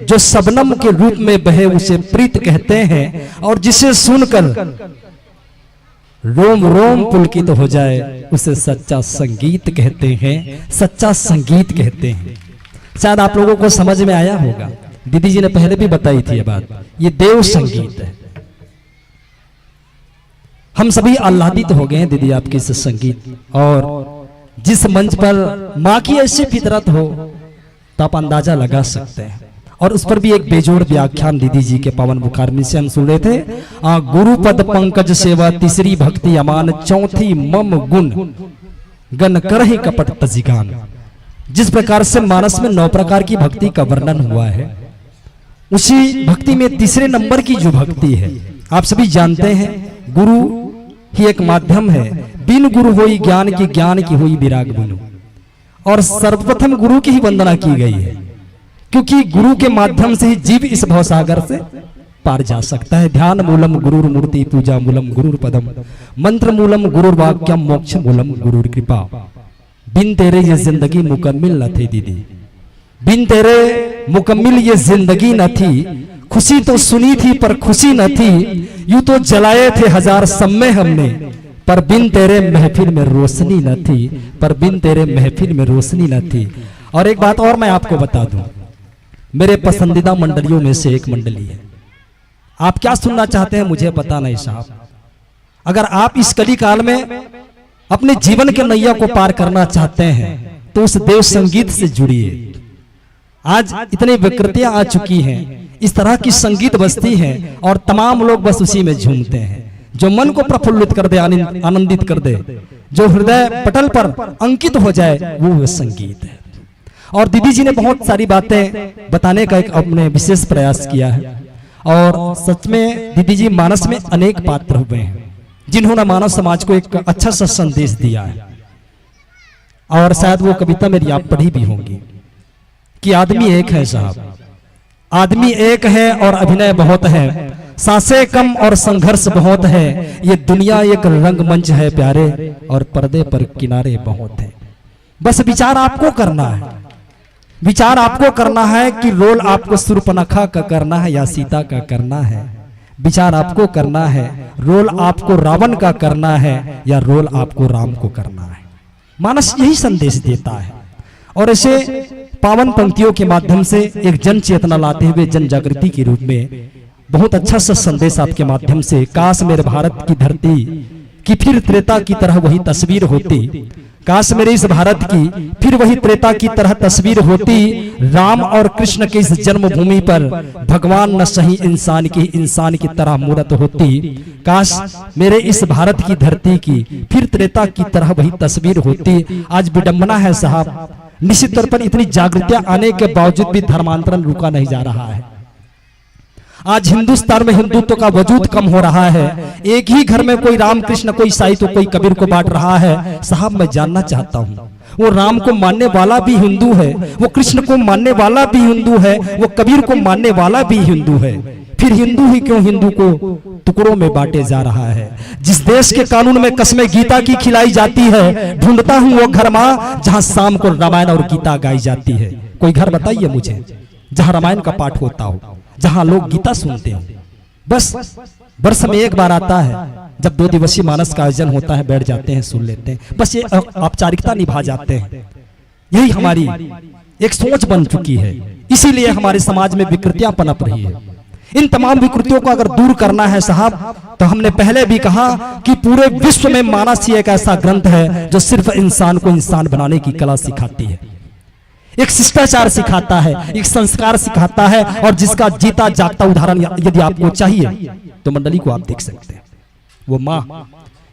जो शबनम के रूप में बहे उसे प्रीत कहते हैं, और जिसे सुनकर रोम रोम पुलकित हो जाए उसे सच्चा संगीत कहते हैं, सच्चा संगीत कहते हैं। शायद आप लोगों को समझ में आया होगा, दीदी जी ने पहले भी बताई थी ये बात, ये देव संगीत है। हम सभी आह्लादित हो गए हैं दीदी आपके इस संगीत, और जिस मंच पर माँ की ऐसी फितरत हो तो आप अंदाजा लगा सकते हैं। और उस पर भी एक बेजोड़ व्याख्यान दीदी जी के पावन मुखारबिंद से हम सुन रहे थे। गुरु पद पंकज सेवा, तीसरी भक्ति अमान, चौथी मम गुण गण करहि कपट तजिगान। जिस प्रकार से मानस में 9 प्रकार की भक्ति का वर्णन हुआ है, उसी भक्ति में तीसरे नंबर की जो भक्ति है, आप सभी जानते हैं गुरु ही एक माध्यम है, बिन गुरु होई ज्ञान की, ज्ञान की होई विराग बिनु। और सर्वप्रथम गुरु की ही वंदना की गई है, क्योंकि गुरु के माध्यम से ही जीव इस भवसागर से पार जा सकता है। ध्यान मूलम गुरुर मूर्ति, पूजा मूलम गुरुर पदम, मंत्र मूलम गुरुर वाक्यम, मोक्ष मूलम गुरुर कृपा। बिन तेरे ये जिंदगी मुकम्मिल न थी दीदी, बिन तेरे मुकम्मिल ये जिंदगी न थी। खुशी तो सुनी थी पर खुशी न थी, यूं तो जलाए थे हजार सम्मे हमने, पर बिन तेरे महफिल में रोशनी न थी, पर बिन तेरे महफिल में रोशनी न थी। और एक बात और मैं आपको बता दूं, मेरे पसंदीदा मंडलियों में से एक मंडली है। आप क्या सुनना चाहते हैं मुझे पता नहीं साहब, अगर आप इस कली काल में अपने जीवन के नैया को पार करना चाहते हैं तो उस देव संगीत से जुड़िए। आज इतनी विकृतियां आ चुकी हैं, इस तरह की संगीत बजती है और तमाम लोग बस उसी में झूमते हैं। जो मन को प्रफुल्लित कर दे, आनंदित कर दे, जो हृदय पटल पर अंकित हो जाए, वो संगीत है। और दीदी जी ने बहुत सारी बातें बताने का एक अपने विशेष प्रयास किया है, और सच में दीदी जी मानस में अनेक पात्र हुए हैं जिन्होंने मानव समाज को एक अच्छा सा संदेश दिया है। और शायद वो कविता मेरी आप पढ़ी भी होंगी। कि आदमी एक है साहब, आदमी एक है और अभिनय बहुत है, सांसें कम और संघर्ष बहुत है, ये दुनिया एक रंगमंच है प्यारे और पर्दे पर किनारे बहुत है। बस विचार आपको करना है, विचार आपको करना है कि रोल आपको शूर्पणखा का करना है या सीता का करना है। विचार आपको करना है, रोल आपको रावण का करना है या रोल आपको राम को करना है। मानस यही संदेश देता है और ऐसे पावन पंक्तियों के माध्यम से एक जन चेतना लाते हुए जन जागृति के रूप में बहुत अच्छा सा संदेश आपके माध्यम से, काश मेरे भारत की धरती कि फिर त्रेता की तरह वही तस्वीर होती, काश मेरे इस भारत की फिर वही त्रेता की तरह तस्वीर होती, राम और कृष्ण के इस जन्मभूमि पर भगवान न सही इंसान की तरह मूर्त होती, काश मेरे इस भारत की धरती की फिर त्रेता की तरह वही तस्वीर होती। आज विडंबना है साहब, निश्चित तौर पर इतनी जागृतियां आने के बावजूद भी धर्मांतरण रुका नहीं जा रहा है। आज हिंदुस्तान में हिंदुत्व का वजूद कम हो रहा है। एक ही घर में कोई राम कृष्ण, कोई ईसाई तो कोई कबीर को बांट रहा है। साहब मैं जानना चाहता हूँ, वो राम को मानने वाला भी हिंदू है, वो कृष्ण को मानने वाला भी हिंदू है, वो कबीर को मानने वाला भी हिंदू है, फिर हिंदू ही क्यों हिंदू को टुकड़ों में बांटे जा रहा है। जिस देश के कानून में कसमें गीता की खिलाई जाती है, ढूंढता हूँ वो घर माँ जहाँ शाम को रामायण और गीता गाई जाती है। कोई घर बताइए मुझे जहाँ रामायण का पाठ होता हो, जहाँ लोग गीता सुनते हो। बस वर्ष में एक बार आता है जब 2 दिवसीय मानस का आयोजन होता है, बैठ जाते हैं, सुन लेते हैं, बस ये औपचारिकता निभा जाते हैं। यही हमारी एक सोच बन चुकी है, इसीलिए हमारे समाज में विकृतियां पनप रही है। इन तमाम विकृतियों को अगर दूर करना है साहब, तो हमने पहले भी कहा कि पूरे विश्व में मानस ही एक ऐसा ग्रंथ है जो सिर्फ इंसान को इंसान बनाने की कला सिखाती है, एक शिष्टाचार सिखाता है, एक संस्कार सिखाता है, और जिसका जीता जागता उदाहरण यदि आपको चाहिए तो मंडली को आप देख सकते हैं, वो माँ।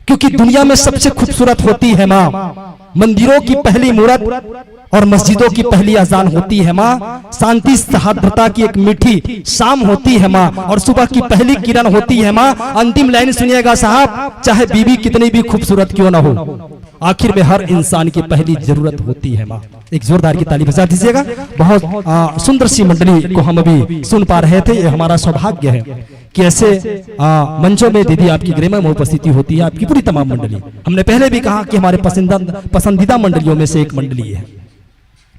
क्योंकि दुनिया में सबसे खूबसूरत होती है माँ। मंदिरों की पहली मूर्त और मस्जिदों की पहली अजान होती है माँ। शांति सौहार्द्रता की एक मीठी शाम होती है माँ, और सुबह की पहली किरण होती है माँ। अंतिम लाइन सुनिएगा साहब, चाहे बीवी कितनी भी खूबसूरत क्यों ना हो, आखिर में हर इंसान की पहली जरूरत होती है माँ। एक जोरदार की ताली बजा दीजिएगा। बहुत सुंदर सी मंडली को हम अभी सुन पा रहे थे। ये हमारा सौभाग्य है कि ऐसे मंचों में दीदी आपकी गृह में उपस्थिति होती है, आपकी पूरी तमाम मंडली। हमने पहले भी कहा कि हमारे पसंदीदा मंडलियों में से एक मंडली है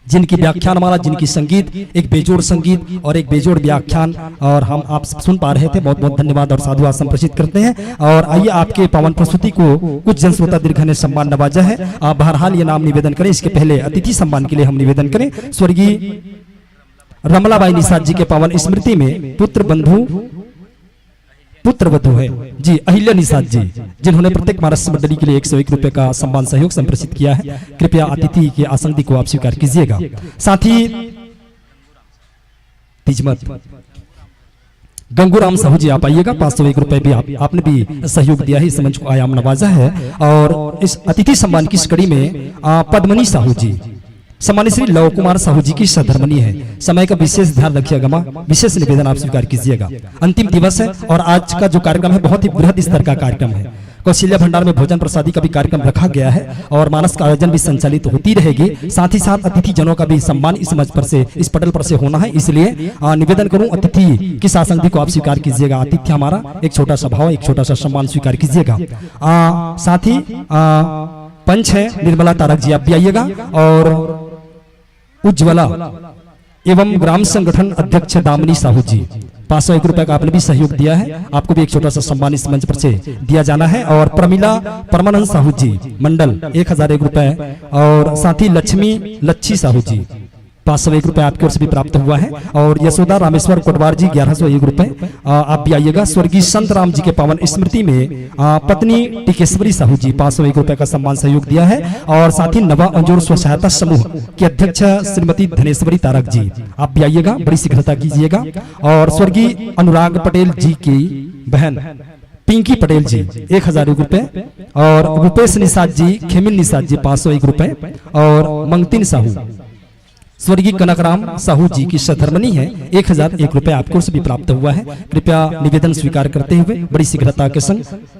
जिनकी व्याख्यानमाला, जिनकी संगीत एक बेजोड़ संगीत और एक बेजोड़ व्याख्यान, और हम आप सुन पा रहे थे। बहुत बहुत धन्यवाद और साधुवाद संप्रेषित करते हैं। और आइए आपके पावन प्रस्तुति को कुछ जन श्रोता दीर्घ ने सम्मान नवाजा है। आप बहरहाल ये नाम निवेदन करें। इसके पहले अतिथि सम्मान के लिए हम निवेदन करें। स्वर्गीय रमलाबाई निषाद जी के पावन स्मृति में पुत्र वधु है जी अहिल्या निषाद जी, जिन्होंने प्रत्येक मानस मंडली के लिए 101 रुपए का सम्मान सहयोग संप्रेषित किया है। कृपया अतिथि के आसंदी को आप स्वीकार कीजिएगा। साथ ही तिजमत गंगूराम साहू जी आप आइएगा। 501 रुपए भी आपने भी सहयोग दिया है, इस मंच को आयाम नवाजा है। और इस अतिथि सम्मान की कड़ी में पद्मनी साहू जी, सम्मानित श्री लव कुमार साहू जी की सधर्मनी है। समय का विशेष ध्यान रखिएगा माँ, विशेष निवेदन आप स्वीकार कीजिएगा। अंतिम दिवस है और आज का जो कार्यक्रम है बहुत ही बृहद स्तर का कार्यक्रम है। कौशल्या भंडार में भोजन प्रसादी का भी कार्यक्रम रखा गया है और मानस का आयोजन भी संचालित होती रहेगी। साथ ही साथ अतिथि जनों का भी सम्मान इस मंच पर से, इस पटल पर से होना है। इसलिए निवेदन करूं अतिथि की आसंदी को आप स्वीकार कीजिएगा। आतिथ्य हमारा एक छोटा सा भाव, एक छोटा सा सम्मान स्वीकार कीजिएगा। साथ ही पंच है निर्मला तारक जी, आप भी आइएगा। और उज्ज्वला एवं ग्राम संगठन अध्यक्ष दामिनी साहू जी, 501 रुपए का आपने भी सहयोग दिया है, आपको भी एक छोटा सा सम्मान इस मंच पर से दिया जाना है। और प्रमिला परमानंद साहू जी मंडल 1001 रुपए, और साथ ही लच्छी साहू जी 501 रुपए आपकी ओर से भी प्राप्त हुआ है। और यशोदा रामेश्वर कोटवार जी 1101 रुपए, आप भी आइएगा। स्वर्गीय संत राम जी के पावन स्मृति में पत्नी टिकेश्वरी साहू जी 501 रुपए का सम्मान सहयोग दिया है। और साथ ही नवा अंजोर स्व सहायता समूह की अध्यक्ष श्रीमती धनेश्वरी तारक जी, आप भी आइएगा, बड़ी शीघ्रता कीजिएगा। और स्वर्गीय अनुराग पटेल जी की बहन पिंकी पटेल जी 1001 रुपए, और रूपेश निषाद जी, खेमिल निषाद जी 501 रुपए, और मंगतिन साहू स्वर्गीय कनकराम साहू जी की सधर्मनी है। 1001 रुपए आपको से भी प्राप्त हुआ है। कृपया निवेदन स्वीकार करते हुए बड़ी शीघ्रता के संग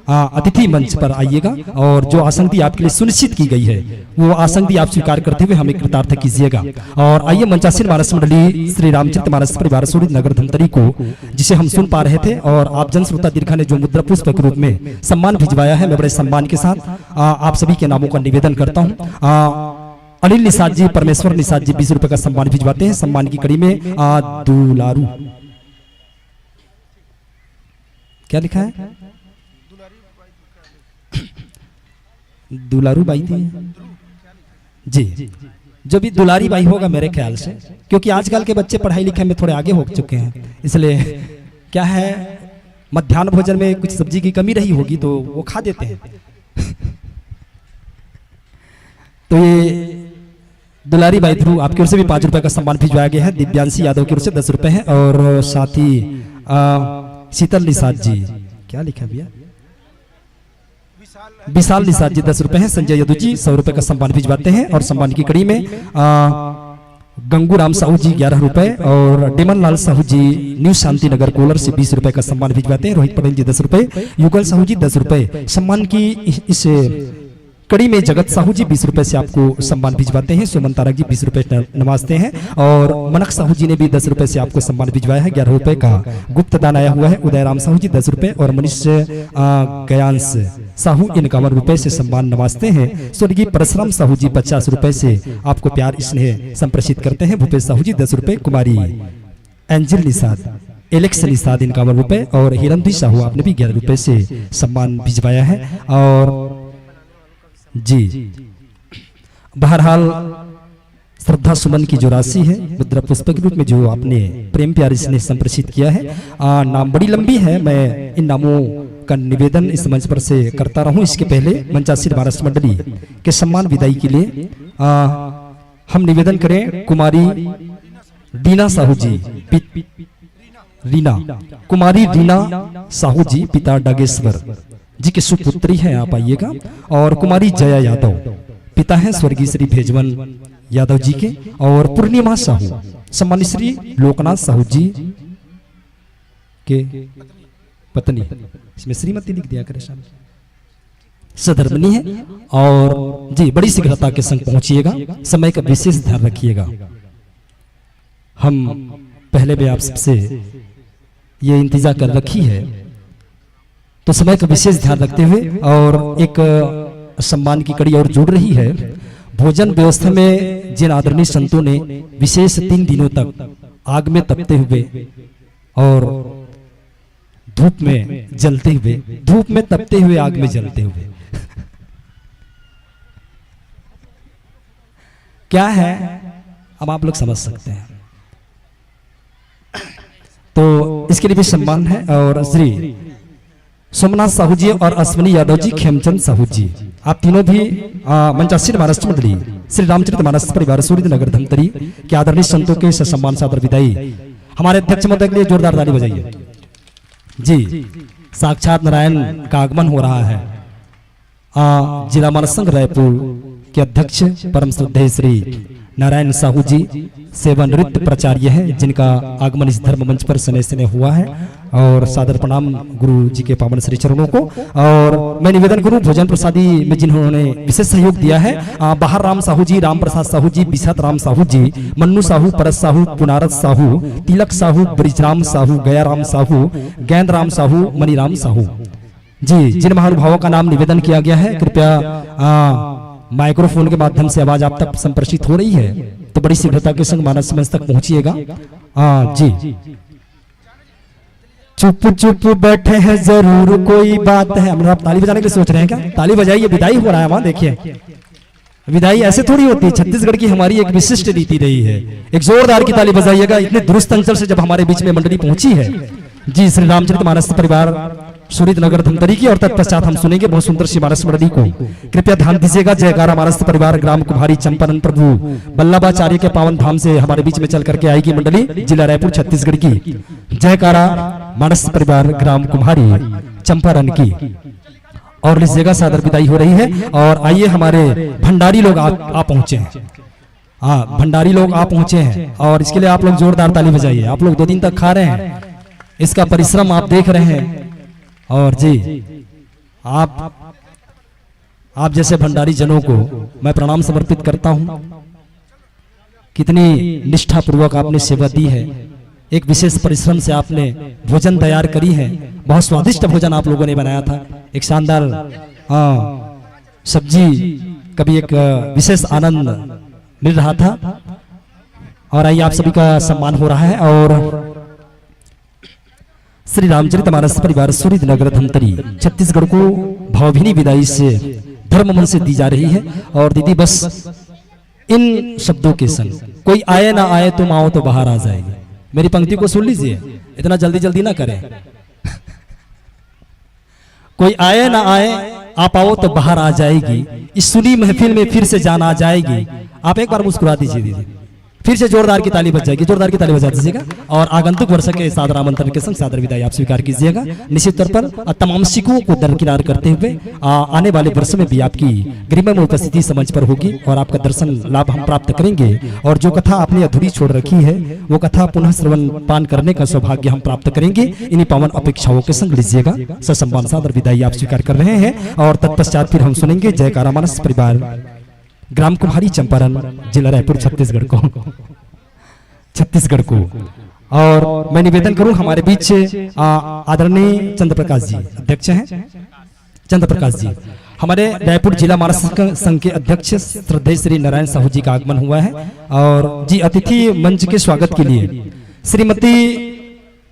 अतिथि मंच पर आइएगा और जो आसंदी आपके लिए सुनिश्चित की गई है वो आसंदी आप स्वीकार करते हुए हमें कृतार्थ कीजिएगा। और आइए मंचासीन मानस मंडली श्री रामचरित मानस परिवार सूरज नगर धमतरी को जिसे हम सुन पा रहे थे और आप जन श्रोता दीर्घा ने जो मुद्रा पुष्प के रूप में सम्मान भिजवाया है, मैं बड़े सम्मान के साथ आप सभी के नामों का निवेदन करता हूँ। अनिल निषाद जी, परमेश्वर निषाद जी 20 रुपए का सम्मान भिजवाते हैं। सम्मान की कड़ी में दुलारू, क्या लिखा है? दुलारू बाई थी जी, जो भी दुलारी बाई होगा मेरे ख्याल से, क्योंकि आजकल के बच्चे पढ़ाई लिखाई में थोड़े आगे हो चुके हैं, इसलिए क्या है मध्याह्न भोजन में कुछ सब्जी की कमी रही होगी तो वो खा देते हैं। तो ये दुलारी बाई थ्रू आपकी ओर से भी 5 रुपए का सम्मान भिजवाया गया है। दिव्यांशी यादव की ओर से 10 रुपए है और साथ ही शीतल निषाद जी, क्या लिखा भैया? विशाल निषाद जी 10 रुपए हैं। संजय यदु जी 100 रुपए का सम्मान भिजवाते हैं और सम्मान की कड़ी में गंगू राम साहू जी 11 रुपए और डेमन लाल साहू जी न्यू शांति नगर कोलर से 20 रुपए का सम्मान भिजवाते हैं। रोहित पटेल जी 10 रुपए, युगल साहू जी 10 रुपए। सम्मान की इस कड़ी में जगत साहू जी 20 रुपए से आपको सम्मान भिजवाते हैं। सुमन तारक जी 20 रुपए नवाजते हैं और मनक साहू जी ने भी 10 रुपए से आपको सम्मान भिजवाया है। 11 रुपए का गुप्त दान आया हुआ है। उदय राम साहू जी 10 रुपए और मनीष गयांश साहू 51 रुपए से सम्मान नवाजते हैं। स्वर्गीय परशुराम साहू जी 50 रुपए से आपको प्यार स्नेह संप्रेषित करते हैं। भूपेश साहू जी 10 रुपए। कुमारी एंजल निषाद, एलेक्स निषाद 51 रुपए और हिरंधी साहू आपने भी 11 रुपए से सम्मान भिजवाया है। और जी बहरहाल श्रद्धा सुमन की जो राशि है मुद्रा पुष्प के रूप में जो आपने प्रेम प्यार इसने संप्रेषित किया है, नाम बड़ी लंबी है, मैं इन नामों का निवेदन इस मंच पर से करता रहूं। इसके पहले मंचासीन महाराष्ट्र मंडली के सम्मान विदाई के लिए हम निवेदन करें कुमारी दीना साहू जी, रीना कुमारी दीना साहू जी पिता डागेश्वर जी के सुपुत्री हैं, आप आइएगा। और कुमारी जया यादव पिता हैं स्वर्गीय श्री भेजवन यादव जी के और पूर्णिमा साहू सम्मानित श्री लोकनाथ साहू जी के पत्नी, इसमें श्रीमती लिख दिया करे साहब, सधर्मनी है। और जी बड़ी शीघ्रता के संग पहुंचिएगा, समय का विशेष ध्यान रखिएगा। हम पहले भी आप सबसे ये इंतजार कर रखी है तो समय का विशेष ध्यान रखते हुए और एक सम्मान की कड़ी और जुड़ रही है। भोजन व्यवस्था में जिन आदरणीय संतों ने विशेष 3 दिनों तक आग में तपते हुए और धूप में जलते हुए, धूप में तपते हुए आग में जलते हुए क्या है अब आप लोग समझ सकते हैं। तो इसके लिए भी सम्मान है। और श्री सोमनाथ साहू जी और अश्विनी यादव जी, खेमचंद साहू जी, आप तीनों भी मंचासीन महाराष्ट्र मंडली श्री रामचरित मानस परिवार सूर्य नगर धमतरी के आदरणीय संतों के सम्मान सादर विदाई। हमारे अध्यक्ष महोदय के लिए जोरदार ताली बजाइए। जी साक्षात नारायण का आगमन हो रहा है। जिला मानस संघ रायपुर के अध्यक्ष परम श्रद्धेय श्री नारायण साहू जी सेवानिवृत्त प्राचार्य हैं, जिनका आगमन इस धर्म मंच पर समय से हुआ है। और सादर प्रणाम गुरु जी के पावन श्री चरणों को। और मैं निवेदन करूं भोजन प्रसादी में जिन्होंने विशेष सहयोग दिया है, बाहर राम साहू जी, राम प्रसाद साहू जी, बिसात राम साहू जी, मन्नू साहू, परस साहू, पुनारत साहू, तिलक साहू, ब्रिजराम साहू, गया राम साहू, गैंद राम साहू, मनीराम साहू जी, जिन महानुभावों का नाम निवेदन किया गया है, कृपया माइक्रोफोन के माध्यम से आवाज आप तक संप्रेषित हो रही है तो बड़ी शीघ्रता के संग मानस मंच तक पहुंचिएगा। जी चुप चुप बैठे हैं जरूर कोई बात है। हम आप ताली बजाने के लिए सोच रहे हैं क्या? ताली बजाइए, विदाई हो रहा है वहां, देखिए विदाई ऐसे थोड़ी होती है। छत्तीसगढ़ की हमारी एक विशिष्ट रीति रही है। एक जोरदार की ताली बजाइएगा, इतने दुरुस्त अंचल से जब हमारे बीच में मंडली पहुंची है। जी श्री रामचरित मानस परिवार सूर्य नगर धमतरी की। और तत्पश्चात हम सुनेंगे बहुत सुंदर सी मानस मंडली को। कृपया ध्यान दीजिएगा। जयकारा मानस परिवार ग्राम कुम्हारी चंपानंद प्रभु बल्लभाचार्य के पावन धाम से हमारे बीच में चल करके आएगी मंडली, जिला रायपुर छत्तीसगढ़ की। जयकारा मानस परिवार ग्राम कुम्हारी चंपारण की। और इस जगह सादर विदाई हो रही है। और आइए हमारे भंडारी लोग आ पहुंचे हैं। हाँ भंडारी लोग आप पहुंचे हैं और इसके लिए आप लोग जोरदार ताली बजाइए। आप लोग 2 दिन तक खा रहे हैं, इसका परिश्रम आप देख रहे हैं। और जी आप जैसे भंडारी जनों को मैं प्रणाम समर्पित करता हूं। कितनी निष्ठा पूर्वक आपने सेवा दी है, एक विशेष परिश्रम से आपने भोजन तैयार करी है। बहुत स्वादिष्ट भोजन आप लोगों ने बनाया था, एक शानदार सब्जी, कभी एक विशेष आनंद मिल रहा था। और आइए आप सभी का सम्मान हो रहा है। और श्री रामचरितमानस परिवार सूर्य नगर धमतरी छत्तीसगढ़ को भावभीनी विदाई से धर्म मन से दी जा रही है। और दीदी बस इन शब्दों के संग, कोई आए ना आए तुम आओ तो बाहर आ जाएगी। मेरी पंक्ति को सुन लीजिए, इतना जल्दी जल्दी ना करें। कोई आए ना आए आप आओ तो बाहर आ जाएगी, इस सुनी महफिल में फिर से जान आ जाएगी। आप एक बार मुस्कुरा दीजिए दीदी, फिर से जोरदार की ताली बज जाएगी, जोरदार की ताली बजा दीजिएगा। और आगंतुक वर्ष के सादर आमंत्रण के संग सादर विदाई आप स्वीकार कीजिएगा। निश्चित तौर पर तमाम सिखों को दरकिनार करते हुए आने वाले वर्ष में भी आपकी गरिमा में उपस्थिति समझ पर होगी और आपका दर्शन लाभ हम प्राप्त करेंगे। और जो कथा आपने अधूरी छोड़ रखी है वो कथा पुनः श्रवण पान करने का सौभाग्य हम प्राप्त करेंगे। इन्हीं पावन अपेक्षाओं के संग लीजिएगा ससम्मान सादर विदाई आप स्वीकार कर रहे हैं। और तत्पश्चात फिर हम सुनेंगे जयकारा मानस परिवार, ग्राम कुम्हारी चंपारण, जिला रायपुर, छत्तीसगढ़ को। और मैं निवेदन करूं हमारे बीच आदरणीय चंद्र प्रकाश जी अध्यक्ष हैं। चंद्र प्रकाश जी हमारे रायपुर जिला मानस संघ के अध्यक्ष श्रद्धेय श्री नारायण साहू जी का आगमन हुआ है। और जी अतिथि मंच के स्वागत के लिए श्रीमती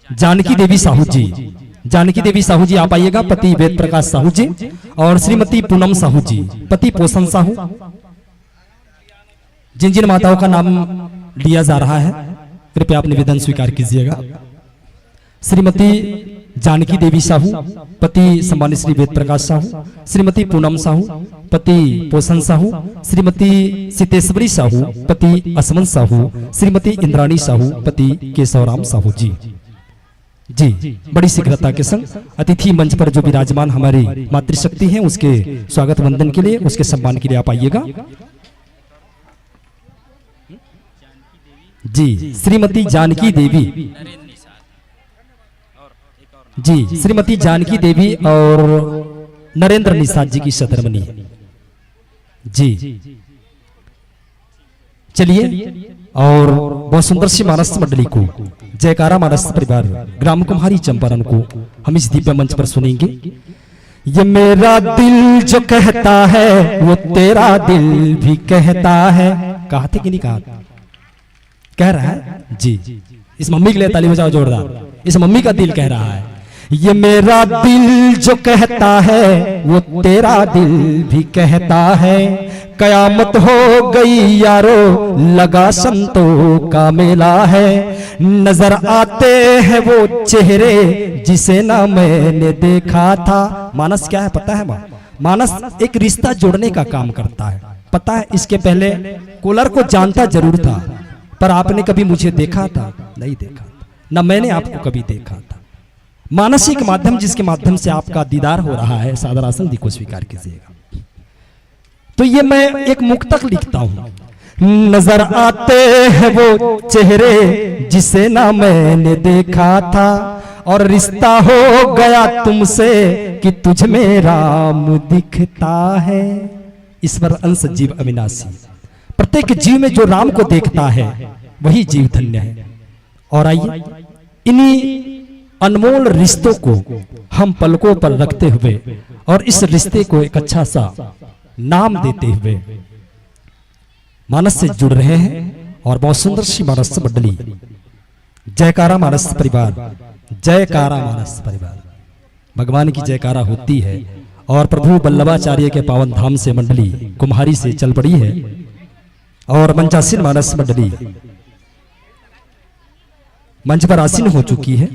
जानकी देवी साहू जी, जानकी देवी साहू जी आप आइएगा, पति वेद प्रकाश साहू जी। और श्रीमती पूनम साहू जी, पति पोषण साहू। जिन जिन माताओं का नाम लिया जा रहा है कृपया आप निवेदन स्वीकार कीजिएगा। श्रीमती जानकी देवी साहू, पति सम्मानित श्री वेद प्रकाश साहू। श्रीमती पूनम साहू, पति पोषण साहू। श्रीमती सीतेश्वरी साहू, पति असमन साहू। श्रीमती इंद्राणी साहू, पति केशवराम साहू जी। जी बड़ी शीघ्रता के संग अतिथि मंच पर जो विराजमान हमारी मातृशक्ति है उसके स्वागत वंदन के लिए, उसके सम्मान के लिए आप आइएगा। जी श्रीमती जानकी देवी, जी श्रीमती जानकी देवी और नरेंद्र निषाद जी की सदरमनी। जी चलिए और बहुत सुंदर सी मानस मंडली को, जयकारा मानस परिवार ग्राम कुम्हारी चंपारण को हम इस दिव्य मंच पर सुनेंगे। ये मेरा दिल जो कहता है वो तेरा दिल भी कहता है। कहा थे कि नहीं कहा? कह रहा है जी। इस मम्मी के लिए ताली बजाओ जोरदार, इस मम्मी का दिल कह रहा है। ये मेरा दिल जो कहता है वो तेरा दिल भी कहता है। कयामत हो गई यारो लगा संतों का मेला है। नजर आते हैं वो चेहरे जिसे ना मैंने देखा था। मानस क्या है पता है माँ? मानस एक रिश्ता जोड़ने का काम करता है। पता है इसके पहले कोलर को जानता जरूर था पर आपने कभी मुझे देखा था? नहीं देखा था, न मैंने आपको कभी देखा था। मानसिक माध्यम जिसके माध्यम से आपका दीदार हो रहा है, सादर आसन दी को स्वीकार कीजिएगा। तो ये मैं एक मुक्तक लिखता हूं। नजर आते हैं वो चेहरे जिसे ना मैंने देखा था और रिश्ता हो गया तुमसे कि तुझ में राम दिखता है। ईश्वर अंश जीव अविनाशी, प्रत्येक जीव में जो राम को देखता है वही जीव धन्य है। और आइए इन्हीं अनमोल रिश्तों को हम पलकों पर रखते हुए और इस रिश्ते को एक अच्छा सा नाम देते हुए मानस से जुड़ रहे हैं। और बहुत सुंदर सी मानस मंडली, जयकारा मानस परिवार, जयकारा मानस परिवार, भगवान की जयकारा होती है। और प्रभु वल्लभाचार्य के पावन धाम से मंडली कुम्हारी से चल पड़ी है और मंचासीन मानस मंडली मंच पर आसीन हो चुकी है।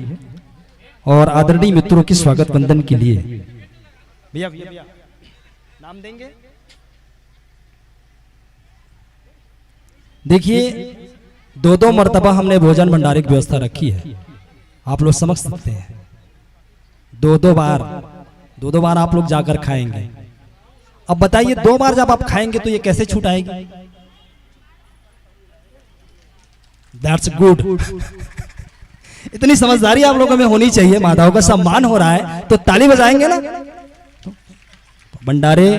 और आदरणीय मित्रों के स्वागत वंदन के लिए भैया नाम देंगे। देखिए 2-2 मर्तबा हमने भोजन भंडारे की व्यवस्था रखी है, आप लोग समझ सकते हैं। 2-2 बार आप लोग जाकर खाएंगे। अब बताइए 2 बार जब आप खाएंगे तो ये कैसे छूट आएगी? That's good. इतनी समझदारी आप लोगों में होनी चाहिए। माताओं का सम्मान हो रहा है तो ताली बजाएंगे ना। भंडारे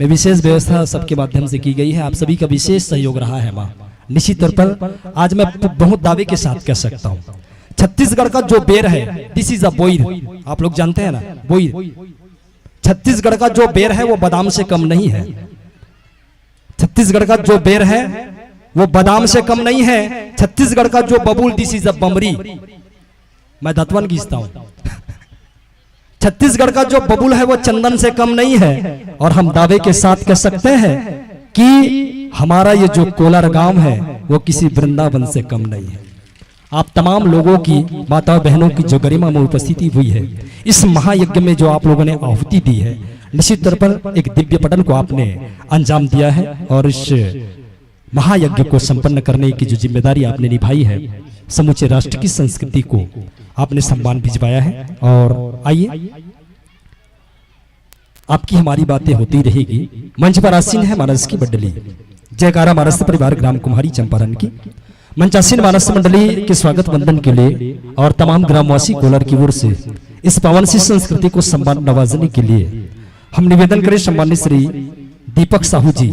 में विशेष व्यवस्था सबके माध्यम से की गई है। आप सभी का विशेष सहयोग रहा है माँ। निश्चित तौर पर आज मैं बहुत दावे के साथ कह सकता हूँ, छत्तीसगढ़ का जो बेर है, दिस इज अ बोइर। आप लोग जानते हैं ना बोइर। छत्तीसगढ़ का जो बेर है वो बादाम से कम नहीं है। छत्तीसगढ़ का जो बेर है वो बादाम से कम नहीं है। छत्तीसगढ़ का जो बबूल, दिस इज अ बमरी। मैं दतवन खींचता हूं। छत्तीसगढ़ का जो बबूल है वो चंदन से कम नहीं है। और हम दावे के साथ कह सकते हैं कि हमारा ये जो कोलार गांव है वो किसी वृंदावन से कम नहीं है। आप तमाम लोगों की, माता बहनों की जो गरिमा में उपस्थिति हुई है, इस महायज्ञ में जो आप लोगों ने आहुति दी है, निश्चित तौर पर एक दिव्य पटल को आपने अंजाम दिया है। और इस महायज्ञ को संपन्न करने की जो जिम्मेदारी आपने निभाई है, समूचे राष्ट्र की संस्कृति को आपने सम्मान भिजवाया है। और आइए, आपकी हमारी बातें होती रहेगी। मंच पर आसीन है मानस की मंडली, जयकारा मानस परिवार ग्राम कुम्हारी चंपारण की। मंचासीन मानस मंडली के स्वागत वंदन के लिए और तमाम ग्रामवासी कोलार की ओर से इस पावन सी संस्कृति को सम्मान नवाजने के लिए हम निवेदन करें सम्मानित श्री दीपक साहू जी,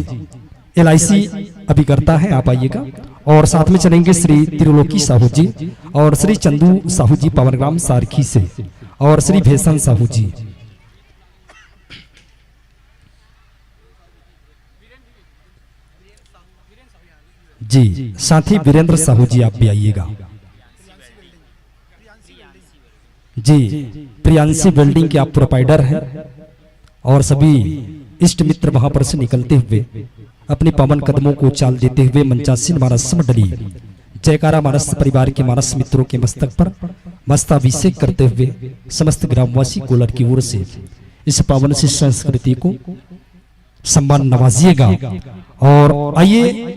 LIC अभिकर्ता है, आप आइएगा। और साथ में चलेंगे श्री त्रिलोकी साहू जी और श्री चंदू साहू जी पावनग्राम सारखी से, और श्री भेसन साहू जी। जी, साथ ही वीरेंद्र साहू जी आप भी आइएगा। जी, प्रियांशी बिल्डिंग के आप प्रोपाइडर हैं और सभी इष्ट मित्र वहां पर से निकलते हुए अपने पावन कदमों को चाल देते हुए मंचासीन मानस मंडली जयकारा मानस परिवार के मानस मित्रों के मस्तक पर मस्ताभिषेक करते हुए समस्त ग्रामवासी कोलार की ओर से इस पावन सी संस्कृति को सम्मान नवाजिएगा। और आइए,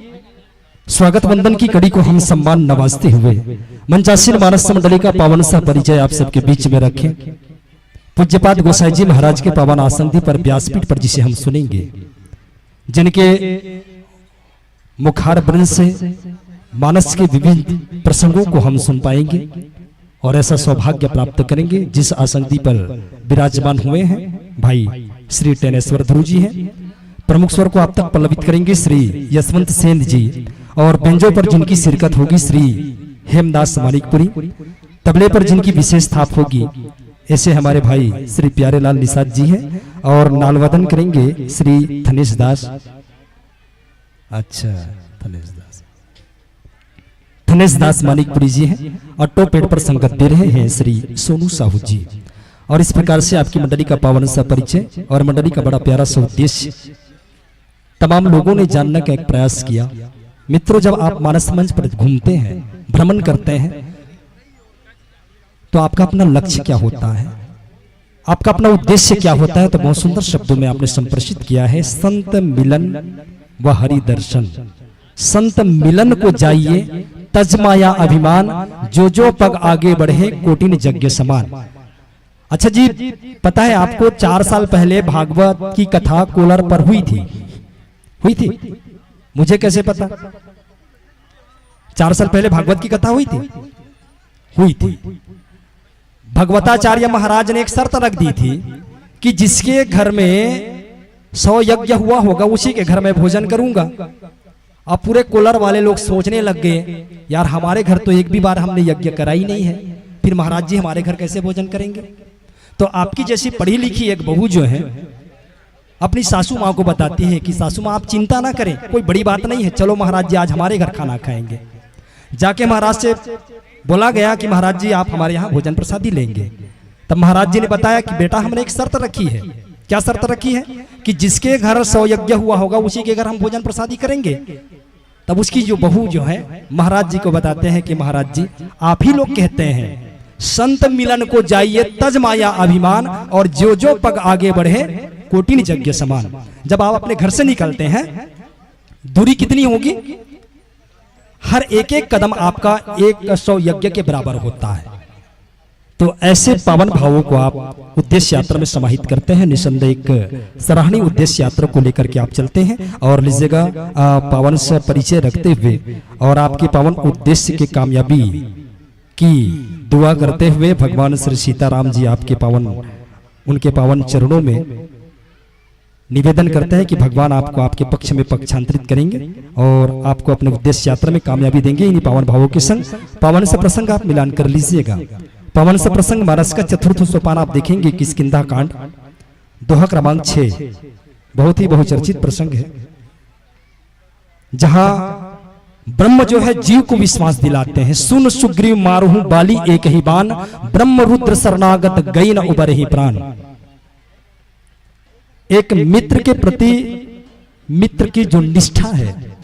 स्वागत वंदन की कड़ी को हम सम्मान नवाजते हुए मंचासीन मानस मंडली का पावन सा परिचय आप सबके बीच में रखें। पूज्यपाद गोसाई जी महाराज के पावन आसंधि पर व्यासपीठ पर जिसे हम सुनेंगे, जिनके मुखार वृंद से मानस के विभिन्न प्रसंगों को हम सुन पाएंगे और ऐसा सौभाग्य प्राप्त करेंगे जिस आसंधि पर विराजमान हुए हैं भाई श्री टेनेश्वर ध्रुव जी हैं। प्रमुख स्वर को आप तक पल्लवित करेंगे श्री यशवंत सेन जी, और बेंजो पर जिनकी शिरकत होगी श्री हेमदास मानिकपुरी। तबले पर जिनकी विशेष थाप होगी ऐसे हमारे भाई श्री प्यारेलाल निषाद जी हैं। और नालवादन करेंगे श्री थनेश दास। अच्छा, थनेश दास मानिकपुरी जी हैं। और टोपेट पर संगत दे रहे हैं श्री सोनू साहू जी। और इस प्रकार से आपकी मंडली का पावन सा परिचय और मंडली का बड़ा प्यारा सा उद्देश्य तमाम लोगों ने जानने का एक प्रयास किया। मित्रों, जब आप मानस मंच पर घूमते हैं, भ्रमण करते हैं, तो आपका अपना लक्ष्य क्या होता है, आपका अपना उद्देश्य क्या होता है, तो बहुत सुंदर शब्दों में आपने संप्रेषित किया है, संत मिलन व हरि दर्शन। संत मिलन को जाइए तजमाया अभिमान, जो जो पग आगे बढ़े कोटिन यज्ञ समान। अच्छा जी, पता है आपको 4 साल पहले भागवत की कथा कोलार पर हुई थी? मुझे कैसे पता? 4 साल पहले भागवत की कथा हुई थी। भगवताचार्य महाराज ने एक शर्त रख दी थी कि जिसके घर में 100 यज्ञ हुआ होगा उसी के घर में भोजन करूंगा। अब पूरे कोलार वाले लोग सोचने लग गए, यार हमारे घर तो एक भी बार हमने यज्ञ करा ही नहीं है, फिर महाराज जी हमारे घर कैसे भोजन करेंगे? तो आपकी जैसी पढ़ी लिखी एक बहू जो है अपनी सासू माँ को बताती है कि सासू माँ आप चिंता ना करें, कोई बड़ी बात नहीं है, चलो महाराज जी आज हमारे घर खाना खाएंगे। जाके महाराज से बोला गया कि महाराज जी आप हमारे यहाँ भोजन प्रसादी लेंगे। तब महाराज जी ने बताया कि बेटा हमने एक शर्त रखी है। क्या शर्त रखी है? कि जिसके घर 100 यज्ञ हुआ होगा उसी के घर हम भोजन प्रसादी करेंगे। तब उसकी जो बहू जो है महाराज जी को बताते हैं कि महाराज जी आप ही लोग कहते हैं संत मिलन को जाइए तज माया अभिमान, और जो जो पग आगे बढ़े कोटिन यज्ञ समान। जब आप अपने घर से निकलते हैं, दूरी कितनी होगी? हर एक एक कदम आपका 100 यज्ञ के बराबर होता है। तो ऐसे पावन भावों को आप उद्देश्य यात्रा में समाहित करते हैं। निसंदेह एक सराहनीय उद्देश्य यात्रा को लेकर के आप चलते हैं और लीजिएगा पावन से परिचय रखते हुए और आपके पावन उद्देश्य की कामयाबी की दुआ करते हुए भगवान श्री सीताराम जी आपके पावन उनके पावन चरणों में निवेदन करते हैं कि भगवान आपको आपके पक्ष में पक्षांतरित करेंगे और आपको अपने उद्देश्य यात्रा में कामयाबी देंगे। इन्हीं पावन भावों के संग पावन से प्रसंग आप मिलान कर लीजिएगा। पावन से प्रसंग महाराज का चतुर्थ सोपान आप देखेंगे किष्किंधा कांड दोहा क्रमांक 6, बहुत ही बहुचर्चित प्रसंग है, जहां ब्रह्म जो है जीव को विश्वास दिलाते हैं। सुन सुग्रीव मारहु बाली एक ही बान, ब्रह्म रुद्र शरणागत गई न उबर ही प्राण। एक मित्र के प्रति मित्र की जो निष्ठा है,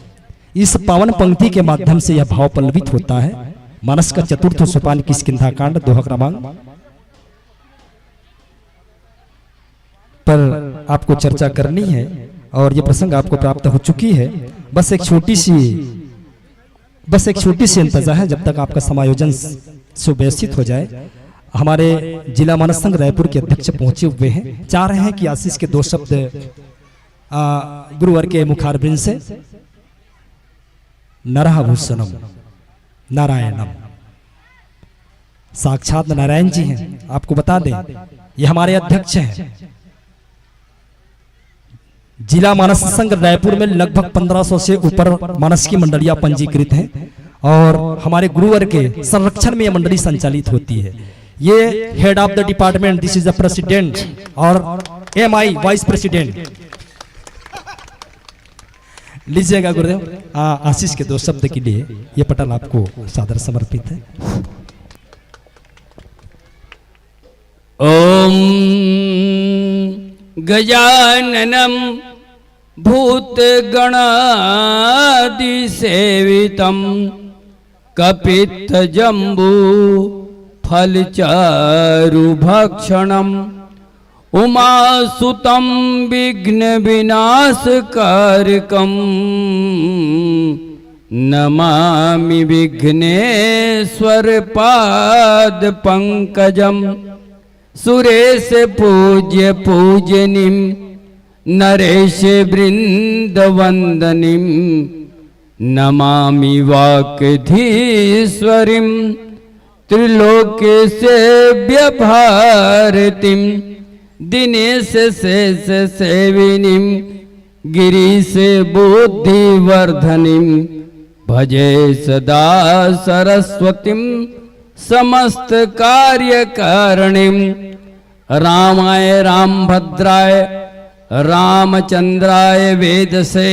इस पावन पंक्ति के माध्यम से यह भाव पल्लवित होता है। मानस का चतुर्थ सोपान किष्किंधा कांड दोहा क्रमांक पर आपको चर्चा करनी है और यह प्रसंग आपको प्राप्त हो चुकी है। बस एक छोटी सी इंतजार है जब तक आपका समायोजन सुव्यवस्थित हो जाए। हमारे जिला मानस संघ रायपुर के अध्यक्ष पहुंचे हुए हैं, चाह रहे हैं कि आशीष के 2 शब्द गुरुवर के मुखारबिंद से नरहभूषणम नारायणम, साक्षात नारायण जी हैं। आपको बता दें ये हमारे अध्यक्ष हैं। जिला मानस संघ रायपुर में लगभग 1500 से ऊपर मानस की मंडलियां पंजीकृत हैं और हमारे गुरुवर के संरक्षण में यह मंडली संचालित होती है। ये head of the department, this is the president और MI वाइस प्रेसिडेंट। लीजिएगा गुरुदेव आशीष के 2 शब्द के लिए ये पटल आपको सादर समर्पित है। ओम गजाननम भूतगणादिसेवितं कपित्थजम्बू फलचारुभक्षणम् उमासुतं विघ्नविनाशकारकं नमामि विघ्नेश्वरपादपङ्कजं सुरेश पूज्य पूजनीं नरेश वृन्दवन्दनीं नमामि वाक्धीश्वरीं त्रिलोकेशेव्य भारतीं दिनेश शेष सेविनीं गिरीश बुद्धिवर्धनीं भजे सदा सरस्वतीं समस्त कार्यकारिणीं रामाय रामभद्राय रामचंद्राय वेदसे